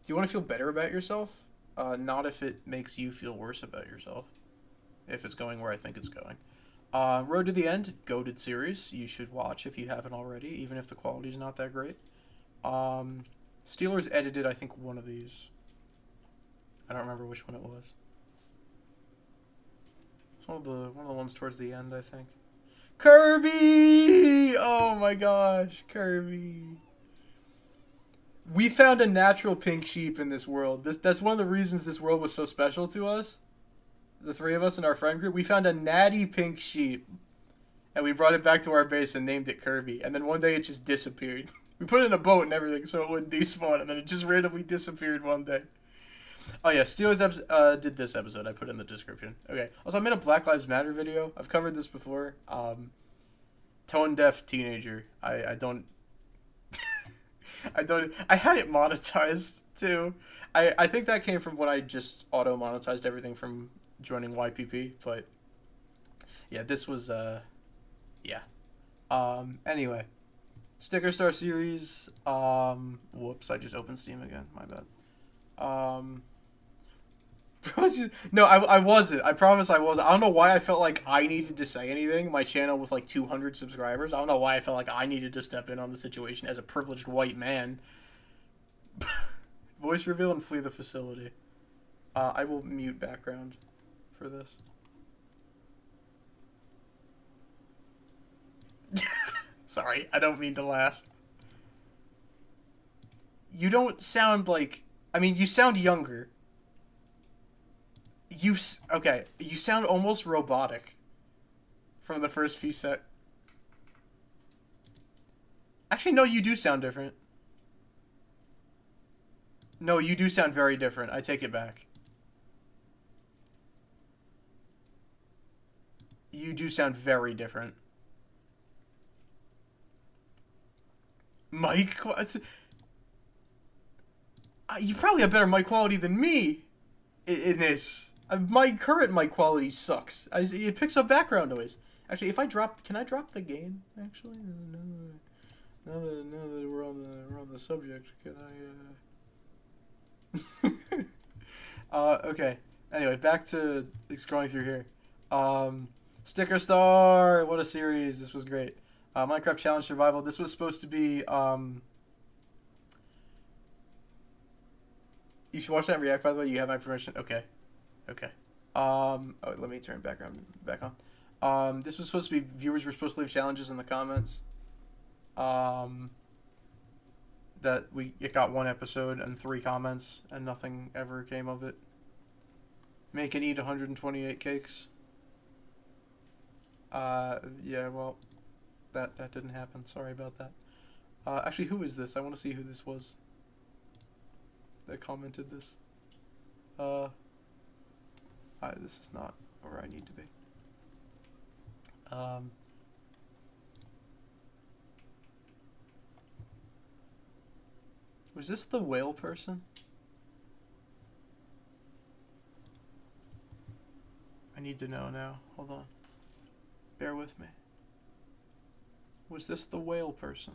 Do you want to feel better about yourself? Not if it makes you feel worse about yourself. If it's going where I think it's going. Road to the End, goated series. You should watch if you haven't already, even if the quality's not that great. Steelers edited, I think, one of these. I don't remember which one it was. It's one of the ones towards the end, I think. Kirby! Oh my gosh, Kirby. We found a natural pink sheep in this world. That's one of the reasons this world was so special to us. The three of us in our friend group. We found a natty pink sheep. And we brought it back to our base and named it Kirby. And then one day it just disappeared. We put it in a boat and everything so it wouldn't despawn. And then it just randomly disappeared one day. Oh yeah, Steelers did this episode. I put it in the description. Okay. Also, I made a Black Lives Matter video. I've covered this before. Tone deaf teenager. I don't. I had it monetized too. I think that came from when I just auto monetized everything from joining YPP. But yeah, this was yeah. Anyway, Sticker Star series. Whoops! I just opened Steam again. My bad. No, I wasn't. I promise I wasn't. I don't know why I felt like I needed to say anything. My channel with like 200 subscribers. I don't know why I felt like I needed to step in on the situation as a privileged white man. Voice reveal and flee the facility. I will mute background for this. Sorry, I don't mean to laugh. You don't sound like... I mean, you sound younger. Okay, you sound almost robotic from the first few sec. Actually, no, you do sound different. No, you do sound very different. I take it back. You do sound very different. Mic, you probably have better mic quality than me in this. My current mic quality sucks. It picks up background noise. Actually, if I drop, can I drop the gain? Actually, now that we're on the subject, can I? Okay. Anyway, back to scrolling through here. Sticker Star, what a series! This was great. Minecraft Challenge Survival. This was supposed to be. You should watch that and react. By the way, you have my permission. Okay. Okay. Oh, let me turn background back on. This was supposed to be, viewers were supposed to leave challenges in the comments. It got 1 episode and 3 comments, and nothing ever came of it. Make and eat 128 cakes. Yeah, well, that didn't happen. Sorry about that. Actually, who is this? I want to see who this was that commented this. This is not where I need to be. Was this the whale person? I need to know now. Hold on. Bear with me. Was this the whale person?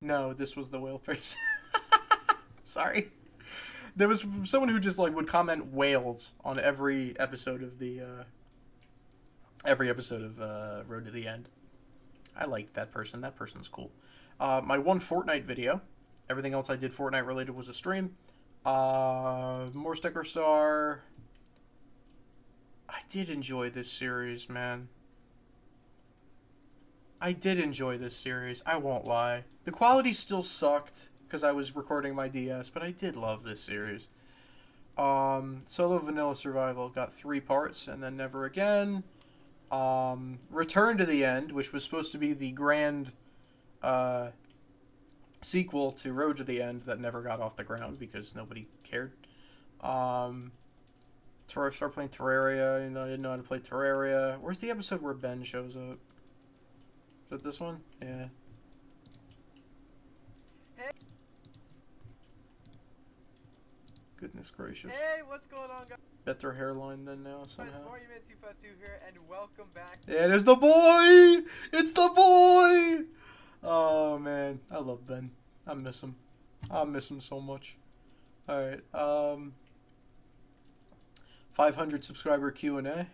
No, this was the whale person. Sorry. There was someone who just like would comment whales on every episode of the Road to the End. I liked that person. That person's cool. My one Fortnite video. Everything else I did Fortnite related was a stream. More Sticker Star. I did enjoy this series, man. I did enjoy this series. I won't lie. The quality still sucked because I was recording my DS, but I did love this series. Solo Vanilla Survival got 3 parts, and then Never Again. Return to the End, which was supposed to be the grand sequel to Road to the End that never got off the ground because nobody cared. Started playing Terraria, I didn't know how to play Terraria. Where's the episode where Ben shows up? Is that this one? Yeah. Hey. Goodness gracious. Hey, what's going on, guys? Better hairline than now, somehow. MarioMan252 here, and welcome back. Yeah, there's the boy! It's the boy! Oh, man. I love Ben. I miss him. I miss him so much. Alright, 500 subscriber Q&A.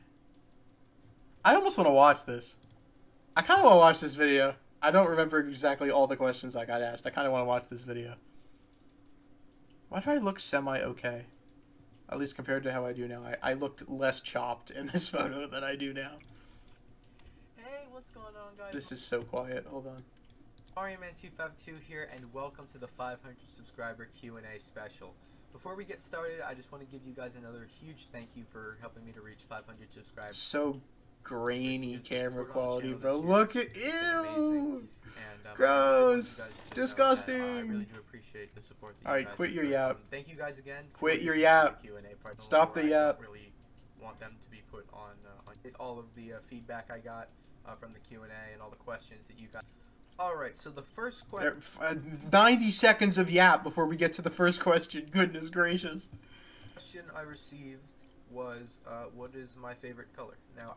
I almost want to watch this. I kind of want to watch this video. I don't remember exactly all the questions I got asked. I kind of want to watch this video. Why do I look semi-okay? At least compared to how I do now. I looked less chopped in this photo than I do now. Hey, what's going on, guys? This is so quiet. Hold on. MarioMan252 here, and welcome to the 500 subscriber Q&A special. Before we get started, I just want to give you guys another huge thank you for helping me to reach 500 subscribers. So grainy Because the camera support on the quality, channel bro. this year Look at has been amazing. ew. And, Gross. I really want you guys to know that, Disgusting. I really do appreciate the support that Alright, you guys quit your give. yap. Thank you guys again. for Quit your listening to yap. the Q&A part. Stop the I yap. don't really want them to be put on all of the feedback I got from the Q&A and all the questions that you got. Alright, so the first question... 90 seconds of yap before we get to the first question. Goodness gracious. question I received was, what is my favorite color? Now,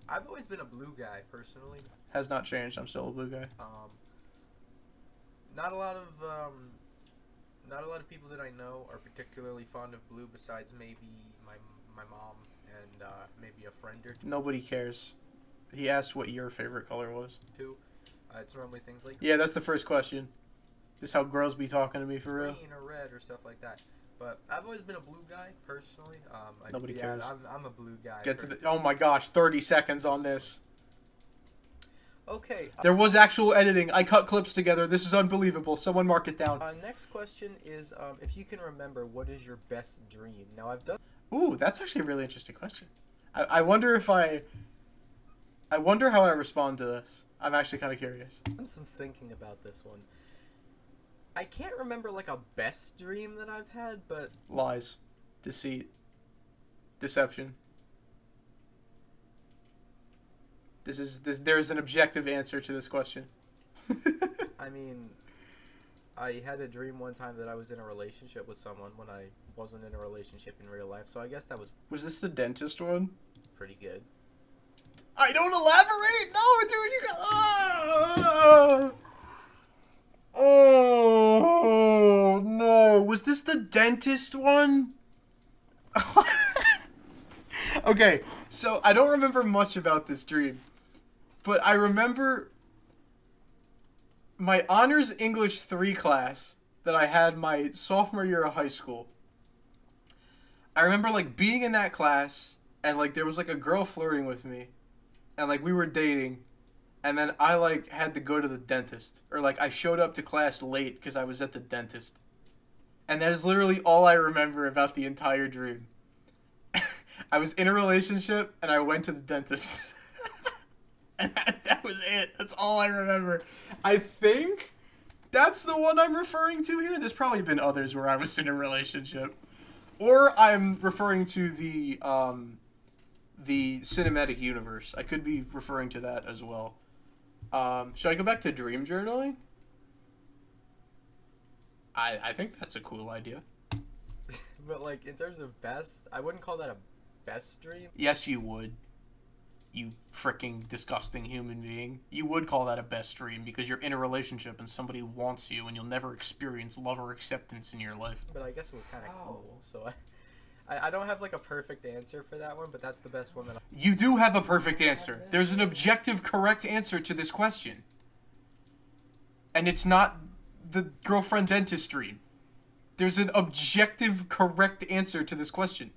I've always been a blue guy, personally. Has not changed. I'm still a blue guy. Not a lot of people that I know are particularly fond of blue, besides maybe my mom and maybe a friend or Nobody cares. He asked what your favorite color was. two. It's normally things like Yeah, that's the first question. This how girls be talking to me for real. green or red or stuff like that. But I've always been a blue guy, personally. Nobody cares. I'm a blue guy. Get to the. Oh my gosh, 30 seconds on this. Okay. There was actual editing. I cut clips together. This is unbelievable. Someone mark it down. Next question is, if you can remember, what is your best dream? Now, I've done Ooh, that's actually a really interesting question. I wonder if I wonder how I respond to this. I'm actually kind of curious. some thinking about this one. I can't remember, like, a best dream that I've had, but... Lies. Deceit. Deception. There's an objective answer to this question. I mean, I had a dream one time that I was in a relationship with someone when I wasn't in a relationship in real life, so I guess that was Was this the dentist one? pretty good. I don't elaborate! No, dude, you got... Oh, no. Was this the dentist one? Okay, so I don't remember much about this dream, but I remember my honors English 3 class that I had my sophomore year of high school. I remember, like, being in that class, and, like, there was, like, a girl flirting with me, and, like, we were dating, and then I, like, had to go to the dentist. Or, like, I showed up to class late because I was at the dentist. And that is literally all I remember about the entire dream. I was in a relationship, and I went to the dentist. And that was it. That's all I remember. I think that's the one I'm referring to here. There's probably been others where I was in a relationship. Or I'm referring to the cinematic universe. I could be referring to that as well. Should I go back to dream journaling? I think that's a cool idea. But, like, in terms of best, I wouldn't call that a best dream. Yes, you would. You freaking disgusting human being. You would call that a best dream because you're in a relationship and somebody wants you and you'll never experience love or acceptance in your life. But I guess it was kind of cool, so I don't have, like, a perfect answer for that one, but that's the best one that You do have a perfect answer. There's an objective correct answer to this question. And it's not the girlfriend dentist dream. There's an objective correct answer to this question.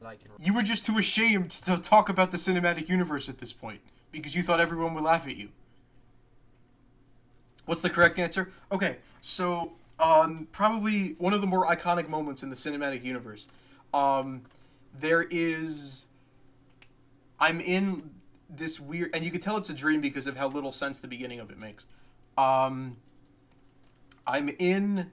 I can... You were just too ashamed to talk about the cinematic universe at this point because you thought everyone would laugh at you. What's the correct answer? Okay, so probably one of the more iconic moments in the cinematic universe. There is... I'm in this weird... And you can tell it's a dream because of how little sense the beginning of it makes. I'm in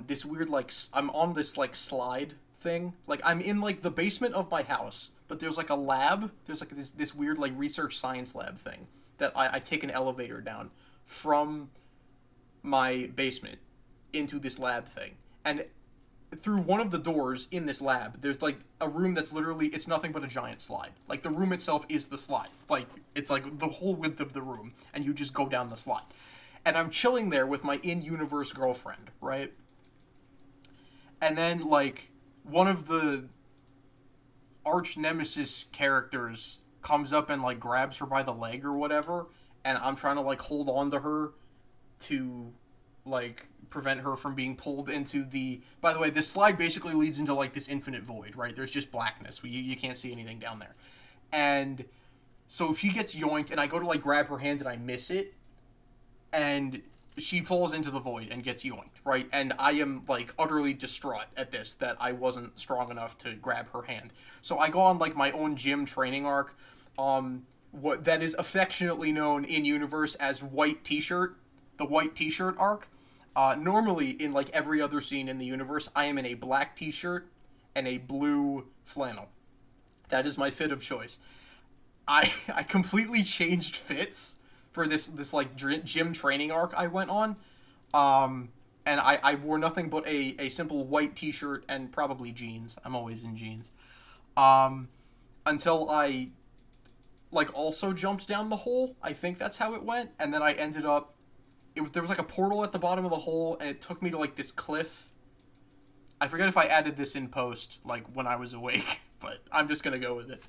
this weird, like... I'm on this, like, slide thing. Like, I'm in, like, the basement of my house, but there's, like, a lab. There's, like, this weird, like, research science lab thing that I take an elevator down from my basement into this lab thing. And through one of the doors in this lab, there's, like, a room that's literally, it's nothing but a giant slide. Like, the room itself is the slide. Like, it's, like, the whole width of the room, and you just go down the slide. And I'm chilling there with my in-universe girlfriend, right? And then, like, one of the arch nemesis characters comes up and, like, grabs her by the leg or whatever, and I'm trying to, like, hold on to her to, like, prevent her from being pulled into the... By the way, this slide basically leads into, like, this infinite void, right? There's just blackness. You can't see anything down there. And so she gets yoinked, and I go to, like, grab her hand, and I miss it, and she falls into the void and gets yoinked, right? And I am, like, utterly distraught at this, that I wasn't strong enough to grab her hand. So I go on, like, my own gym training arc, what that is affectionately known in universe as white t-shirt, the white t-shirt arc. Normally, in, like, every other scene in the universe, I am in a black t-shirt and a blue flannel. That is my fit of choice. I completely changed fits for this like gym training arc I went on, and I wore nothing but a simple white t-shirt and probably jeans. I'm always in jeans, until I, like, also jumped down the hole. I think that's how it went, and then I ended up, there was like a portal at the bottom of the hole, and it took me to, like, this cliff. I forget if I added this in post, like, when I was awake, but I'm just gonna go with it.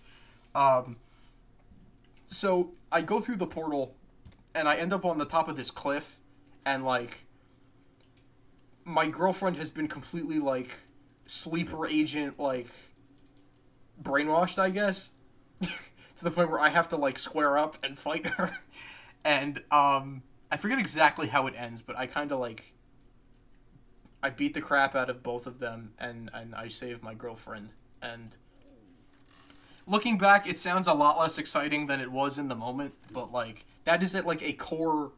So I go through the portal, and I end up on the top of this cliff, and, like, my girlfriend has been completely, like, sleeper agent, like, brainwashed, I guess, to the point where I have to, like, square up and fight her. And I forget exactly how it ends, but I kind of, like, I beat the crap out of both of them, and I saved my girlfriend. And looking back, it sounds a lot less exciting than it was in the moment, but, like, that is, like, a core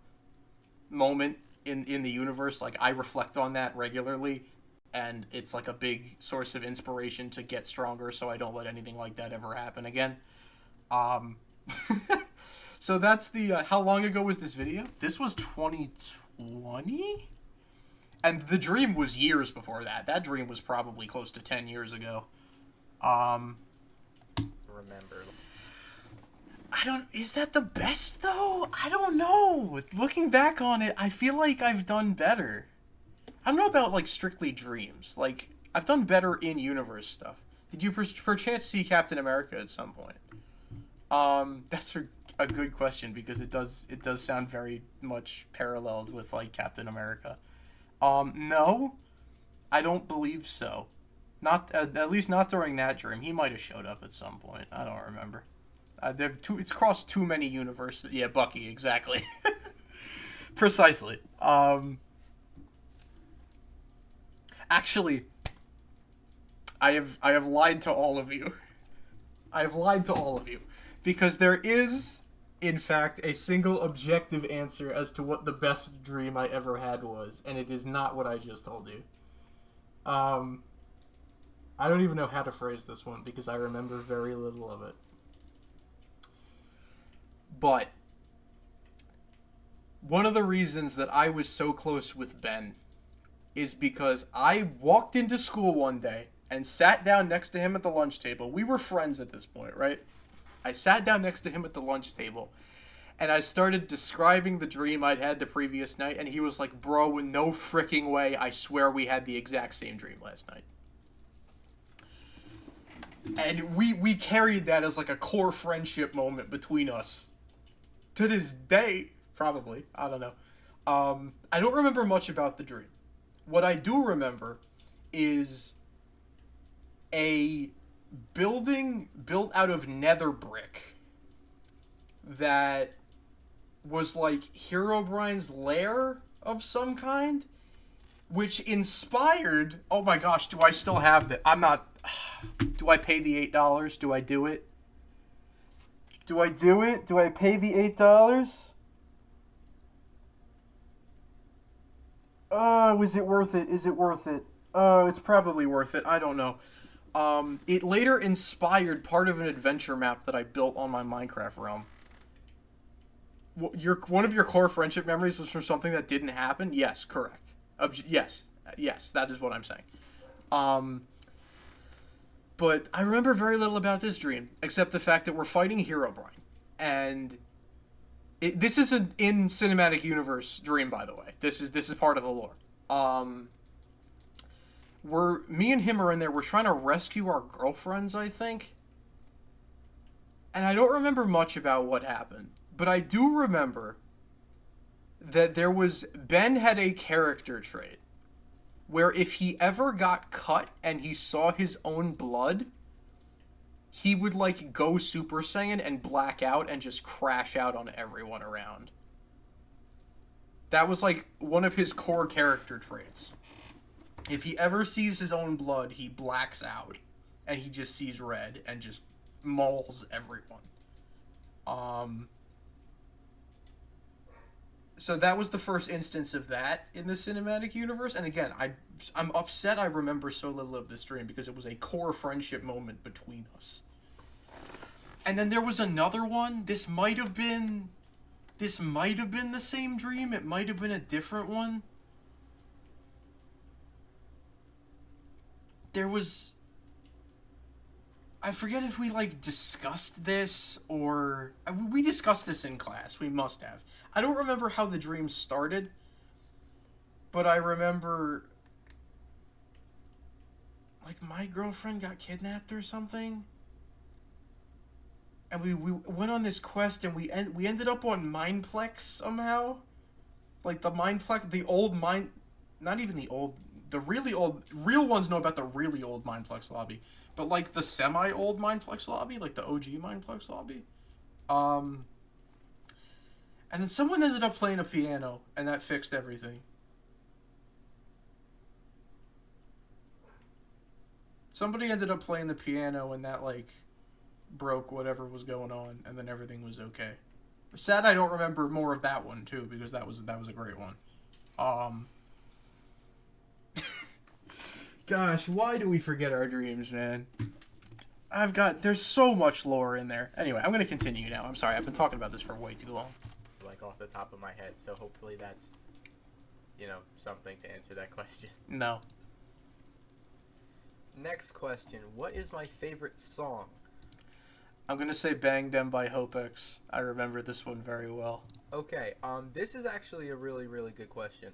moment in the universe. Like, I reflect on that regularly, and it's, like, a big source of inspiration to get stronger, so I don't let anything like that ever happen again. So that's the, how long ago was this video? This was 2020? And the dream was years before that. That dream was probably close to 10 years ago. remember. Is that the best, though? I don't know. Looking back on it, I feel like I've done better. I don't know about, like, strictly dreams. Like, I've done better in-universe stuff. Did you perchance see Captain America at some point? That's a good question, because it does sound very much paralleled with, like, Captain America. No, I don't believe so. Not at least not during that dream. He might have showed up at some point. I don't remember. It's crossed too many universes. Yeah, Bucky, exactly. Precisely. Actually, I have lied to all of you. I've lied to all of you. Because there is, in fact, a single objective answer as to what the best dream I ever had was, and it is not what I just told you. I don't even know how to phrase this one because I remember very little of it. But one of the reasons that I was so close with Ben is because I walked into school one day and sat down next to him at the lunch table. We were friends at this point, right? I sat down next to him at the lunch table, and I started describing the dream I'd had the previous night, and he was like, bro, no freaking way, I swear we had the exact same dream last night. And we carried that as like a core friendship moment between us. To this day, probably. I don't know. I don't remember much about the dream. What I do remember is a building built out of nether brick that was like Herobrine's lair of some kind, which inspired... Oh my gosh, do I still have that? I'm not... Do I pay the $8? Do I do it? Do I do it? Do I pay the $8? Oh, is it worth it? Is it worth it? Oh, it's probably worth it. I don't know. It later inspired part of an adventure map that I built on my Minecraft realm. One of your core friendship memories was from something that didn't happen? Yes, correct. Yes, that is what I'm saying. But I remember very little about this dream, except the fact that we're fighting Herobrine. And this is an in cinematic universe dream, by the way. This is part of the lore. Me and him are in there. We're trying to rescue our girlfriends, I think. And I don't remember much about what happened. But I do remember that Ben had a character trait where if he ever got cut and he saw his own blood, he would, like, go Super Saiyan and black out and just crash out on everyone around. That was, like, one of his core character traits. If he ever sees his own blood, he blacks out. And he just sees red and just mauls everyone. So that was the first instance of that in the cinematic universe. And again, I'm upset I remember so little of this dream because it was a core friendship moment between us. And then there was another one. This might have been the same dream. It might have been a different one. I forget if we, like, discussed this or... We discussed this in class. We must have. I don't remember how the dream started, but I remember, like, my girlfriend got kidnapped or something. And we went on this quest and we ended up on Mineplex somehow. Like, the Mineplex... The old Mine... Not even the old... The really old... Real ones know about the really old Mineplex lobby. But, like, the semi-old Mineplex lobby, like the OG Mineplex lobby. And then someone ended up playing a piano, and that fixed everything. Somebody ended up playing the piano, and that, like, broke whatever was going on, and then everything was okay. Sad I don't remember more of that one, too, because that was a great one. Gosh, why do we forget our dreams, man? There's so much lore in there. Anyway, I'm going to continue now. I'm sorry, I've been talking about this for way too long. Like, off the top of my head, so hopefully that's, something to answer that question. No. Next question, what is my favorite song? I'm going to say Bang Dem by Hopex. I remember this one very well. Okay, this is actually a really, really good question.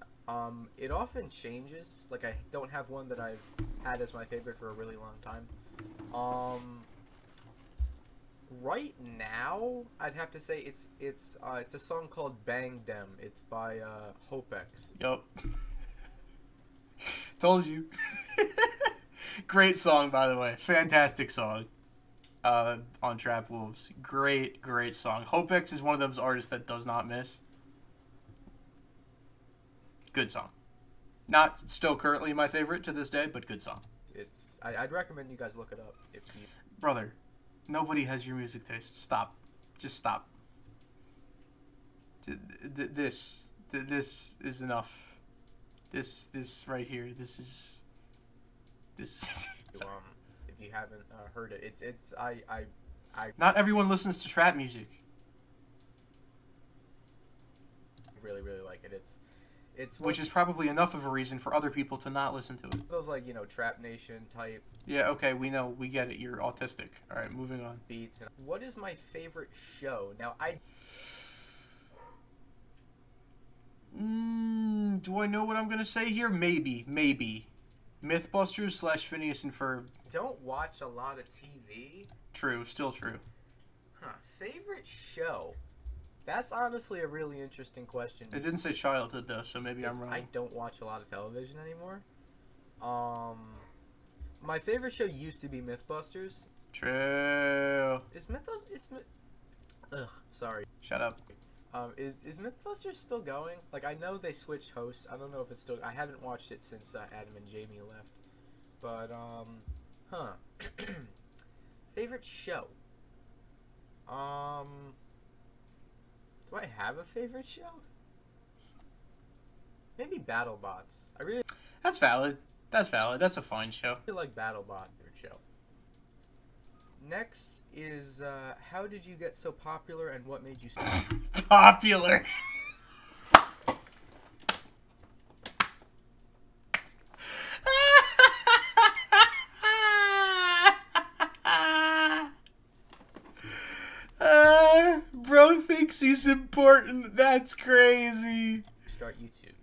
It often changes. Like, I don't have one that I've had as my favorite for a really long time. Right now, I'd have to say it's a song called Bang Dem. It's by Hopex. Yup. Told you. Great song, by the way. Fantastic song. On Trap Wolves. Great song. Hopex is one of those artists that does not miss. Good song. Not still currently my favorite to this day, but good song. I'd recommend you guys look it up if you... Brother, Nobody has your music taste. Stop. Just stop. This is enough. This right here. This. If you haven't heard it, I Not everyone listens to trap music. really like it. It's Which is probably enough of a reason for other people to not listen to it. those like Trap Nation type Yeah, okay, we know, we get it. You're autistic. All right, moving on. beats. And what is my favorite show? Now Do I know what I'm gonna say here? Maybe. Mythbusters / Phineas and Ferb. don't watch a lot of TV. True, still true. Favorite show? That's honestly a really interesting question. It didn't say childhood though, so maybe I'm because wrong. I don't watch a lot of television anymore. My favorite show used to be Mythbusters. True. Sorry. Shut up. Is Mythbusters still going? Like, I know they switched hosts. I don't know if it's still. I haven't watched it since Adam and Jamie left. But favorite show. Do I have a favorite show? Maybe BattleBots. I really That's valid. That's a fine show. like BattleBots show. Next is how did you get so popular and what made you start? Popular. Bro thinks he's important. That's crazy. Start YouTube.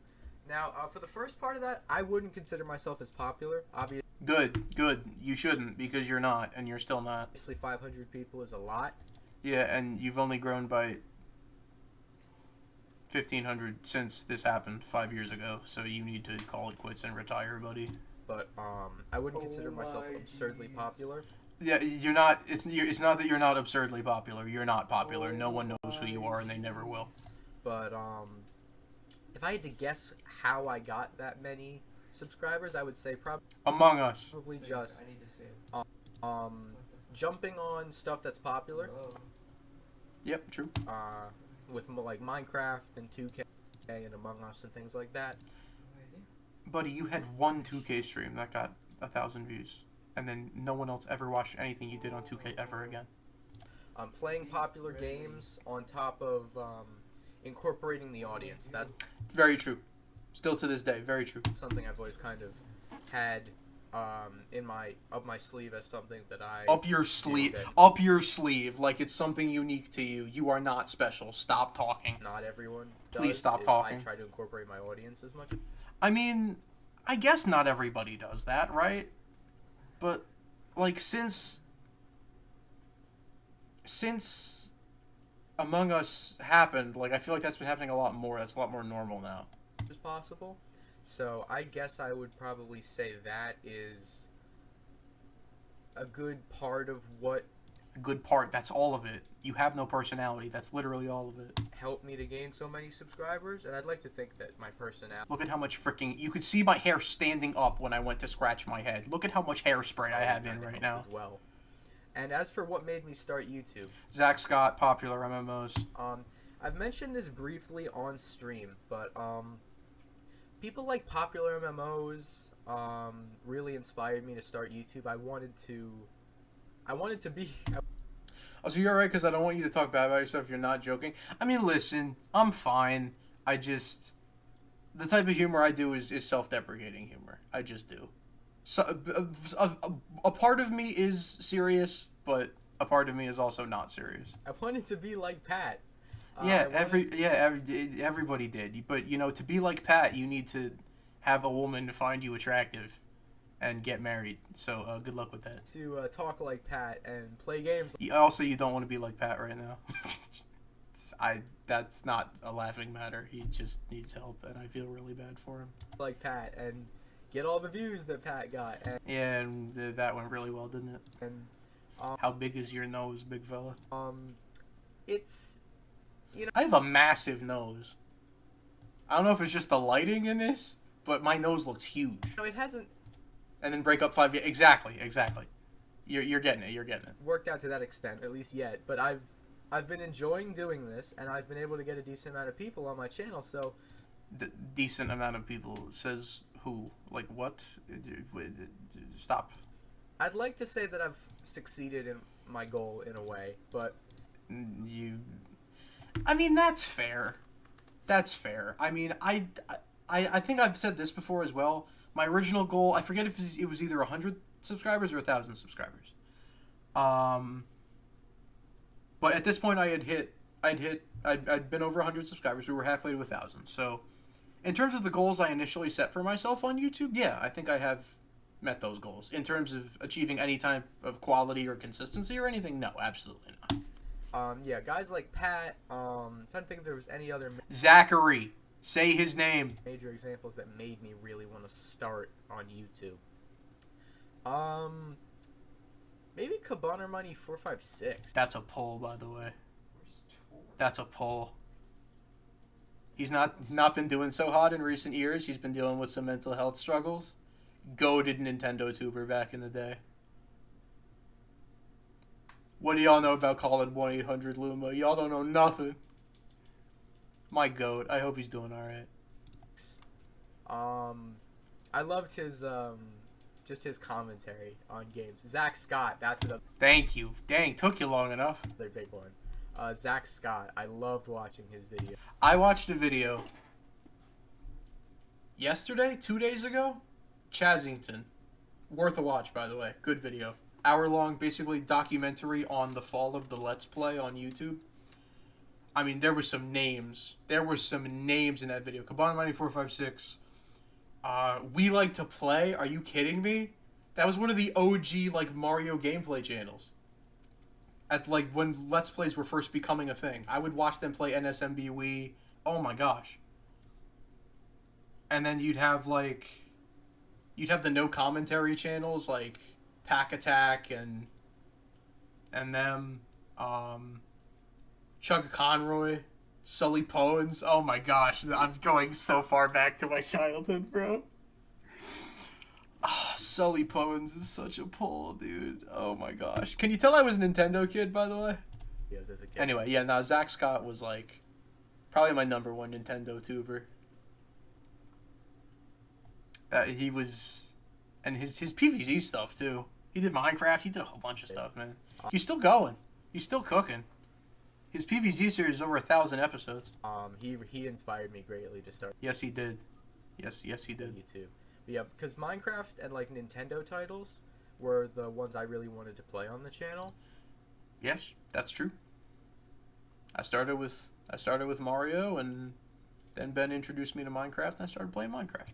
Now, for the first part of that, I wouldn't consider myself as popular. Obviously, Good. You shouldn't, because you're not, and you're still not. 500 people is a lot. Yeah, and you've only grown by 1,500 since this happened 5 years ago, so you need to call it quits and retire, buddy. But I wouldn't consider myself absurdly popular. Yeah, you're not. It's not that you're not absurdly popular. You're not popular. No one knows who you are, and they never will. But if I had to guess how I got that many subscribers, I would say Among Us. probably just jumping on stuff that's popular. Yep, true. With like Minecraft and 2K and Among Us and things like that. Buddy, you had one 2K stream that got 1,000 views, and then no one else ever watched anything you did on 2K ever again. Playing popular games on top of incorporating the audience. That's Very true. Still to this day, very true. something I've always kind of had up my sleeve as something that I Up your sleeve, like it's something unique to you. You are not special. Stop talking. not everyone does. Please stop is talking. I try to incorporate my audience as much. I mean, I guess not everybody does that, right? But like since Among Us happened, like I feel like that's been happening a lot more. That's a lot more normal now. As possible. So I guess I would probably say that is a good part of what A good part. That's all of it. You have no personality. That's literally all of it. helped me to gain so many subscribers, and I'd like to think that my personality. Look at how much freaking... You could see my hair standing up when I went to scratch my head. Look at how much hairspray I have in right now. As well. And as for what made me start YouTube, Zach Scott, popular MMOs. I've mentioned this briefly on stream, but people like popular MMOs really inspired me to start YouTube. I wanted to be. Oh, so you're alright because I don't want you to talk bad about yourself if you're not joking. I mean, listen, I'm fine. I just... The type of humor I do is self-deprecating humor. I just do. So, a part of me is serious, but a part of me is also not serious. I wanted to be like Pat. Yeah, everybody did. But, you know, to be like Pat, you need to have a woman find you attractive and get married. So, good luck with that. To talk like Pat and play games Also, you don't want to be like Pat right now. That's not a laughing matter. He just needs help, and I feel really bad for him. like Pat and get all the views that Pat got. Yeah, and that went really well, didn't it? And How big is your nose, big fella? it's I have a massive nose. I don't know if it's just the lighting in this, but my nose looks huge. it hasn't. And then break up 5 years. Exactly. You're getting it. You're getting it. worked out to that extent, at least yet. But I've been enjoying doing this, and I've been able to get a decent amount of people on my channel. So Decent amount of people says who? Like what? Stop. I'd like to say that I've succeeded in my goal in a way, but I mean, that's fair. That's fair. I mean, I think I've said this before as well. My original goal, I forget if it was either 100 subscribers or 1,000 subscribers. But at this point, I'd been over 100 subscribers. We were halfway to 1,000. So, in terms of the goals I initially set for myself on YouTube, yeah, I think I have met those goals. In terms of achieving any type of quality or consistency or anything, no, absolutely not. yeah, guys like Pat. Trying to think if there was any other Zachary, say his name. major examples that made me really want to start on YouTube. Maybe Cabana Money 456. That's a pull, by the way. That's a pull. He's not been doing so hot in recent years. He's been dealing with some mental health struggles. Goated Nintendo tuber back in the day. What do y'all know about calling 1-800-LUMA? Y'all don't know nothing. My goat. I hope he's doing alright. I loved his just his commentary on games. Zach Scott, that's another Thank you. Dang, took you long enough. big one. Zach Scott, I loved watching his video. I watched a video yesterday, 2 days ago. Chazington. Worth a watch, by the way. Good video. Hour-long, basically, documentary on the fall of the Let's Play on YouTube. I mean, there were some names. There were some names in that video. Cabana Money 456. We Like to Play. Are you kidding me? That was one of the OG, like, Mario gameplay channels. At, like, when Let's Plays were first becoming a thing. I would watch them play NSMB Wii. Oh my gosh. And then you'd have, like... You'd have the no commentary channels, like Pack Attack and them. Chug Conroy. Sully Pones. Oh my gosh. I'm going so far back to my childhood, bro. Sully Pones is such a pull, dude. Oh my gosh. Can you tell I was a Nintendo kid, by the way? Yes, as a kid. Anyway, yeah, now Zach Scott was like probably my number one Nintendo tuber. He was, and his PvZ stuff too. He did Minecraft. He did a whole bunch of stuff, man. He's still going. He's still cooking. His PvZ series is over 1,000 episodes. He inspired me greatly to start Yes, he did. Yes, he did. YouTube. But yeah, because Minecraft and like Nintendo titles were the ones I really wanted to play on the channel. Yes, that's true. I started with Mario, and then Ben introduced me to Minecraft, and I started playing Minecraft.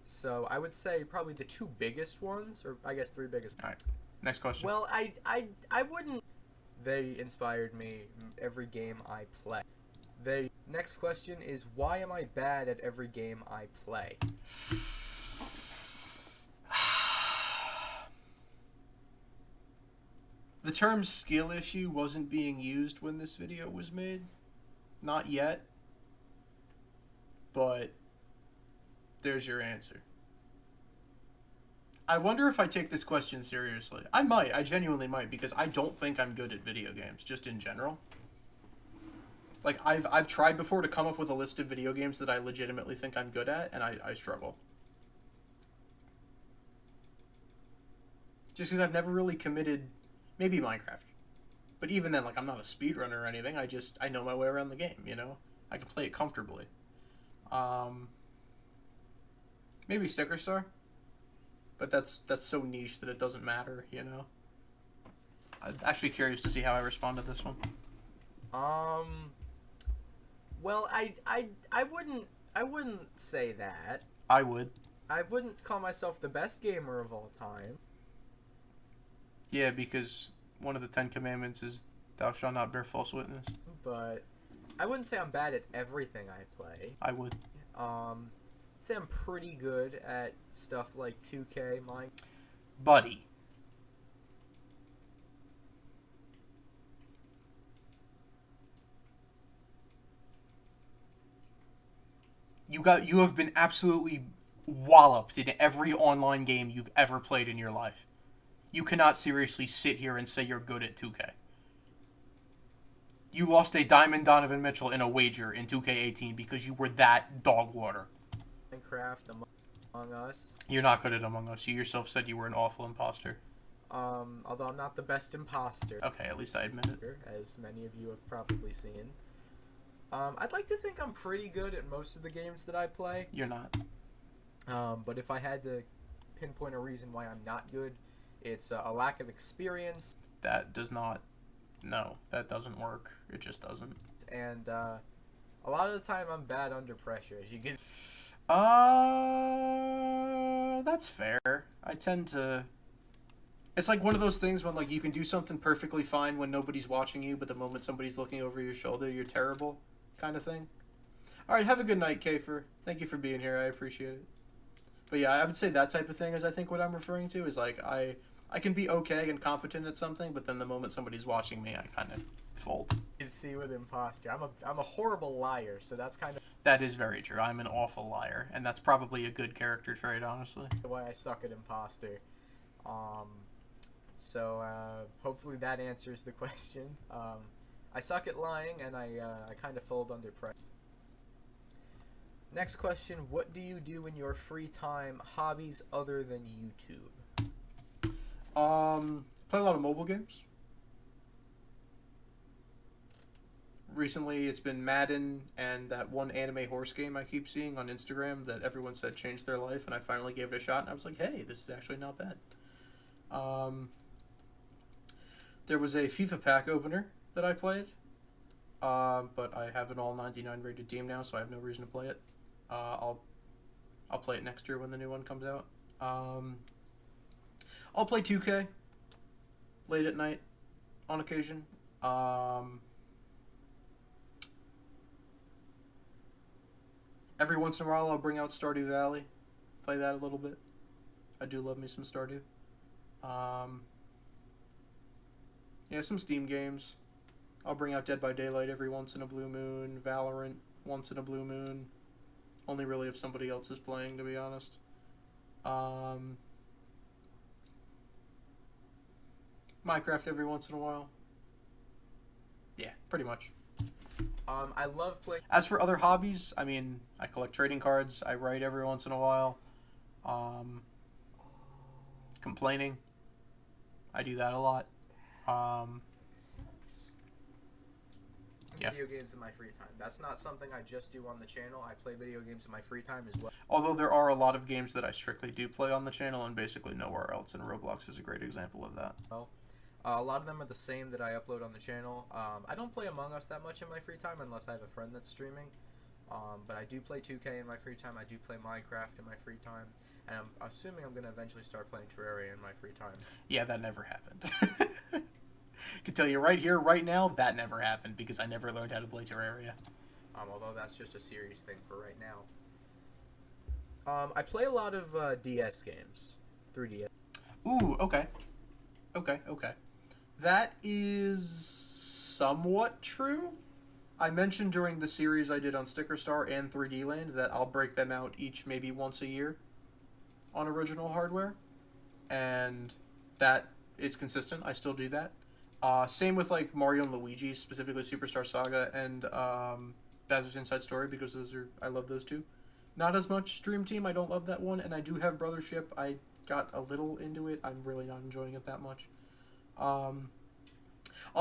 So I would say probably the two biggest ones, or I guess three biggest. All right, next question. Well, I wouldn't. They inspired me every game I play. Next question is, why am I bad at every game I play? The term skill issue wasn't being used when this video was made. Not yet. But there's your answer. I wonder if I take this question seriously. I might. I genuinely might, because I don't think I'm good at video games, just in general. Like, I've tried before to come up with a list of video games that I legitimately think I'm good at, and I struggle. Just because I've never really committed... Maybe Minecraft. But even then, like, I'm not a speedrunner or anything. I know my way around the game, you know? I can play it comfortably. Maybe Sticker Star. But that's so niche that it doesn't matter, you know? I'm actually curious to see how I respond to this one. Well, I wouldn't say that. I would. I wouldn't call myself the best gamer of all time. Yeah, because one of the 10 Commandments is thou shalt not bear false witness. But I wouldn't say I'm bad at everything I play. I would. I'd say I'm pretty good at stuff like 2K, Mine. Buddy. You have been absolutely walloped in every online game you've ever played in your life. You cannot seriously sit here and say you're good at 2K. You lost a Diamond Donovan Mitchell in a wager in 2K18 because you were that dog water. Minecraft Among Us. You're not good at Among Us. You yourself said you were an awful imposter. Although I'm not the best imposter, Okay, at least I admit it. as many of you have probably seen. I'd like to think I'm pretty good at most of the games that I play. You're not. But if I had to pinpoint a reason why I'm not good, it's a lack of experience That does not... No, that doesn't work. It just doesn't. and a lot of the time I'm bad under pressure, as you can. That's fair. I tend to... It's like one of those things when, like, you can do something perfectly fine when nobody's watching you, but the moment somebody's looking over your shoulder, you're terrible, kind of thing. Alright, have a good night, Kafer. Thank you for being here. I appreciate it. But yeah, I would say that type of thing is, I think, what I'm referring to, is, like, I can be okay and competent at something, but then the moment somebody's watching me, I kind of fold. You see with imposter, I'm a horrible liar, so that's kind of That is very true. I'm an awful liar, and that's probably a good character trait, honestly. why I suck at imposter. So hopefully that answers the question. I suck at lying, and I kind of fold under press. Next question: what do you do in your free time? Hobbies other than YouTube? Play a lot of mobile games. Recently, it's been Madden and that one anime horse game I keep seeing on Instagram that everyone said changed their life, and I finally gave it a shot, and I was like, hey, this is actually not bad. There was a FIFA pack opener that I played, but I have an all 99 rated team now, so I have no reason to play it. I'll play it next year when the new one comes out. I'll play 2K late at night on occasion. Every once in a while, I'll bring out Stardew Valley, play that a little bit. I do love me some Stardew. Yeah, some Steam games. I'll bring out Dead by Daylight every once in a blue moon. Valorant once in a blue moon. Only really if somebody else is playing, to be honest. Minecraft every once in a while. Yeah, pretty much. I love playing. As for other hobbies, I mean, I collect trading cards. I write every once in a while. Complaining. I do that a lot. Yeah. Video games in my free time. That's not something I just do on the channel. I play video games in my free time as well. Although there are a lot of games that I strictly do play on the channel and basically nowhere else, and Roblox is a great example of that. Well, a lot of them are the same that I upload on the channel. I don't play Among Us that much in my free time unless I have a friend that's streaming. But I do play 2K in my free time. I do play Minecraft in my free time. And I'm assuming I'm going to eventually start playing Terraria in my free time. Yeah, that never happened. I can tell you right here, right now, that never happened because I never learned how to play Terraria. Although that's just a serious thing for right now. I play a lot of DS games. 3DS. Ooh, okay. Okay. That is somewhat true. I mentioned during the series I did on Sticker Star and 3D Land that I'll break them out each maybe once a year on original hardware. And that is consistent. I still do that. Same with like Mario and Luigi, specifically Superstar Saga and Bowser's Inside Story, because I love those two. Not as much Dream Team, I don't love that one, and I do have Brothership. I got a little into it. I'm really not enjoying it that much. I'll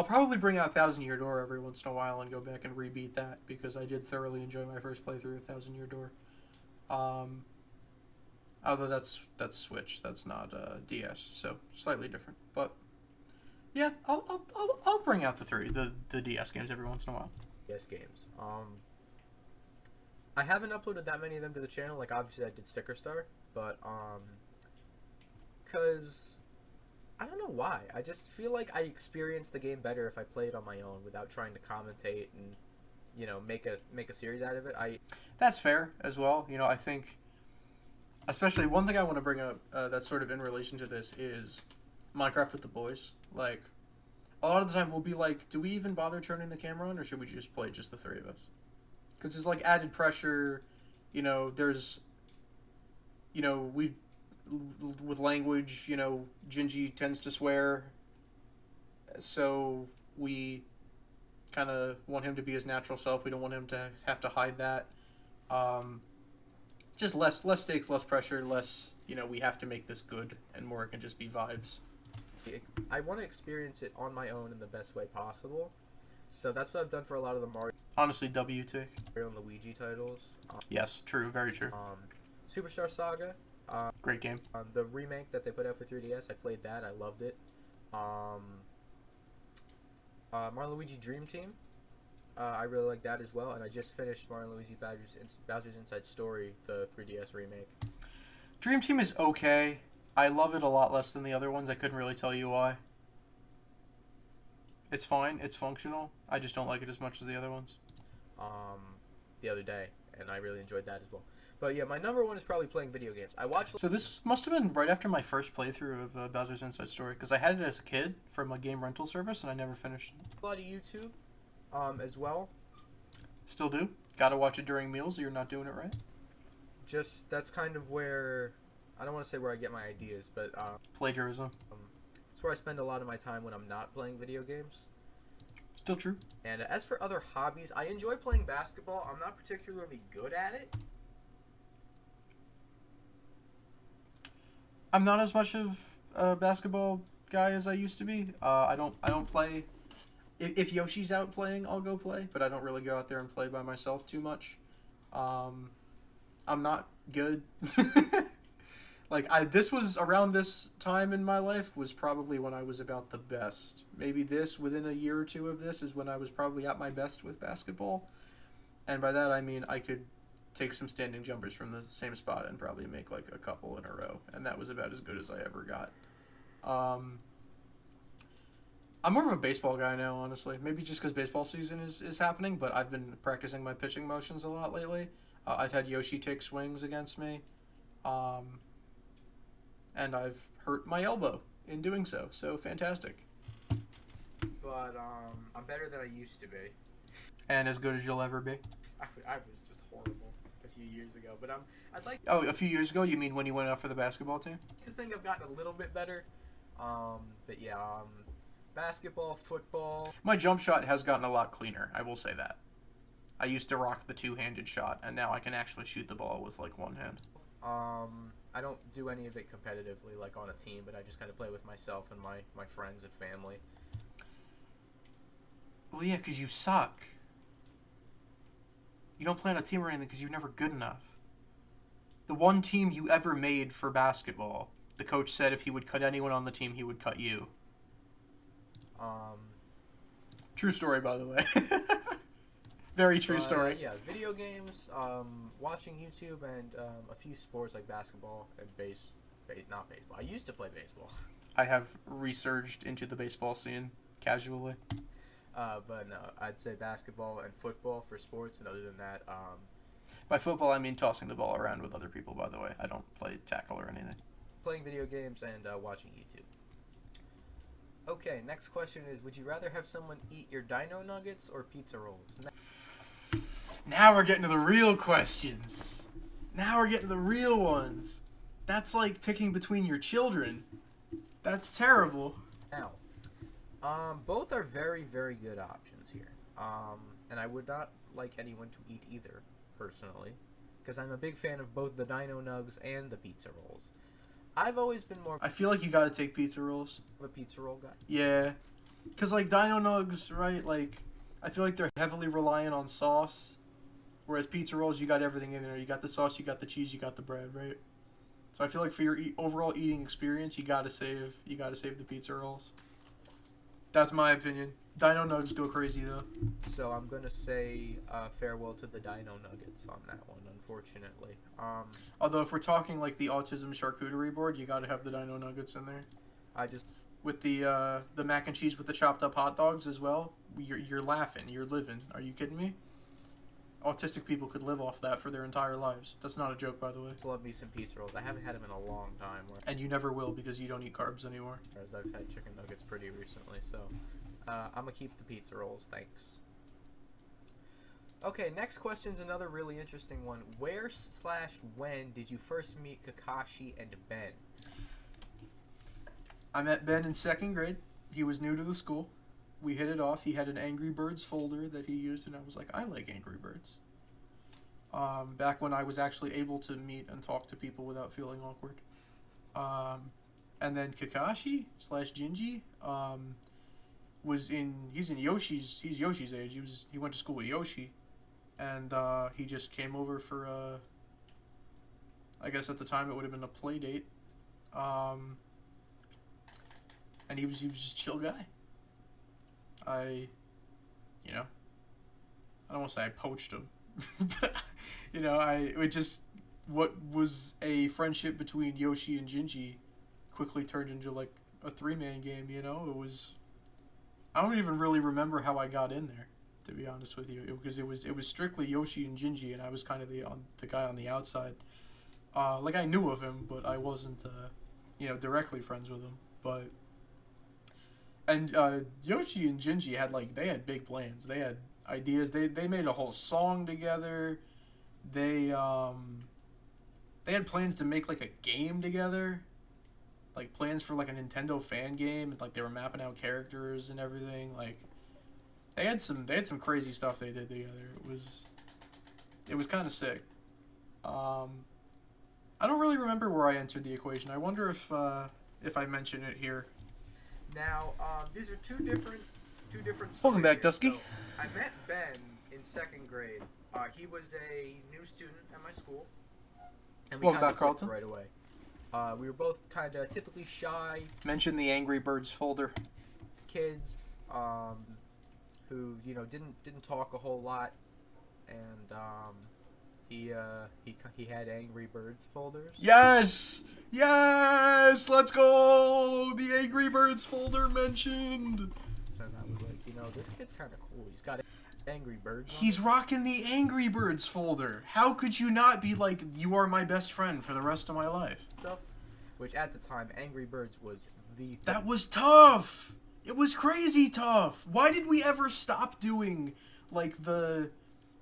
probably bring out Thousand Year Door every once in a while and go back and rebeat that, because I did thoroughly enjoy my first playthrough of Thousand Year Door. Although that's Switch, that's not DS, so slightly different. But yeah, I'll bring out the DS games every once in a while. DS games. I haven't uploaded that many of them to the channel. Like obviously I did Sticker Star, but because I don't know why. I just feel like I experience the game better if I play it on my own without trying to commentate and, you know, make a series out of it. That's fair as well. You know, I think, especially one thing I want to bring up that's sort of in relation to this is Minecraft with the boys. Like, a lot of the time we'll be like, do we even bother turning the camera on, or should we just play just the three of us? Because there's like added pressure. You know, there's, you know, with language. You know, Gingy tends to swear, so we kind of want him to be his natural self. We don't want him to have to hide that. Just less stakes, less pressure, less, you know, we have to make this good, and more it can just be vibes. I want to experience it on my own in the best way possible. So that's what I've done for a lot of the Mario Honestly, W tick. and Luigi titles. Yes, true, very true. Superstar Saga, Great game. the remake that they put out for 3DS, I played that. I loved it. Mario Luigi Dream Team, I really like that as well. And I just finished Mario Luigi Bowser's Inside Story, the 3DS remake. Dream Team is okay. I love it a lot less than the other ones. I couldn't really tell you why. It's fine. It's functional. I just don't like it as much as the other ones. The other day, and I really enjoyed that as well. But yeah, my number one is probably playing video games. I watch So this must have been right after my first playthrough of Bowser's Inside Story, because I had it as a kid from a game rental service, and I never finished it. a lot of YouTube, as well. Still do. Gotta watch it during meals, or you're not doing it right. Just that's kind of where I don't want to say where I get my ideas, but Plagiarism. it's where I spend a lot of my time when I'm not playing video games. Still true. And as for other hobbies, I enjoy playing basketball. I'm not particularly good at it. I'm not as much of a basketball guy as I used to be. I don't play. If Yoshi's out playing, I'll go play, but I don't really go out there and play by myself too much. I'm not good. This was around this time in my life was probably when I was about the best. Maybe within a year or two of this is when I was probably at my best with basketball. And by that I mean I could take some standing jumpers from the same spot and probably make like a couple in a row. And that was about as good as I ever got. I'm more of a baseball guy now, honestly. Maybe just because baseball season is happening, but I've been practicing my pitching motions a lot lately. I've had Yoshi take swings against me. And I've hurt my elbow in doing so. So fantastic. But I'm better than I used to be. And as good as you'll ever be. I was just horrible a few years ago, but I'd like Oh, a few years ago? You mean when you went out for the basketball team? to think I've gotten a little bit better. But yeah, basketball, football. My jump shot has gotten a lot cleaner, I will say that. I used to rock the two-handed shot, and now I can actually shoot the ball with like one hand. I don't do any of it competitively, like on a team, but I just kind of play with myself and my friends and family. Well, yeah, because you suck. You don't play on a team or anything because you're never good enough. The one team you ever made for basketball, the coach said if he would cut anyone on the team, he would cut you. True story, by the way. Very true story. Yeah, video games, watching YouTube, and a few sports like basketball and not baseball. I used to play baseball. I have resurged into the baseball scene casually. But no, I'd say basketball and football for sports, and other than that, By football, I mean tossing the ball around with other people, by the way. I don't play tackle or anything. playing video games and watching YouTube. Okay, next question is, would you rather have someone eat your dino nuggets or pizza rolls? Now we're getting to the real questions. Now we're getting to the real ones. That's like picking between your children. That's terrible. Now, both are very, very good options here. And I would not like anyone to eat either, personally, because I'm a big fan of both the dino nugs and the pizza rolls. I've always been more I feel like you gotta take pizza rolls. of a pizza roll guy. Yeah. Because, like, dino nugs, right? Like, I feel like they're heavily reliant on sauce. Whereas pizza rolls, you got everything in there. You got the sauce, you got the cheese, you got the bread, right? So I feel like for your overall eating experience, you gotta save the pizza rolls. That's my opinion. Dino nugs go crazy, though. So I'm gonna say farewell to the dino nuggets on that one, unfortunately. Although, if we're talking, like, the autism charcuterie board, you gotta have the dino nuggets in there. I just With the mac and cheese with the chopped up hot dogs as well. You're laughing. You're living. Are you kidding me? Autistic people could live off that for their entire lives. That's not a joke, by the way. love me some pizza rolls. I haven't had them in a long time, And you never will because you don't eat carbs anymore. whereas I've had chicken nuggets pretty recently. So I'm gonna keep the pizza rolls. Thanks. Okay, next question's another really interesting one. Where/when did you first meet Kakashi and Ben? I met Ben in 2nd grade. He was new to the school. We hit it off. He had an Angry Birds folder that he used, and I was like, I like Angry Birds. Back when I was actually able to meet and talk to people without feeling awkward. And then Kakashi / Jinji he's Yoshi's age. He went to school with Yoshi, and he just came over for I guess at the time it would have been a play date. And he was just a chill guy. I don't want to say I poached him, but what was a friendship between Yoshi and Jinji quickly turned into like a 3-man game. I don't even really remember how I got in there, to be honest with you, because it was strictly Yoshi and Jinji, and I was kind of the guy on the outside. Like I knew of him, but I wasn't directly friends with him. And Yoshi and Jinji had big plans. They had ideas. They made a whole song together. They had plans to make like a game together. Like plans for like a Nintendo fan game. Like they were mapping out characters and everything. Like they had some crazy stuff they did together. It was kind of sick. I don't really remember where I entered the equation. I wonder if I mention it here. Now, these are two different Welcome back, stories. Dusky. So, I met Ben in 2nd grade. He was a new student at my school, and we Welcome kinda back, Carlton. clicked right away. We were both kind of typically shy Mention the Angry Birds folder. kids, who didn't talk a whole lot, and he had Angry Birds folders. Yes! Let's go! The Angry Birds folder mentioned. And I was like, this kid's kind of cool. He's got Angry Birds. He's rocking the Angry Birds folder. How could you not be like, you are my best friend for the rest of my life? Stuff, which at the time, Angry Birds was the thing. That was tough. It was crazy tough. Why did we ever stop doing like the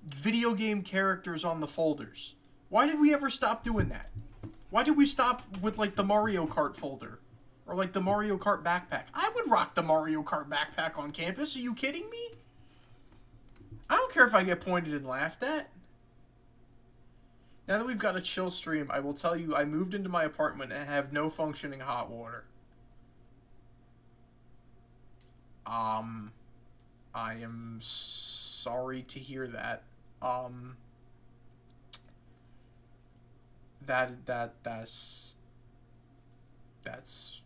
video game characters on the folders? Why did we ever stop doing that? Why did we stop with like the Mario Kart folder? Or like the Mario Kart backpack? I would rock the Mario Kart backpack on campus. Are you kidding me? I don't care if I get pointed and laughed at. Now that we've got a chill stream, I will tell you I moved into my apartment and have no functioning hot water. I am sorry to hear that. That's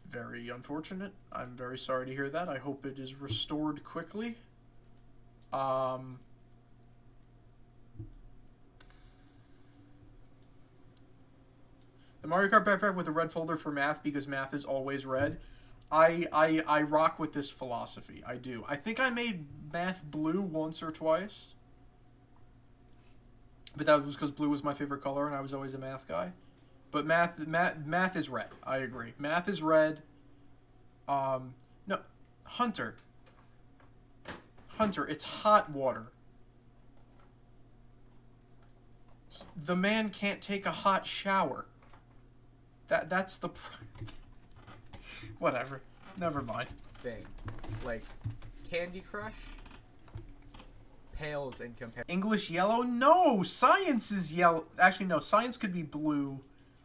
very unfortunate. I'm very sorry to hear that. I hope it is restored quickly. The Mario Kart backpack with the red folder for math because math is always red. I rock with this philosophy. I do. I think I made math blue once or twice. But that was because blue was my favorite color and I was always a math guy. But math is red. I agree. Math is red. No, Hunter, it's hot water. The man can't take a hot shower. That's the whatever. Never mind. Thing. Like, Candy Crush pales in comparison. English yellow? No, science is yellow. Actually, no, science could be blue.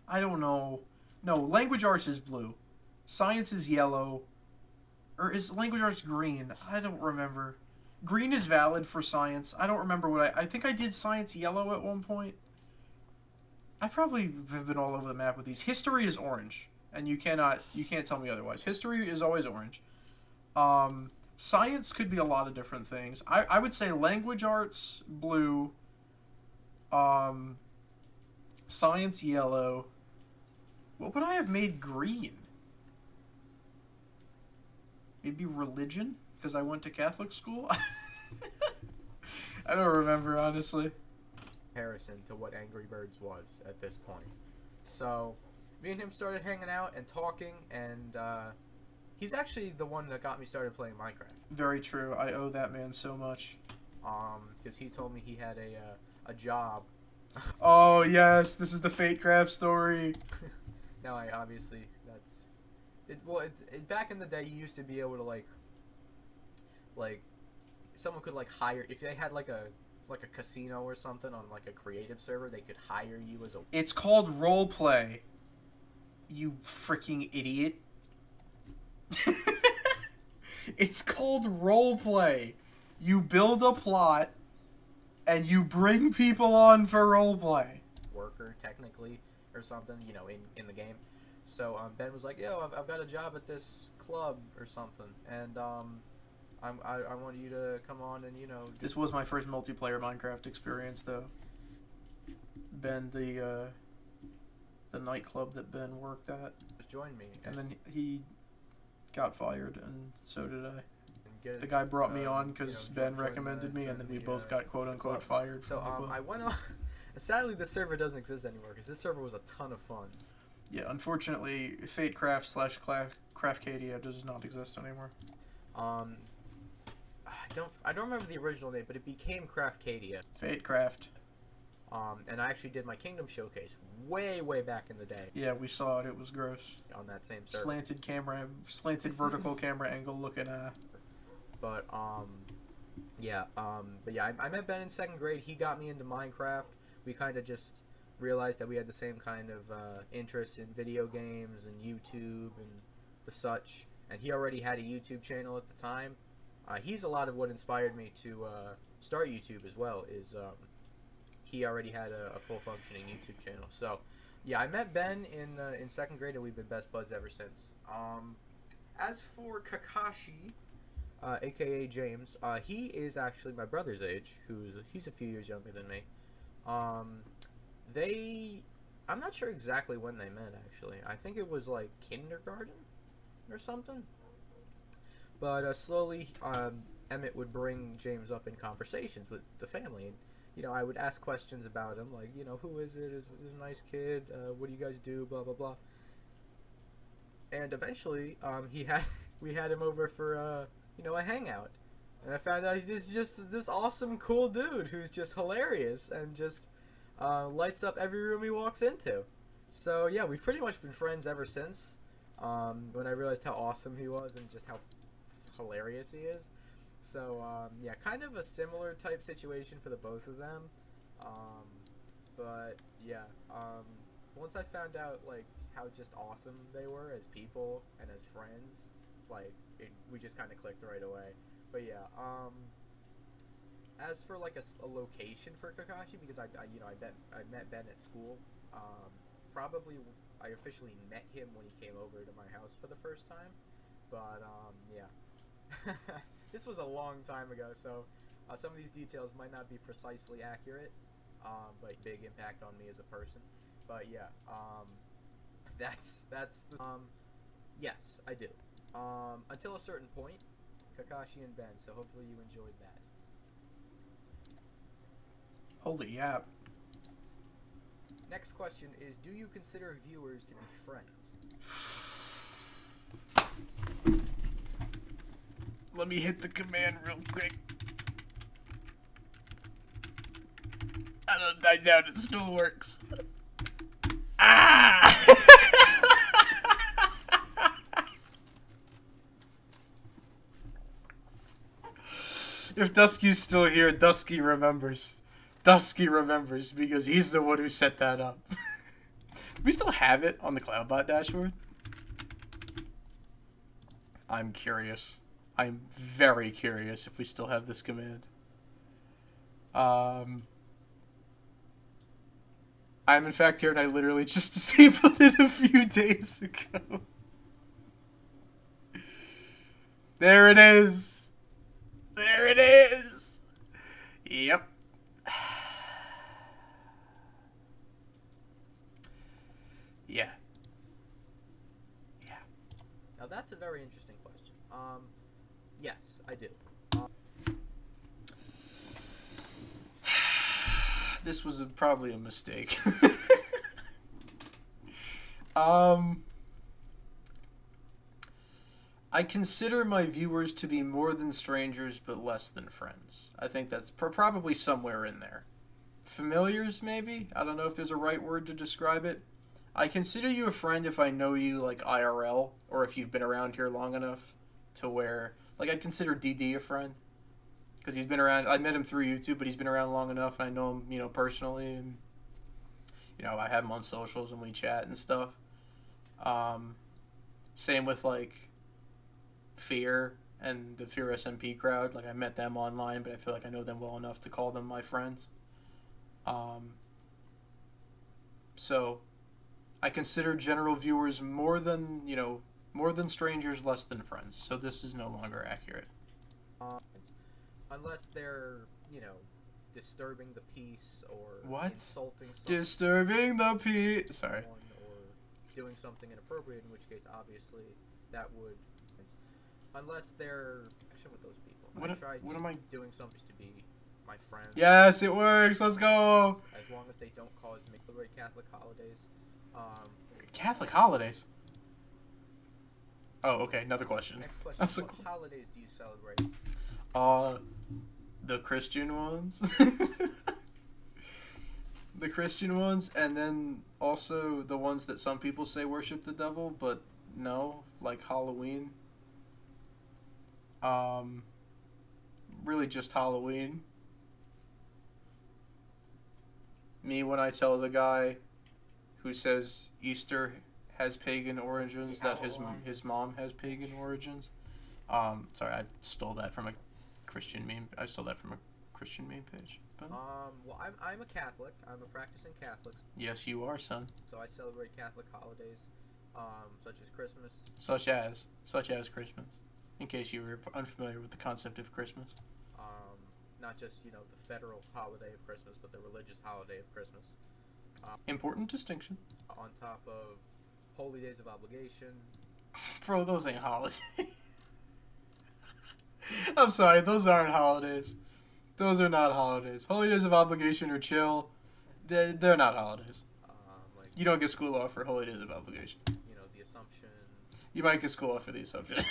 I don't know. No, language arts is blue. Science is yellow. Or is language arts green? I don't remember. Green is valid for science. I don't remember what I think I did science yellow at one point. I probably have been all over the map with these. History is orange. And you can't tell me otherwise. History is always orange. Science could be a lot of different things. I would say language arts, blue. Science, yellow. What would I have made green? Maybe religion? Because I went to Catholic school? I don't remember, honestly. Comparison to what Angry Birds was at this point. So, me and him started hanging out and talking, and he's actually the one that got me started playing Minecraft. Very true. I owe that man so much. because he told me he had a job. Oh yes, this is the Fatecraft story. No, I obviously that's it. Well, back in the day, you used to be able to like someone could like hire if they had like a casino or something on like a creative server, they could hire you as a. It's called roleplay. You freaking idiot. It's called roleplay. You build a plot and you bring people on for roleplay. Worker technically or something, you know, in the game. So Ben was like, yo, I've got a job at this club or something, and I want you to come on and, you know. This was my first multiplayer Minecraft experience, though. Ben, the nightclub that Ben worked at. Just join me. And then he got fired, and so did I. Get, the guy brought me on because you know, Ben recommended me, and then we both got quote-unquote club. fired. So I went on. Sadly, this server doesn't exist anymore because this server was a ton of fun. Yeah, unfortunately, Fatecraft / Craftcadia does not exist anymore. I don't remember the original name, but it became Craftcadia. Fatecraft. And I actually did my Kingdom showcase way back in the day. Yeah, we saw it. It was gross. On that same server. Slanted vertical camera angle looking But yeah, I met Ben in 2nd grade. He got me into Minecraft. We kind of just realized that we had the same kind of interest in video games and YouTube and the such. And he already had a YouTube channel at the time. He's a lot of what inspired me to start YouTube as well. He already had a full functioning YouTube channel. So yeah, I met Ben in 2nd grade, and we've been best buds ever since. As for Kakashi, aka James, he is actually my brother's age. He's a few years younger than me. I'm not sure exactly when they met, actually. I think it was like kindergarten or something. But slowly, Emmett would bring James up in conversations with the family, and you know, I would ask questions about him, like, you know, who is it? Is it a nice kid? What do you guys do? Blah blah blah. And eventually, we had him over for you know, a hangout, and I found out he's just this awesome, cool dude who's just hilarious and just lights up every room he walks into. So yeah, we've pretty much been friends ever since. When I realized how awesome he was and just how hilarious he is. So yeah, kind of a similar type situation for the both of them. But yeah, once I found out like how just awesome they were as people and as friends, like we just kind of clicked right away. But yeah, as for like a location for Kakashi, because I met Ben at school. Probably I officially met him when he came over to my house for the first time. But yeah, this was a long time ago, so some of these details might not be precisely accurate, but big impact on me as a person. But yeah, that's the yes, I do. Until a certain point, Kakashi and Ben. So hopefully you enjoyed that. Holy yap. Next question is, do you consider viewers to be friends? Let me hit the command real quick. I doubt it still works. Ah! If Dusky's still here, Dusky remembers. Dusky remembers because he's the one who set that up. We still have it on the CloudBot dashboard. I'm curious. I'm very curious if we still have this command. I'm in fact here, and I literally just disabled it a few days ago. There it is. There it is. Yep. Yeah. Yeah. Now that's a very interesting question. Yes, I do. This was probably a mistake. I I consider my viewers to be more than strangers but less than friends. I think that's probably somewhere in there. Familiars, maybe? I don't know if there's a right word to describe it. I consider you a friend if I know you, like, IRL, or if you've been around here long enough to where... Like, I'd consider DD a friend. Because he's been around... I met him through YouTube, but he's been around long enough, and I know him, you know, personally, and... You know, I have him on socials, and we chat and stuff. Same with, like, Fear and the Fear SMP crowd. Like, I met them online, but I feel like I know them well enough to call them my friends. So, I consider general viewers more than, you know, more than strangers, less than friends. So this is no longer accurate. Unless they're, you know, disturbing the peace or What? insulting someone. Disturbing the peace. Sorry. Or doing something inappropriate, in which case, obviously, that would... Unless they're... Action with those people. What am I... doing something to be my friend. Yes, it works. Let's go. As long as they don't cause me celebrate Catholic holidays. Catholic holidays? Oh, okay. Another question. Next I question. was like, What holidays do you celebrate? the Christian ones. The Christian ones, and then also the ones that some people say worship the devil, but no, like Halloween. Really just Halloween. Me, when I tell the guy who says Easter has pagan origins that his mom has pagan origins. Sorry, I stole that from a Christian meme. I stole that from a Christian meme page. But Well, I'm a Catholic. I'm a practicing Catholic. yes, you are, son. So I celebrate Catholic holidays, such as Christmas. Such as Christmas. In case you were unfamiliar with the concept of Christmas. Not just, you know, the federal holiday of Christmas, but the religious holiday of Christmas. Important distinction. On top of holy days of obligation. Bro, those ain't holidays. I'm sorry, those aren't holidays. Those are not holidays. Holy days of obligation are chill. They're not holidays. Like, You don't get school off for holy days of obligation. you know, the Assumption. You might get school off for the Assumption.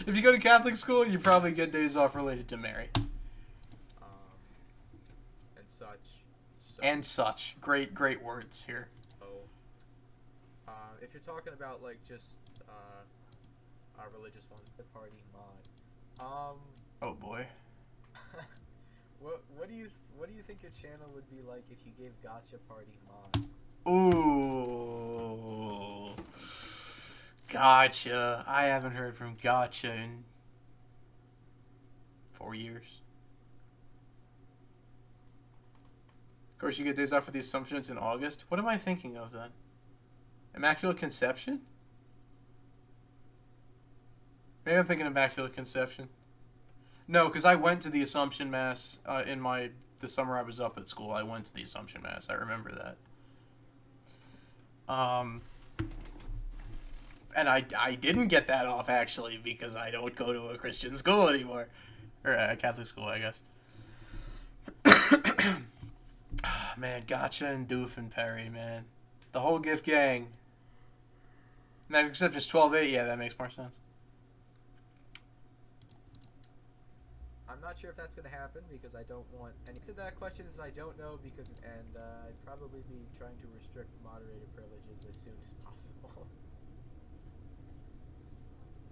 If you go to Catholic school, you probably get days off related to Mary. And such. So, And such. Great words here. if you're talking about, like, just, religious ones, the party mod. Oh boy. What do you think your channel would be like if you gave Gotcha Party mod? Ooh. Gotcha. I haven't heard from Gotcha in 4 years. Of course, you get days off for the Assumptions in August. What am I thinking of then? Immaculate Conception? Maybe I'm thinking Immaculate Conception. No, because I went to the Assumption Mass in the summer I was up at school. I went to the Assumption Mass. I remember that. And I didn't get that off, actually, because I don't go to a Christian school anymore. Or a Catholic school, I guess. Man, Gotcha and Doof and Perry, man. The whole gift gang. Now, except just 12-8, yeah, that makes more sense. I'm not sure if that's going to happen because I don't want... And to that question is I don't know because... And I'd probably be trying to restrict moderator privileges as soon as possible.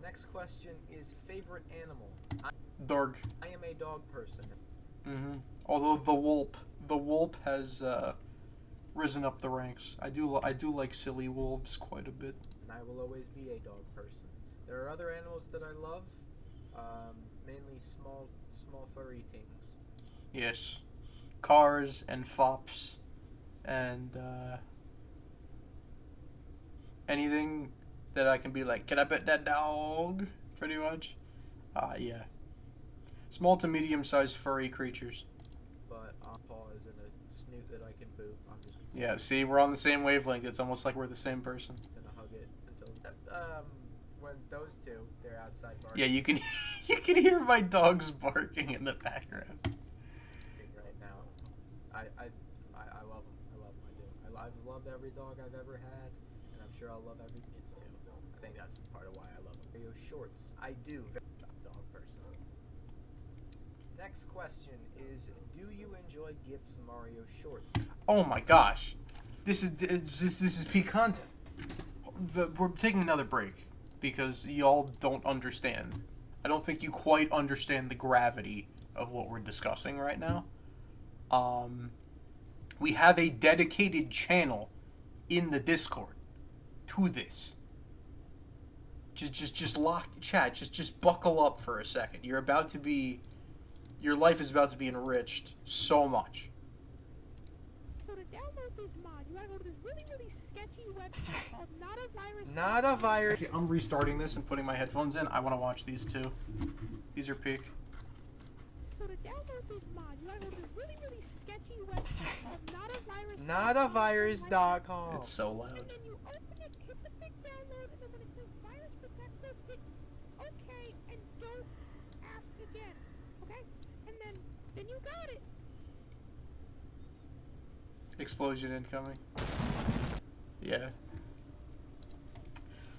Next question is favorite animal. Dog. I am a dog person. Mm-hmm. Although the whelp has risen up the ranks. I do like silly wolves quite a bit. And I will always be a dog person. There are other animals that I love, mainly small furry things. Yes, cars and fops, and anything that I can be like, can I pet that dog? Pretty much. Yeah. Small to medium-sized furry creatures. But paw is in a snoot that I can boot. I'm just Yeah, see, we're on the same wavelength. It's almost like we're the same person. gonna hug it until when those two they're outside barking Yeah, you can you can hear my dogs barking in the background. right now. I love them. I love them. I do. I've loved every dog I've ever had, and I'm sure I'll love every kids too. that's part of why I love Mario Shorts. I do. Very dog person. Next question is, do you enjoy GIFs Mario Shorts? Oh my gosh, this is peak content. We're taking another break because y'all don't understand. I don't think you quite understand the gravity of what we're discussing right now. We have a dedicated channel in the Discord to this. Just lock chat. Just buckle up for a second. Your life is about to be enriched so much. So to download this mod, you gotta go to this really, really sketchy website called Notavirus. Notavirus. Actually, I'm restarting this and putting my headphones in. I want to watch these too. These are peak. So to download this mod, you gotta go to this really, really sketchy website called Notavirus. Notavirus.com. It's so loud. And then you open it, hit the big download, and then when it says virus protector, hit OK and don't ask again. Okay? And then you got it. Explosion incoming. Yeah.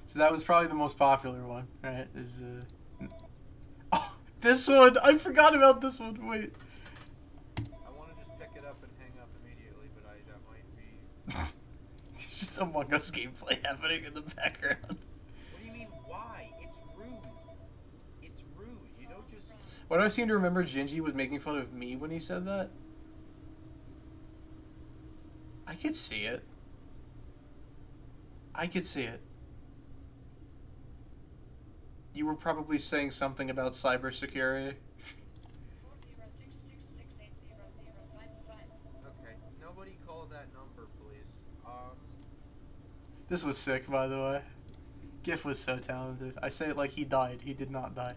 So that was probably the most popular one, right? Oh, this one! I forgot about this one. Wait. I want to just pick it up and hang up immediately, but that might be... There's just Among Us gameplay happening in the background. What do you mean, why? It's rude. It's rude. You don't just... Why do I seem to remember Gingy was making fun of me when he said that? I could see it. I could see it. You were probably saying something about cybersecurity. Okay, nobody call that number, please. This was sick, by the way. GIF was so talented. I say it like he died. He did not die.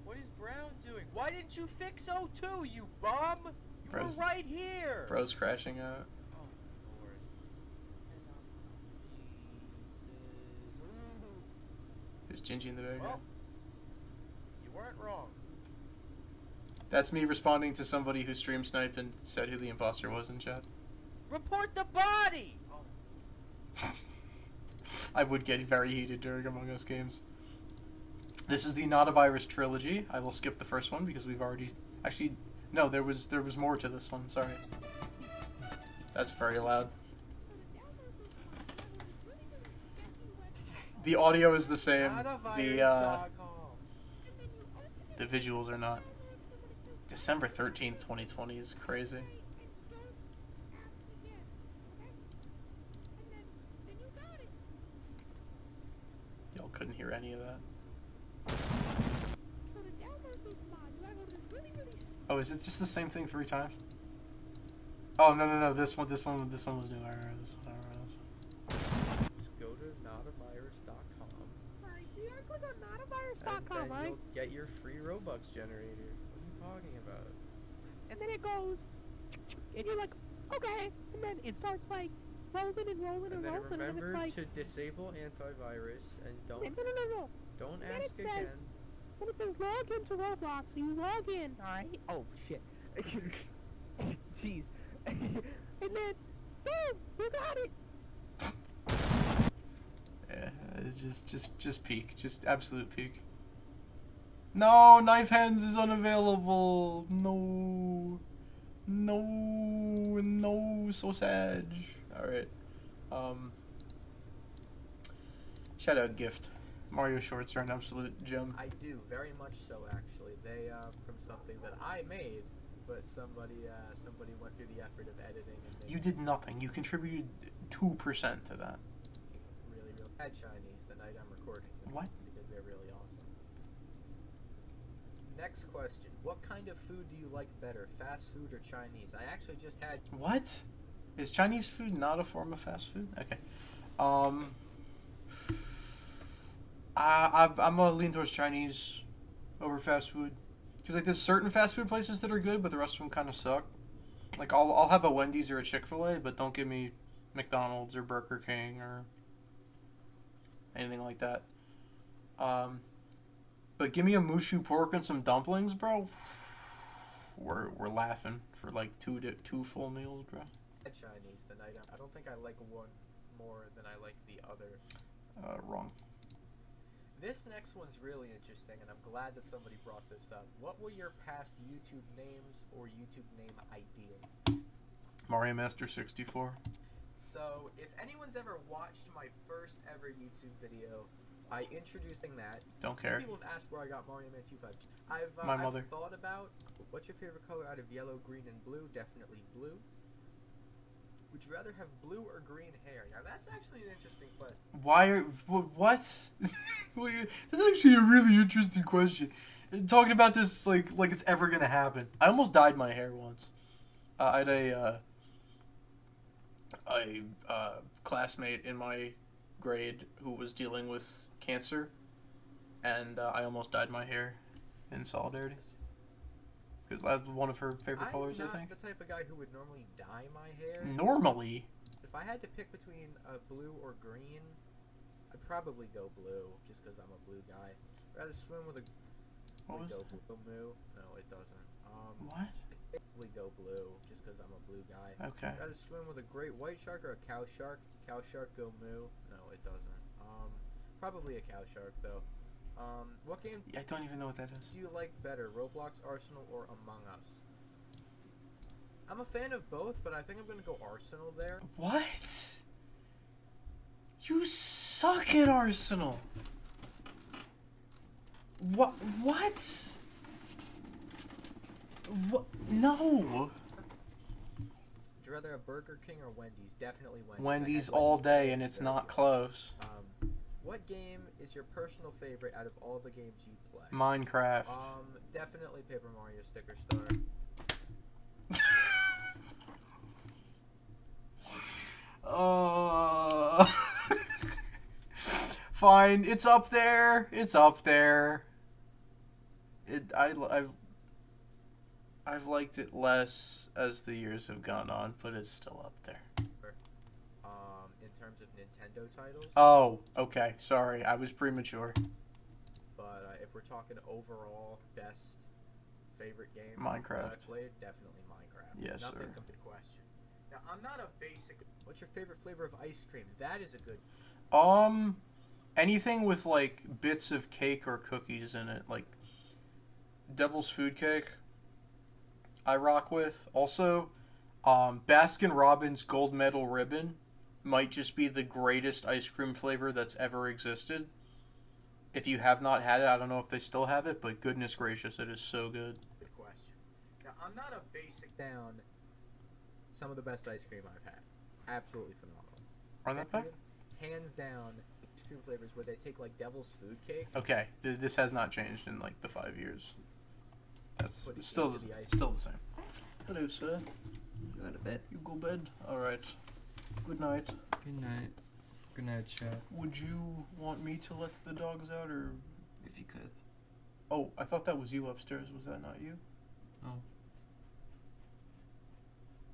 What is Brown doing? Why didn't you fix O2, you bum? You Bro's- were right here. Bro's crashing out. Oh, Lord. There's Gingy in the background. Well, you weren't wrong. That's me responding to somebody who stream sniped and said who the imposter was in chat. Report the body! I would get very heated during Among Us games. This is the Not a Virus trilogy. I will skip the first one because we've already... Actually, no, there was more to this one. Sorry. That's very loud. The audio is the same. The visuals are not. December 13th, 2020 is crazy. Y'all couldn't hear any of that. Oh, is it just the same thing 3 times? Oh, no, this one was new. I remember this one. Just go to notavirus.com. Alright, you gotta click on And notavirus.com, then right? you'll get your free Robux generator. What are you talking about? And then it goes, and you're like, okay, and then it starts like rolling and rolling And and then rolling, and then remember it's like, to disable antivirus and don't no. don't then ask it says- again. When it says log into Roblox, so you log in, alright? Oh shit. Jeez. And then, boom, you got it. Yeah, just peak. Just absolute peak. No, Knife Hands is unavailable. No, so sad. Alright. Shout out Gift. Mario Shorts are an absolute gem. I do, very much so actually. They from something that I made, but somebody went through the effort of editing and You did nothing. You contributed 2% to that. really bad Chinese the night I'm recording them. What? Because they're really awesome. Next question. What kind of food do you like better, fast food or Chinese? I actually just had... What? Is Chinese food not a form of fast food? Okay. I'm gonna lean towards Chinese over fast food. Because, like, there's certain fast food places that are good, but the rest of them kind of suck. Like, I'll have a Wendy's or a Chick-fil-A, but don't give me McDonald's or Burger King or anything like that. But give me a Mushu pork and some dumplings, bro. We're laughing for, like, two full meals, bro. Chinese the night I don't think I like one more than I like the other. Wrong. This next one's really interesting, and I'm glad that somebody brought this up. What were your past YouTube names or YouTube name ideas? Mario Master 64. So, if anyone's ever watched my first ever YouTube video, I introducing that. Don't care. People have asked where I got Mario Man 252. My mother. I've thought about, what's your favorite color out of yellow, green, and blue? Definitely blue. Would you rather have blue or green hair? Now, that's actually an interesting question. Why are... What? That's actually a really interesting question. Talking about this like it's ever gonna happen. I almost dyed my hair once. I had a classmate in my grade who was dealing with cancer, and I almost dyed my hair in solidarity. Because that's one of her favorite colors, I think. I'm not the type of guy who would normally dye my hair. Normally? If I had to pick between blue or green, I'd probably go blue, just because I'm a blue guy. I'd rather swim with a... What was go that? blue moo? No, it doesn't. What? I'd probably go blue, just because I'm a blue guy. Okay. I'd rather swim with a great white shark or a cow shark. Cow shark go moo? No, it doesn't. Probably a cow shark, though. What game I don't even know what that is. do you like better, Roblox, Arsenal, or Among Us? I'm a fan of both, but I think I'm gonna go Arsenal there. What? You suck at Arsenal. What? What? What? No. Would you rather have Burger King or Wendy's? Definitely Wendy's. Wendy's I had all Wendy's day, today. and it's Very not good. close. What game is your personal favorite out of all the games you play? Minecraft. Definitely Paper Mario Sticker Star. Fine, it's up there. It's up there. I've liked it less as the years have gone on, but it's still up there. In terms of Nintendo titles. Oh, okay. Sorry, I was premature. But if we're talking overall best favorite game Minecraft. that I played, definitely Minecraft. Yes, Nothing sir. comes to question. Now, I'm not a basic... What's your favorite flavor of ice cream? That is a good... Anything with like bits of cake or cookies in it, like Devil's Food Cake, I rock with. Also, Baskin Robbins Gold Medal Ribbon might just be the greatest ice cream flavor that's ever existed. If you have not had it, I don't know if they still have it, but goodness gracious, it is so good. Good question. Now, I'm not a basic down some of the best ice cream I've had. Absolutely phenomenal. Are that bad? Hands down, ice cream flavors where they take like Devil's Food Cake. Okay, this has not changed in like the 5 years. That's Put it still into the ice still the same. Hello, sir. Go to bed. You go bed. All right. Good night. Good night. Good night, chat. Would you want me to let the dogs out, or? If you could. Oh, I thought that was you upstairs. Was that not you? Oh.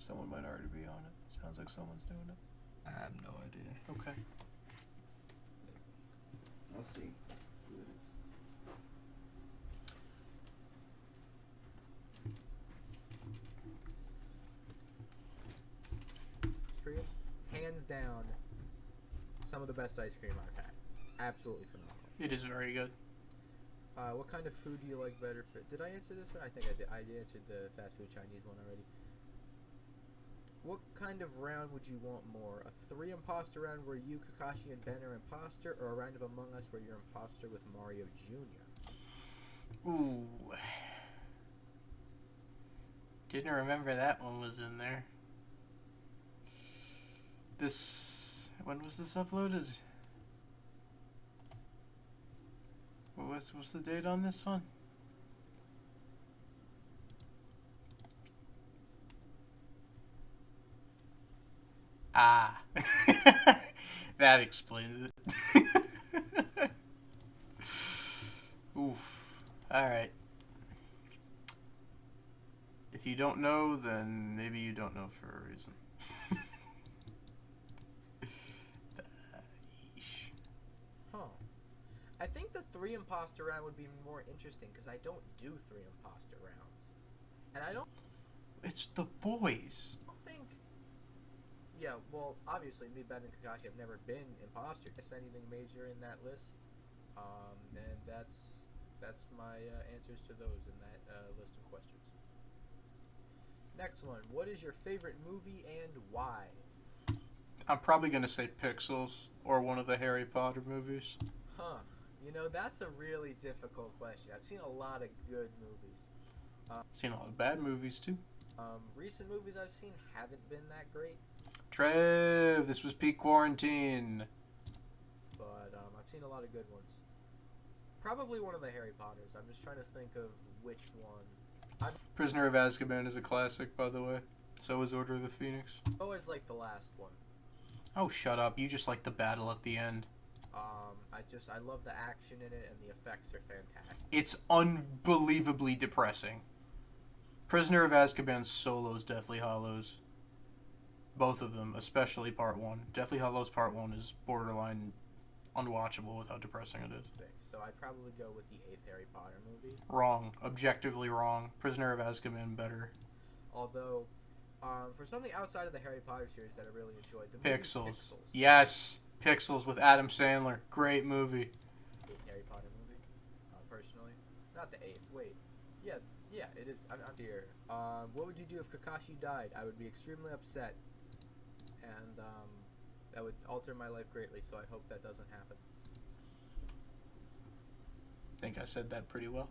Someone might already be on it. Sounds like someone's doing it. I have no idea. Okay. I'll see who it is. For you, hands down, some of the best ice cream I've had. Absolutely phenomenal. It is very good. What kind of food do you like better? Did I answer this? I think I did. I answered the fast food Chinese one already. What kind of round would you want more? A 3 imposter round where you, Kakashi, and Ben are imposter, or a round of Among Us where you're imposter with Mario Jr.? Ooh. Didn't remember that one was in there. When was this uploaded? What's the date on this one? Ah. That explains it. Oof. Alright. If you don't know, then maybe you don't know for a reason. Yeesh. Huh. I think the 3 imposter round would be more interesting because I don't do 3 imposter rounds. And I don't It's the boys. think... Yeah, well, obviously, me, Ben, and Kakashi have never been imposter. Is anything major in that list? And that's my answers to those in that list of questions. Next one. What is your favorite movie and why? I'm probably gonna say Pixels or one of the Harry Potter movies. Huh. You know, that's a really difficult question. I've seen a lot of good movies. Seen a lot of bad movies too. Recent movies I've seen haven't been that great, Trev, this was peak quarantine. but I've seen a lot of good ones. Probably one of the Harry Potters. I'm just trying to think of which one. Prisoner of Azkaban is a classic, by the way. So is Order of the Phoenix. I always like the last one. Oh, shut up. You just like the battle at the end. I love the action in it, and the effects are fantastic. It's unbelievably depressing. Prisoner of Azkaban solos Deathly Hollows. Both of them, especially Part 1. Deathly Hollows Part 1 is borderline unwatchable with how depressing it is. So I'd probably go with the 8th Harry Potter movie. Wrong. Objectively wrong. Prisoner of Azkaban better. Although, for something outside of the Harry Potter series that I really enjoyed, the movie Pixels. Yes! Pixels with Adam Sandler. Great movie. 8th Harry Potter movie, personally. Not the 8th, wait. Yeah, it is. I'm here. What would you do if Kakashi died? I would be extremely upset. And, that would alter my life greatly, so I hope that doesn't happen. I think I said that pretty well.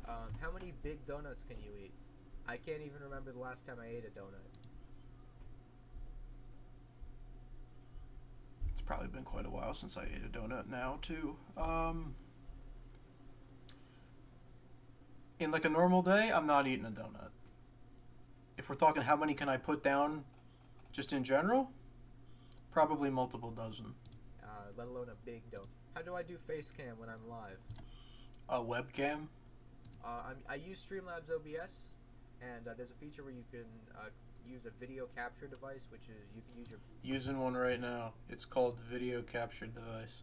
How many big donuts can you eat? I can't even remember the last time I ate a donut. It's probably been quite a while since I ate a donut now, too. In like a normal day, I'm not eating a donut. If we're talking how many can I put down just in general, probably multiple dozen. Let alone a big donut. How do I do face cam when I'm live? A webcam? I use Streamlabs OBS, and there's a feature where you can use a video capture device, which is you can use your Using one right now. It's called Video Capture Device.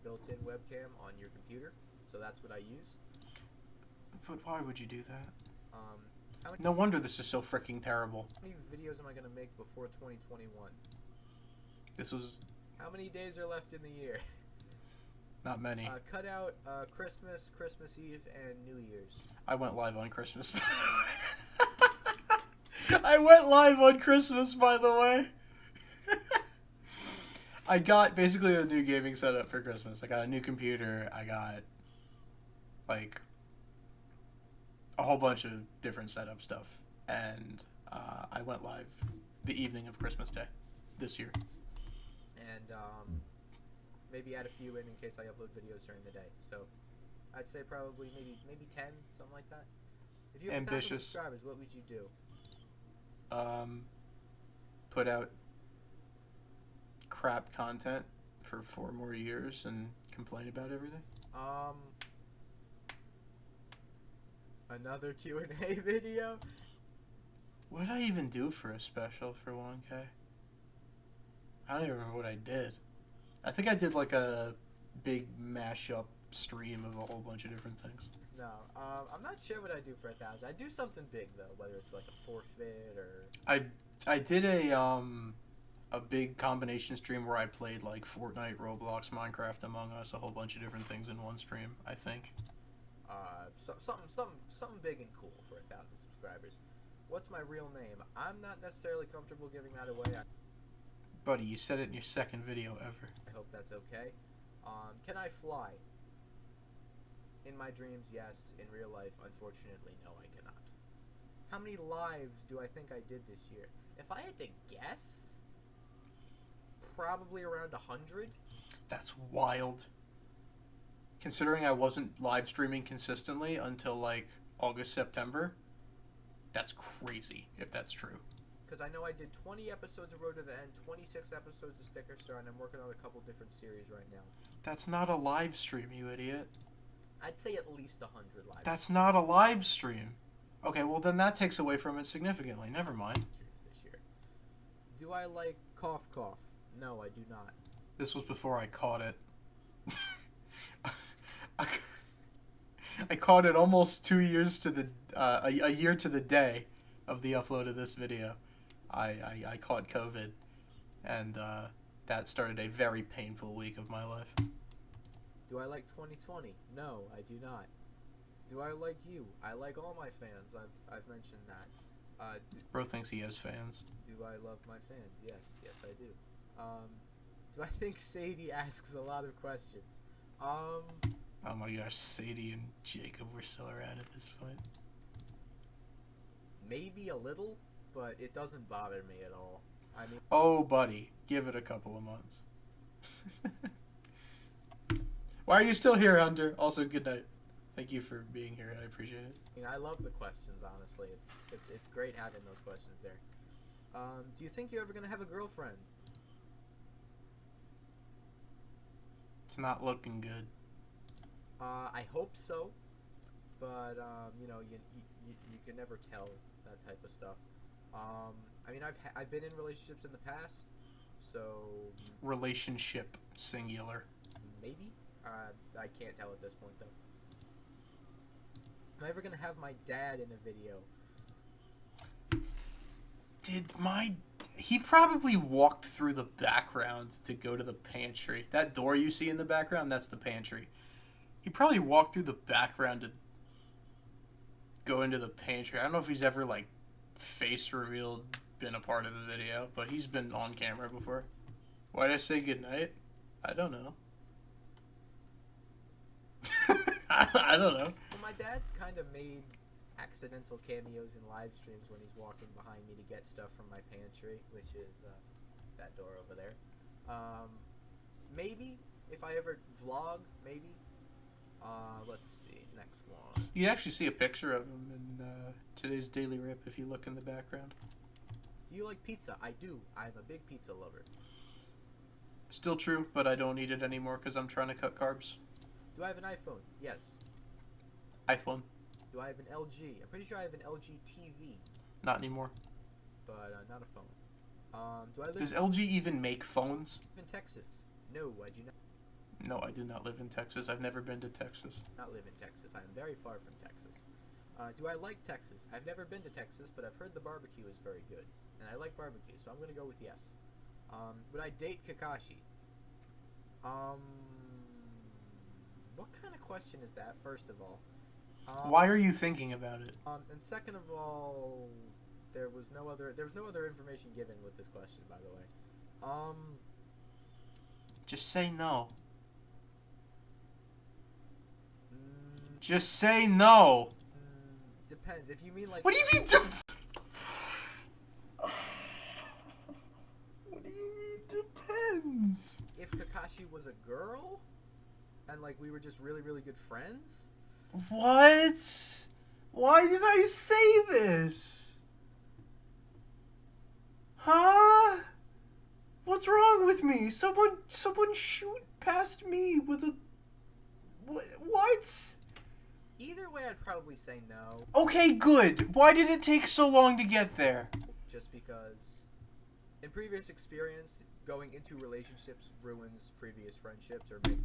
built-in webcam on your computer, so that's what I use. But why would you do that? How many, No wonder this is so freaking terrible. how many videos am I going to make before 2021? This was How many days are left in the year? not many. Cut out Christmas, Christmas Eve, and New Year's. I went live on Christmas. I went live on Christmas, by the way. I got basically a new gaming setup for Christmas. I got a new computer. I got, like, a whole bunch of different setup stuff. And I went live the evening of Christmas Day this year. And maybe add a few in case I upload videos during the day. So I'd say probably maybe 10, something like that. If you have 1,000 Ambitious. subscribers, what would you do? Put out crap content for 4 more years and complain about everything. Another Q&A video? What did I even do for a special for 1K? I don't even remember what I did. I think I did like a big mashup stream of a whole bunch of different things. No, I'm not sure what I do for 1,000. I do something big though, whether it's like a forfeit or. I did a big combination stream where I played like Fortnite, Roblox, Minecraft, Among Us, a whole bunch of different things in one stream. I think. Something big and cool for 1,000 subscribers. What's my real name? I'm not necessarily comfortable giving that away. Buddy, you said it in your second video ever. I hope that's okay. Can I fly? In my dreams, yes. In real life, unfortunately, no, I cannot. How many lives do I think I did this year? If I had to guess, probably around 100. That's wild. Considering I wasn't live streaming consistently until like August, September, that's crazy if that's true. Because I know I did 20 episodes of Road to the End, 26 episodes of Sticker Star, and I'm working on a couple different series right now. That's not a live stream, you idiot. I'd say at least 100 live That's not a live stream. Okay, well then that takes away from it significantly. Never mind. streams this year. Do I like Cough Cough? No, I do not. This was before I caught it. I caught it almost 2 years to the a year to the day of the upload of this video. I caught COVID, and that started a very painful week of my life. Do I like 2020? No, I do not. Do I like you? I like all my fans. I've mentioned that. Bro thinks he has fans. Do I love my fans? Yes, yes I do. Do I think Sadie asks a lot of questions? Oh my gosh, Sadie and Jacob were still around at this point. Maybe a little, but it doesn't bother me at all. I mean, Oh, buddy, give it a couple of months. Why are you still here, Hunter? Also, good night. Thank you for being here. I appreciate it. I love the questions. Honestly, it's great having those questions there. Do you think you're ever gonna have a girlfriend? It's not looking good. I hope so, but you know, you can never tell that type of stuff. I mean, I've been in relationships in the past, so Relationship, singular. maybe. I can't tell at this point though. Am I ever gonna have my dad in a video? He probably walked through the background to go to the pantry. That door you see in the background, that's the pantry. He probably walked through the background to go into the pantry. I don't know if he's ever, like, face revealed, been a part of a video, but he's been on camera before. Why'd I say goodnight? I don't know. I don't know. Well, my dad's kind of made accidental cameos in live streams when he's walking behind me to get stuff from my pantry, which is that door over there. Maybe if I ever vlog, maybe. Let's see, next one. You actually see a picture of him in today's Daily Rip if you look in the background. Do you like pizza? I do. I'm a big pizza lover. Still true, but I don't eat it anymore because I'm trying to cut carbs. Do I have an iPhone? Yes. iPhone. Do I have an LG? I'm pretty sure I have an LG TV, Not anymore. but not a phone. Do I live Does LG even make phones? in Texas? No, I do not. No, I do not live in Texas. I've never been to Texas. Not live in Texas. I am very far from Texas. Do I like Texas? I've never been to Texas, but I've heard the barbecue is very good, and I like barbecue, so I'm gonna go with yes. Would I date Kakashi? What kind of question is that? First of all, Why are you thinking about it? and second of all, there was no other information given with this question, by the way. Just say no. Mm, Just say no. depends. If you mean like, What do you mean? What do you mean depends? if Kakashi was a girl, and like we were just really, really good friends. What? Why did I say this? Huh? What's wrong with me? Someone shoot past me with a... What? Either way, I'd probably say no, Okay, good. Why did it take so long to get there? just because in previous experience, going into relationships ruins previous friendships or make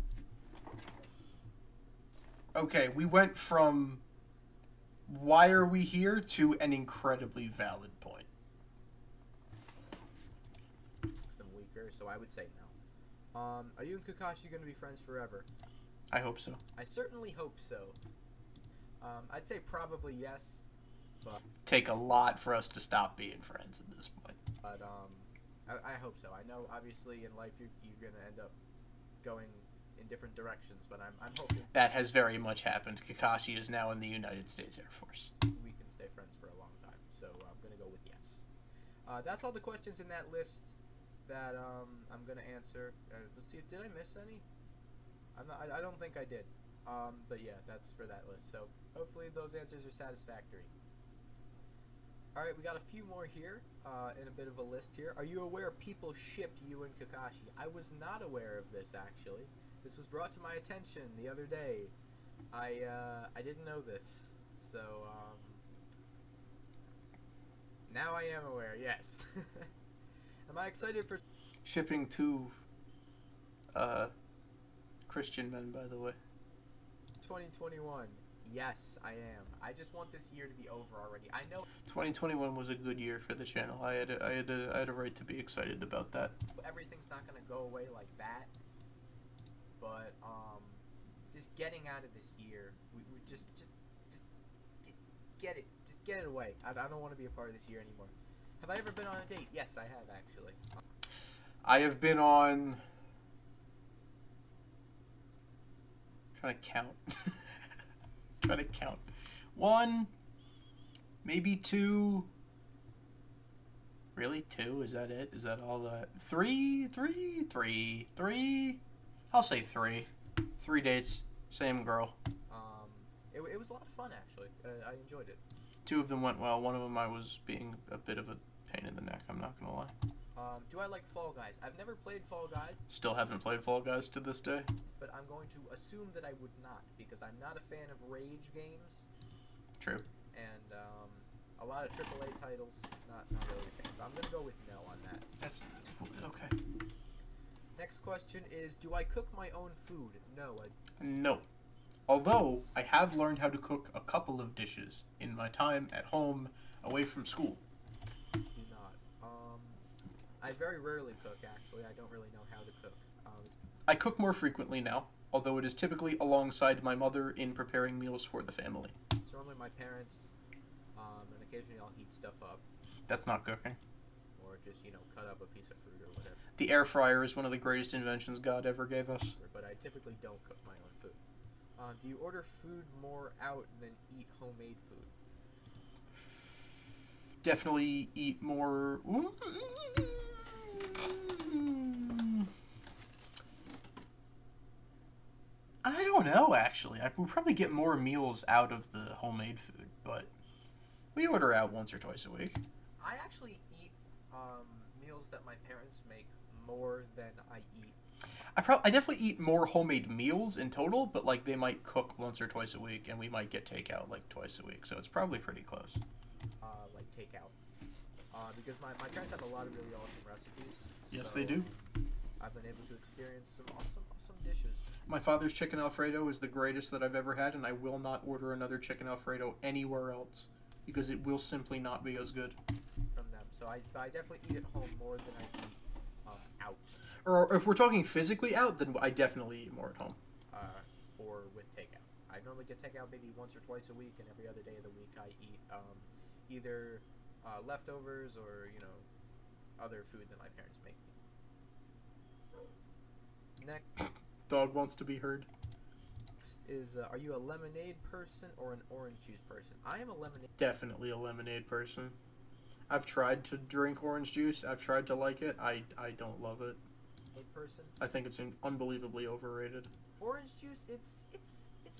Okay, we went from why are we here to an incredibly valid point. them weaker, so I would say no. Are you and Kakashi going to be friends forever? I hope so. I certainly hope so. I'd say probably yes, Take a lot for us to stop being friends at this point. but I hope so. I know obviously in life you're going to end up going in different directions, but I'm hoping That has very much happened. Kakashi is now in the United States Air Force. we can stay friends for a long time. So I'm going to go with yes. That's all the questions in that list that I'm going to answer. Let's see, did I miss any? I don't think I did. But yeah, that's for that list. So hopefully those answers are satisfactory. Alright, we got a few more here in a bit of a list here. Are you aware people shipped you and Kakashi? I was not aware of this, actually. This was brought to my attention the other day. I didn't know this. So, now I am aware, yes. Am I excited for... Shipping two Christian men, by the way. 2021? Yes, I am. I just want this year to be over already. I know 2021 was a good year for the channel. I had a right to be excited about that. everything's not gonna go away like that, but just getting out of this year. We just get it. Just get it away. I don't want to be a part of this year anymore. Have I ever been on a date? Yes, I have actually. I have been on. Trying to count. Trying to count. 1, maybe 2. Really? 2? Is that it? Is that all that? 3? I'll say 3. 3 dates, same girl. It was a lot of fun actually. I enjoyed it. 2 of them went well. One of them I was being a bit of a pain in the neck. I'm not gonna lie. Do I like Fall Guys? I've never played Fall Guys. Still haven't played Fall Guys to this day. But I'm going to assume that I would not, because I'm not a fan of rage games. True. And a lot of AAA titles, not really a fan. So I'm gonna go with no on that. That's okay. Next question is, do I cook my own food? No, No. Although I have learned how to cook a couple of dishes in my time at home away from school. do not. I very rarely cook actually. I don't really know how to cook. I cook more frequently now, although it is typically alongside my mother in preparing meals for the family. It's normally my parents, and occasionally I'll heat stuff up, That's not cooking. or just, cut up a piece of fruit or whatever. The air fryer is one of the greatest inventions God ever gave us. But I typically don't cook my own food. Do you order food more out than eat homemade food? Definitely eat more. I don't know, actually. We probably get more meals out of the homemade food, but we order out once or twice a week. I actually eat meals that my parents make more than I eat. I definitely eat more homemade meals in total, but like they might cook once or twice a week, and we might get takeout like twice a week, so it's probably pretty close. Like takeout. Because my parents have a lot of really awesome recipes. Yes, so they do. I've been able to experience some awesome dishes. My father's chicken Alfredo is the greatest that I've ever had, and I will not order another chicken Alfredo anywhere else because it will simply not be as good. From them. So I definitely eat at home more than I eat out. Or if we're talking physically out, then I definitely eat more at home. Or with takeout. I normally get takeout maybe once or twice a week, and every other day of the week I eat either leftovers or other food that my parents make me. Next Dog wants to be heard. is, are you a lemonade person or an orange juice person? I am a lemonade. Definitely a lemonade person. I've tried to drink orange juice. I've tried to like it. I don't love it. Person. I think it's unbelievably overrated. Orange juice, it's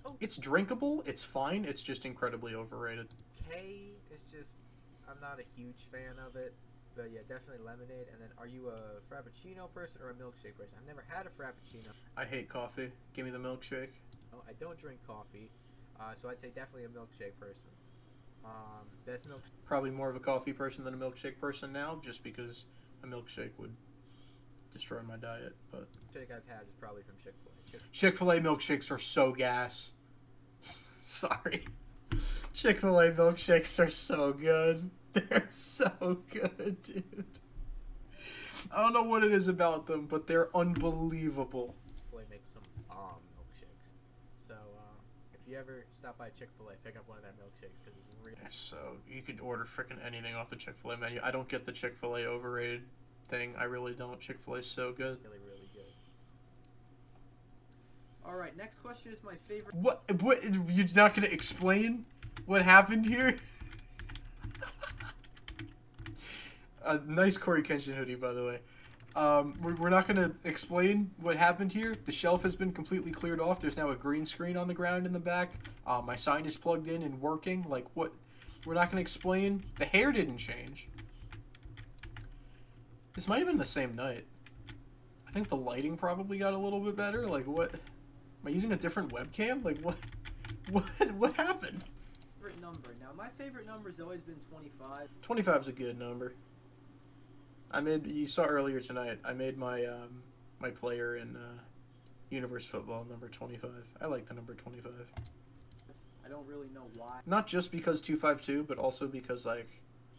okay. It's drinkable. It's fine. It's just incredibly overrated. It's just, I'm not a huge fan of it. But yeah, definitely lemonade. And then, are you a frappuccino person or a milkshake person? I've never had a frappuccino. I hate coffee. Give me the milkshake. No, I don't drink coffee. So I'd say definitely a milkshake person. Best milkshake. Probably more of a coffee person than a milkshake person now, just because a milkshake would destroy my diet. But I've had is probably from Chick-fil-A. Chick-fil-A milkshakes are so gas. Sorry. Chick-fil-A milkshakes are so good. They're so good, dude. I don't know what it is about them, but they're unbelievable. Chick-fil-A makes some milkshakes. So if you ever stop by Chick-fil-A, pick up one of their milkshakes because it's really. So you could order frickin' anything off the Chick-fil-A menu. I don't get the Chick-fil-A overrated thing. I really don't. Chick-fil-A's so good. Really good. All right, next question is my favorite. What? You're not gonna explain what happened here? Nice Corey Kenshin hoodie, by the way. We're not gonna explain what happened here. The shelf has been completely cleared off. There's now a green screen on the ground in the back. My sign is plugged in and working. Like, what? We're not gonna explain. The hair didn't change. This might have been the same night. I think the lighting probably got a little bit better. Like, what? Am I using a different webcam? Like, what? What happened? Favorite number. Now, my favorite number has always been 25. 25 is a good number. You saw earlier tonight, I made my my player in Universe Football number 25. I like the number 25. I don't really know why. Not just because 252, but also because, like,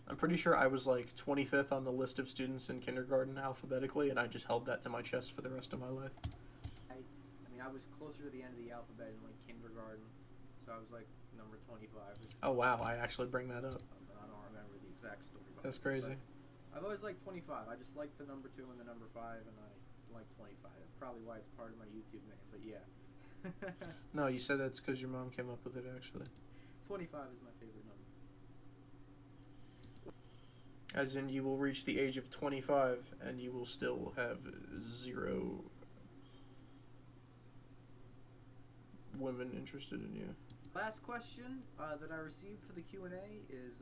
I'm pretty sure I was, like, 25th on the list of students in kindergarten alphabetically, and I just held that to my chest for the rest of my life. I was closer to the end of the alphabet in like kindergarten, so I was like number 25. Oh wow, I actually bring that up. But I don't remember the exact story. That's crazy. But I've always liked 25. I just like the number 2 and the number 5, and I like 25. That's probably why it's part of my YouTube name. But yeah. No, you said that's because your mom came up with it, actually. 25 is my favorite number. As in, you will reach the age of 25, and you will still have 0 women interested in you. Last question that I received for the Q&A is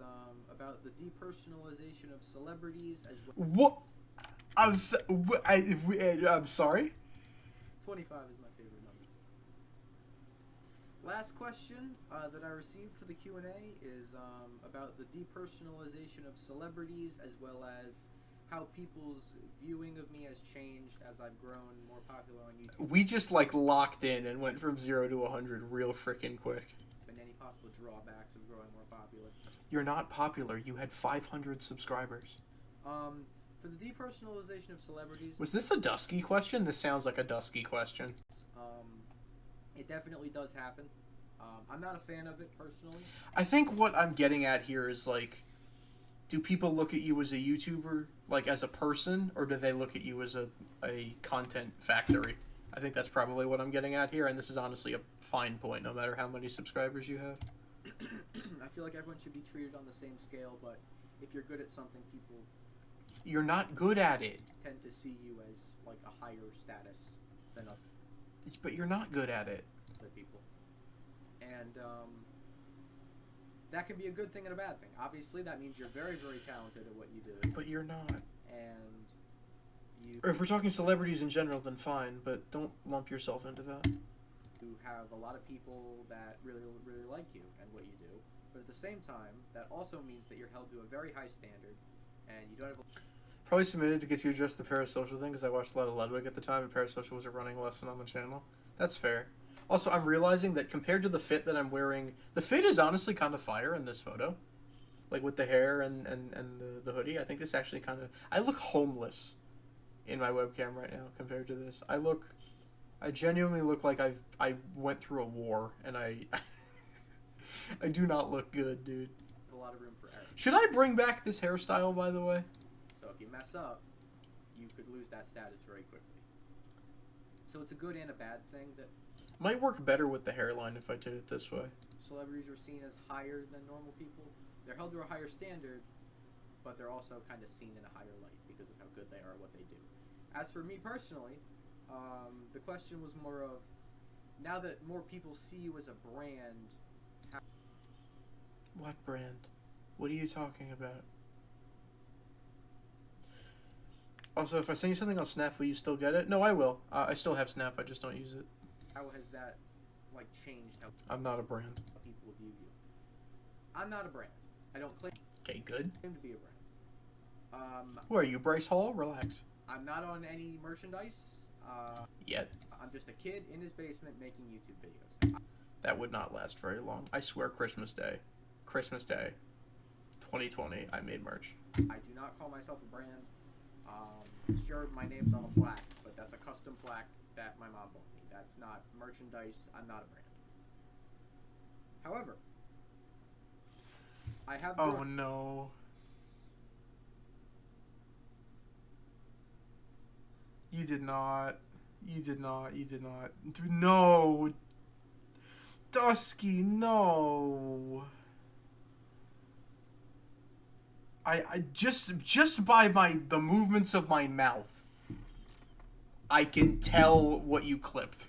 about the depersonalization of celebrities as well. What? I'm sorry? 25 is my favorite number. Last question that I received for the Q&A is about the depersonalization of celebrities as well as how people's viewing of me has changed as I've grown more popular on YouTube. We just like locked in and went from 0 to 100 real freaking quick. And any possible drawbacks of growing more popular. You're not popular. You had 500 subscribers. For the depersonalization of celebrities, Was this a Dusky question? This sounds like a Dusky question. it definitely does happen. I'm not a fan of it personally. I think what I'm getting at here is like, do people look at you as a YouTuber, like as a person, or do they look at you as a content factory? I think that's probably what I'm getting at here, and this is honestly a fine point, no matter how many subscribers you have. I feel like everyone should be treated on the same scale, but if you're good at something, people You're not good at it. tend to see you as like a higher status than other But you're not good at it. people. And that can be a good thing and a bad thing. Obviously, that means you're very, very talented at what you do. But you're not. And you Or if we're talking celebrities in general, then fine, but don't lump yourself into that. have a lot of people that really, really like you and what you do. But at the same time, that also means that you're held to a very high standard, and you don't have Probably submitted to get you to address the parasocial thing, because I watched a lot of Ludwig at the time, and parasocial was a running lesson on the channel. That's fair. Also, I'm realizing that compared to the fit that I'm wearing, the fit is honestly kind of fire in this photo. Like with the hair and the hoodie. I think this actually kind of... I look homeless in my webcam right now compared to this. I genuinely look like I went through a war, and I do not look good, dude. a lot of room for error. Should I bring back this hairstyle, by the way? So if you mess up, you could lose that status very quickly. So it's a good and a bad thing that Might work better with the hairline if I did it this way. celebrities are seen as higher than normal people. They're held to a higher standard, but they're also kind of seen in a higher light because of how good they are at what they do. As for me personally, the question was more of, now that more people see you as a brand, What brand? What are you talking about? Also, if I send you something on Snap, will you still get it? No, I will. I still have Snap, I just don't use it. how has that like changed how I'm not a brand. people view you? I'm not a brand. I don't claim Okay, good. to be a brand. Who are you, Bryce Hall? Relax. I'm not on any merchandise. Yet. I'm just a kid in his basement making YouTube videos. That would not last very long. I swear Christmas Day, 2020, I made merch. I do not call myself a brand. Sure, my name's on a plaque, but that's a custom plaque that my mom bought me. That's not merchandise. I'm not a brand. However, I have. Oh no. You did not. You did not. You did not. No. Dusky, no. I just by the movements of my mouth, I can tell what you clipped.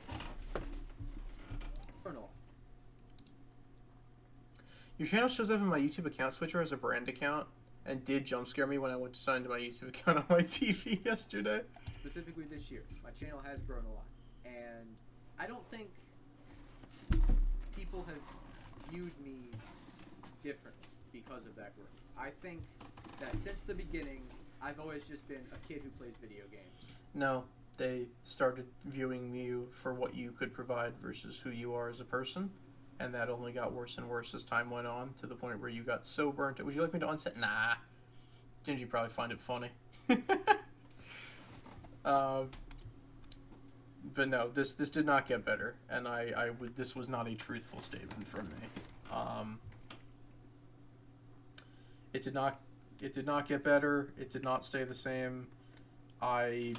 Your channel shows up in my YouTube account switcher as a brand account, and did jump scare me when I went to sign into my YouTube account on my TV yesterday. Specifically this year, my channel has grown a lot, and I don't think people have viewed me differently because of that growth. I think that since the beginning, I've always just been a kid who plays video games. No, they started viewing you for what you could provide versus who you are as a person, and that only got worse and worse as time went on, to the point where you got so burnt. Would you like me to unset? Nah. Gingy probably find it funny. But no, this did not get better, and I would this was not a truthful statement from me. It did not get better. It did not stay the same. And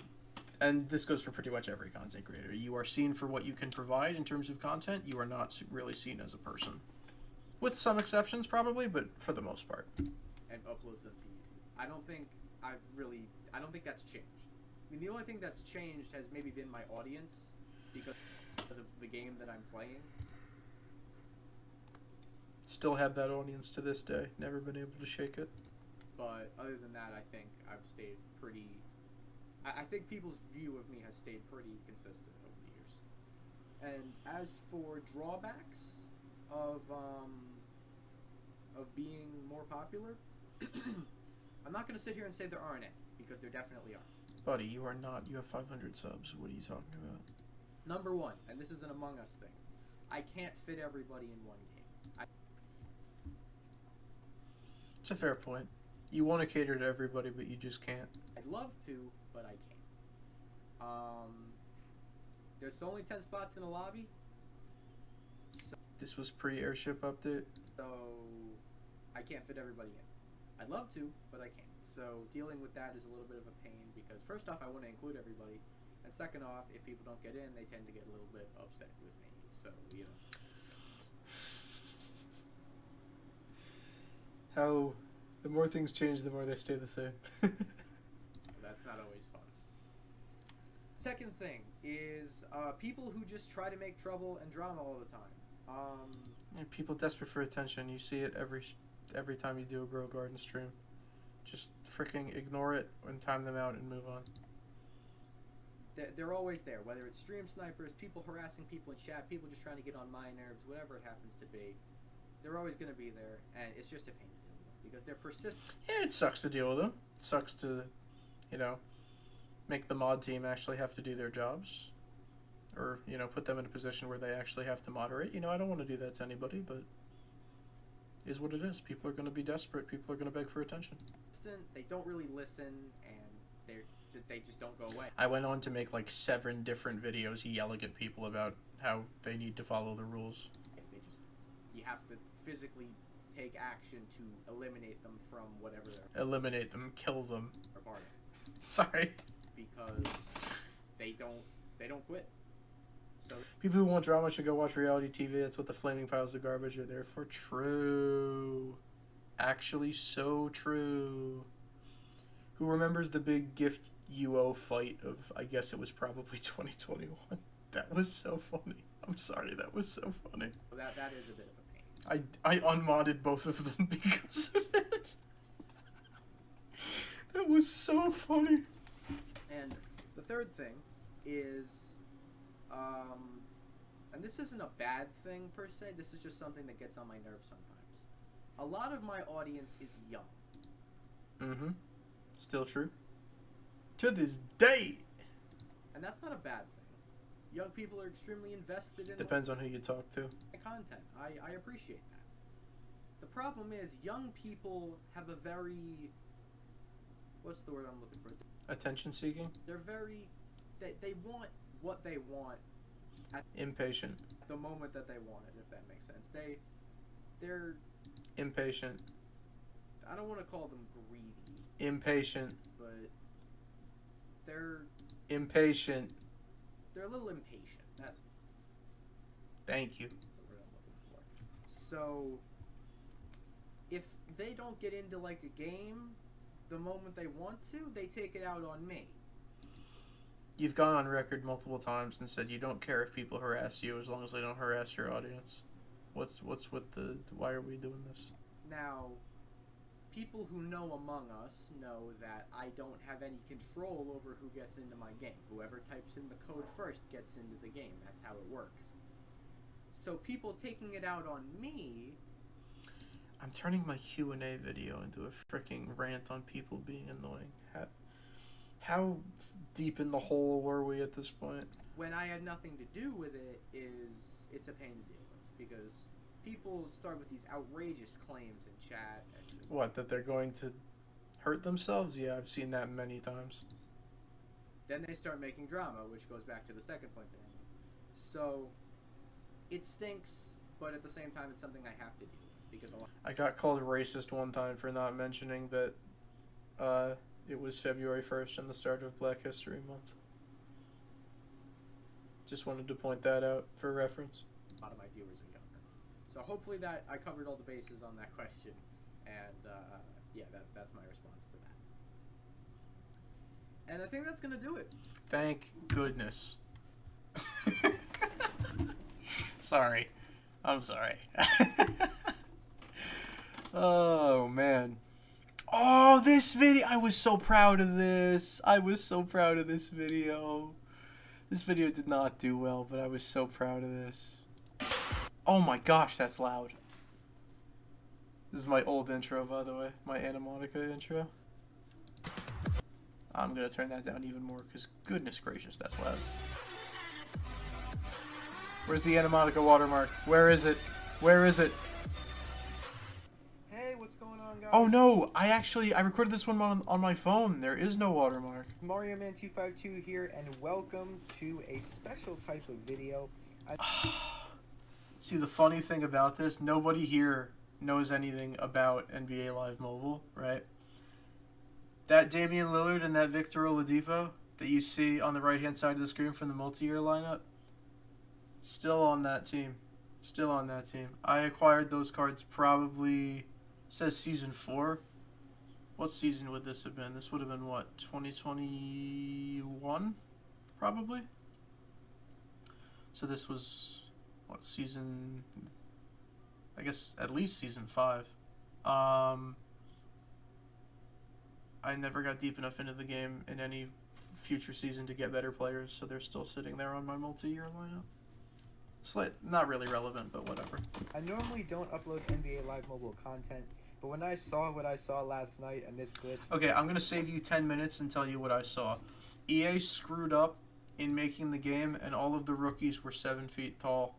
this goes for pretty much every content creator. You are seen for what you can provide in terms of content. You are not really seen as a person, with some exceptions probably, but for the most part. And uploads them to YouTube. I don't think that's changed. I mean, the only thing that's changed has maybe been my audience because of the game that I'm playing. Still have that audience to this day. Never been able to shake it. But other than that, I think I've stayed pretty. I think people's view of me has stayed pretty consistent over the years. And as for drawbacks of being more popular, I'm not going to sit here and say there aren't any, because there definitely are. Buddy, you are not. You have 500 subs. What are you talking about? Number one, and this is an Among Us thing, I can't fit everybody in one game. It's a fair point. You want to cater to everybody, but you just can't. I'd love to, but I can't. There's only 10 spots in a lobby. So, This was pre-airship update. so I can't fit everybody in. I'd love to, but I can't. So dealing with that is a little bit of a pain because first off, I want to include everybody, and second off, if people don't get in, they tend to get a little bit upset with me. So, you know. How the more things change, the more they stay the same. That's not always fun. Second thing is people who just try to make trouble and drama all the time. Yeah, people desperate for attention. You see it every time you do a Grow Garden stream. Just freaking ignore it and time them out and move on. They're always there, whether it's stream snipers, people harassing people in chat, people just trying to get on my nerves, whatever it happens to be. They're always going to be there, and it's just a pain to deal with because they're persistent. Yeah, it sucks to deal with them. It sucks to, make the mod team actually have to do their jobs. Or, put them in a position where they actually have to moderate. I don't want to do that to anybody, but it is what it is. People are going to be desperate. People are going to beg for attention. They don't really listen, and they just don't go away. I went on to make like 7 different videos yelling at people about how they need to follow the rules. You have to physically take action to eliminate them from whatever they're Eliminate them, kill them. a part of. Sorry. Because they don't quit. So People who want drama should go watch reality TV. That's what the flaming piles of garbage are there for. True. Actually, so true. Who remembers the big gift UO fight of, I guess it was probably 2021? That was so funny. I'm sorry, that was so funny. that is a bit of a pain. I unmodded both of them because of it. That was so funny. And the third thing is, and this isn't a bad thing per se, this is just something that gets on my nerves sometimes. A lot of my audience is young. Mm-hmm. Still true. To this day. And that's not a bad thing. Young people are extremely invested in Depends on who you talk to. my content. I appreciate that. The problem is young people have a very, what's the word I'm looking for? Attention seeking. They're very, they want what they want at Impatient. the moment that they want it, if that makes sense. They're Impatient. I don't want to call them greedy, Impatient. but they're Impatient. a little impatient. That's Thank you. the word I'm looking for. So if they don't get into like a game the moment they want to, they take it out on me. You've gone on record multiple times and said you don't care if people harass you as long as they don't harass your audience. What's with the why are we doing this? Now, people who know Among Us know that I don't have any control over who gets into my game. Whoever types in the code first gets into the game. That's how it works. So people taking it out on me... I'm turning my Q&A video into a freaking rant on people being annoying. How deep in the hole were we at this point? when I had nothing to do with it, it's a pain to deal with because people start with these outrageous claims in chat. And just, What, that they're going to hurt themselves? Yeah, I've seen that many times. Then they start making drama, which goes back to the second point that I made. So it stinks, but at the same time, it's something I have to deal with because a lot. I got called racist one time for not mentioning that it was February 1st and the start of Black History Month. Just wanted to point that out for reference. A lot of my viewers are younger. So hopefully that I covered all the bases on that question. And yeah, that's my response to that. And I think that's going to do it. Thank goodness. Sorry. I'm sorry. Oh, man. Oh, this video. I was so proud of this. I was so proud of this video. This video did not do well, but I was so proud of this. Oh my gosh, that's loud. This is my old intro, by the way. My Animatica intro. I'm gonna turn that down even more, because goodness gracious, that's loud. Where's the Animatica watermark? Where is it? Where is it? Hey, what's going on, guys? Oh no, I recorded this one on my phone. There is no watermark. Mario Man 252 here, and welcome to a special type of video. See, the funny thing about this, nobody here knows anything about NBA Live Mobile, right? That Damian Lillard and that Victor Oladipo that you see on the right-hand side of the screen from the multi-year lineup, still on that team. Still on that team. I acquired those cards probably, says season 4. What season would this have been? This would have been what, 2021? Probably? So this was, what, season, I guess at least season 5. I never got deep enough into the game in any future season to get better players, so they're still sitting there on my multi-year lineup. Not really relevant, but whatever. I normally don't upload NBA Live Mobile content, but when I saw what I saw last night and this glitch... Okay, I'm going to save you 10 minutes and tell you what I saw. EA screwed up in making the game, and all of the rookies were 7 feet tall.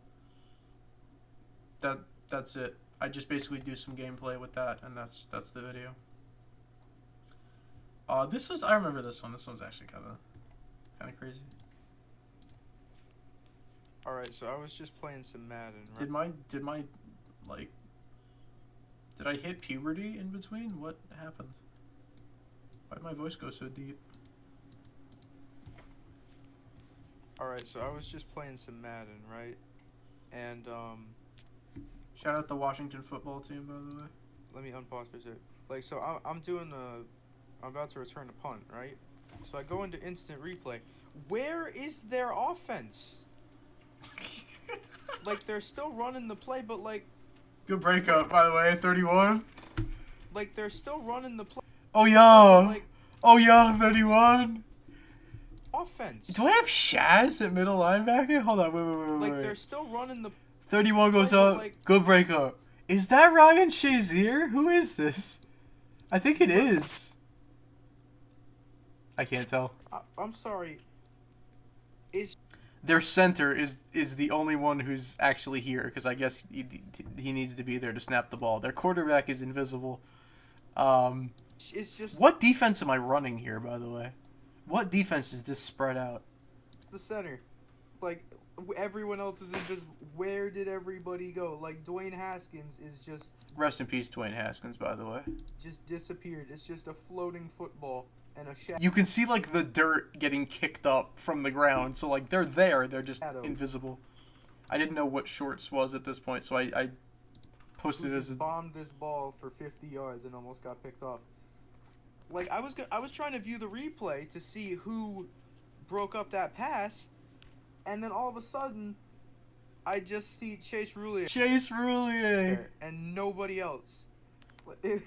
That's it. I just basically do some gameplay with that, and that's the video. I remember this one. This one's actually kind of crazy. Alright, so I was just playing some Madden, right? Did I hit puberty in between? What happened? Why did my voice go so deep? Alright, so I was just playing some Madden, right? And, Shout out the Washington football team, by the way. let me unpause for a sec. Like, so I'm about to return a punt, right? So I go into instant replay. Where is their offense? Like, they're still running the play, but, like... Good breakup, by the way, 31. Like, they're still running the play. Oh, yo! Like, Oh, yo, 31. offense. Do I have Shaz at middle linebacker? Hold on, wait. Like, they're still running the... 31 goes play, but, up. like... Good breakup. Is that Ryan Shazier? Who is this? I think it is. I can't tell. I'm sorry. Their center is the only one who's actually here, because I guess he needs to be there to snap the ball. Their quarterback is invisible. It's just... What defense am I running here, by the way? What defense is this spread out? the center. Like, everyone else is invisible. Where did everybody go? Like, Dwayne Haskins is just... Rest in peace, Dwayne Haskins, by the way. Just disappeared. It's just a floating football and a shadow. You can see, like, the dirt getting kicked up from the ground. So, like, they're there. They're just Shadow. invisible. I didn't know what shorts was at this point, so I posted it as a... bombed this ball for 50 yards and almost got picked off. Like, I was trying to view the replay to see who broke up that pass, and then all of a sudden, I just see Chase Roulier. Chase Roulier! And nobody else. It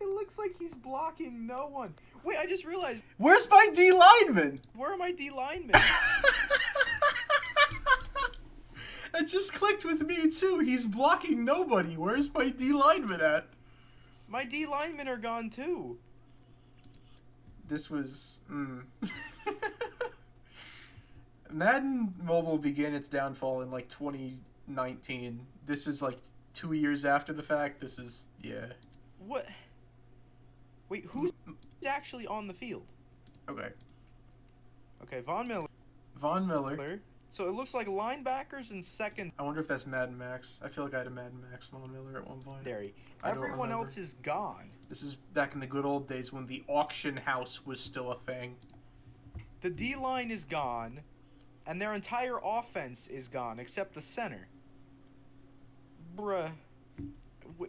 looks like he's blocking no one. Wait, I just realized. Where's my D lineman? Where are my D linemen? It just clicked with me too. He's blocking nobody. Where's my D lineman at? My D linemen are gone too. This was... Madden Mobile began its downfall in like 2019. This is like 2 years after the fact. This is... yeah. What? Wait, who's actually on the field? Okay. Okay, Von Miller. Von Miller. So it looks like linebackers and secondary. I wonder if that's Madden Max. I feel like I had a Madden Max Von Miller at one point. I don't Everyone remember. else is gone. This is back in the good old days when the auction house was still a thing. The D-line is gone, and their entire offense is gone, except the center. Bruh.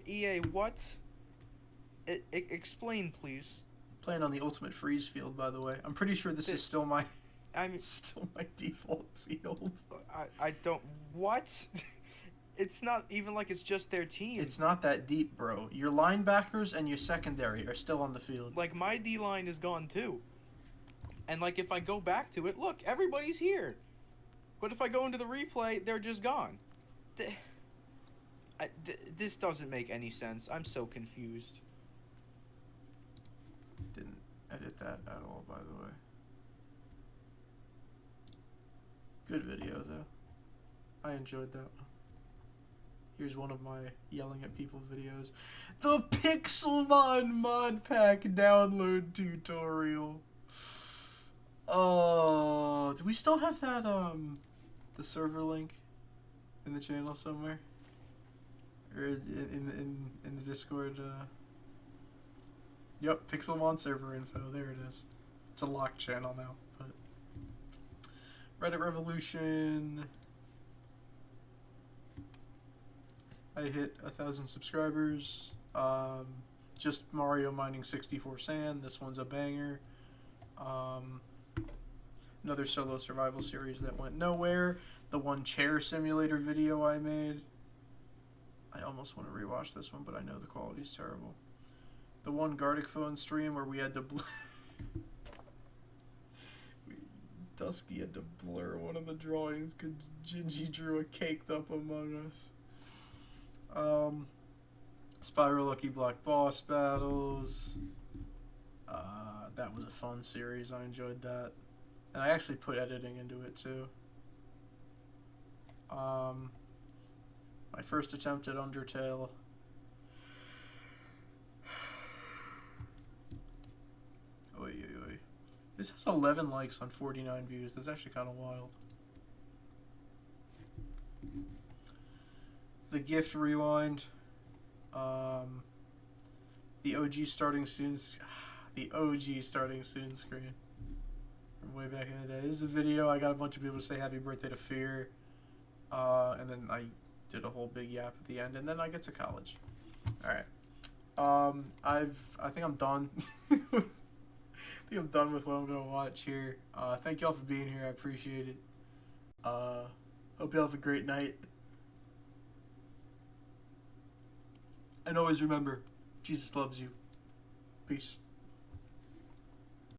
EA, what? Explain, please. Playing on the Ultimate Freeze field, by the way. I'm pretty sure this is still my default field. I don't... What? It's not even like it's just their team. It's not that deep, bro. Your linebackers and your secondary are still on the field. Like, my D-line is gone, too. And, like, if I go back to it, look, everybody's here. But if I go into the replay, they're just gone. This doesn't make any sense. I'm so confused. Didn't edit that at all, by the way. Good video, though. I enjoyed that one. Here's one of my yelling at people videos. The Pixelmon mod pack download tutorial. Oh, do we still have that, the server link in the channel somewhere? Or in the Discord, Yep, Pixelmon server info, there it is. It's a locked channel now, but... Reddit Revolution... I hit 1,000 subscribers. Just Mario Mining 64 Sand. This one's a banger. Another solo survival series that went nowhere. The one chair simulator video I made. I almost want to rewatch this one, but I know the quality's terrible. The one Gartic Phone stream where we had to Dusky had to blur one of the drawings because Gingy drew a caked up Among Us. Spyro Lucky Block boss battles. That was a fun series. I enjoyed that. And I actually put editing into it too. My first attempt at Undertale. Oy, oy, oy. This has 11 likes on 49 views. That's actually kind of wild. The Gift Rewind. The OG starting soon. The OG starting soon screen. From way back in the day. This is a video. I got a bunch of people to say happy birthday to Fear. And then I did a whole big yap at the end. And then I get to college. Alright. I think I'm done. I think I'm done with what I'm going to watch here. Thank y'all for being here. I appreciate it. Hope y'all have a great night. And always remember, Jesus loves you. Peace.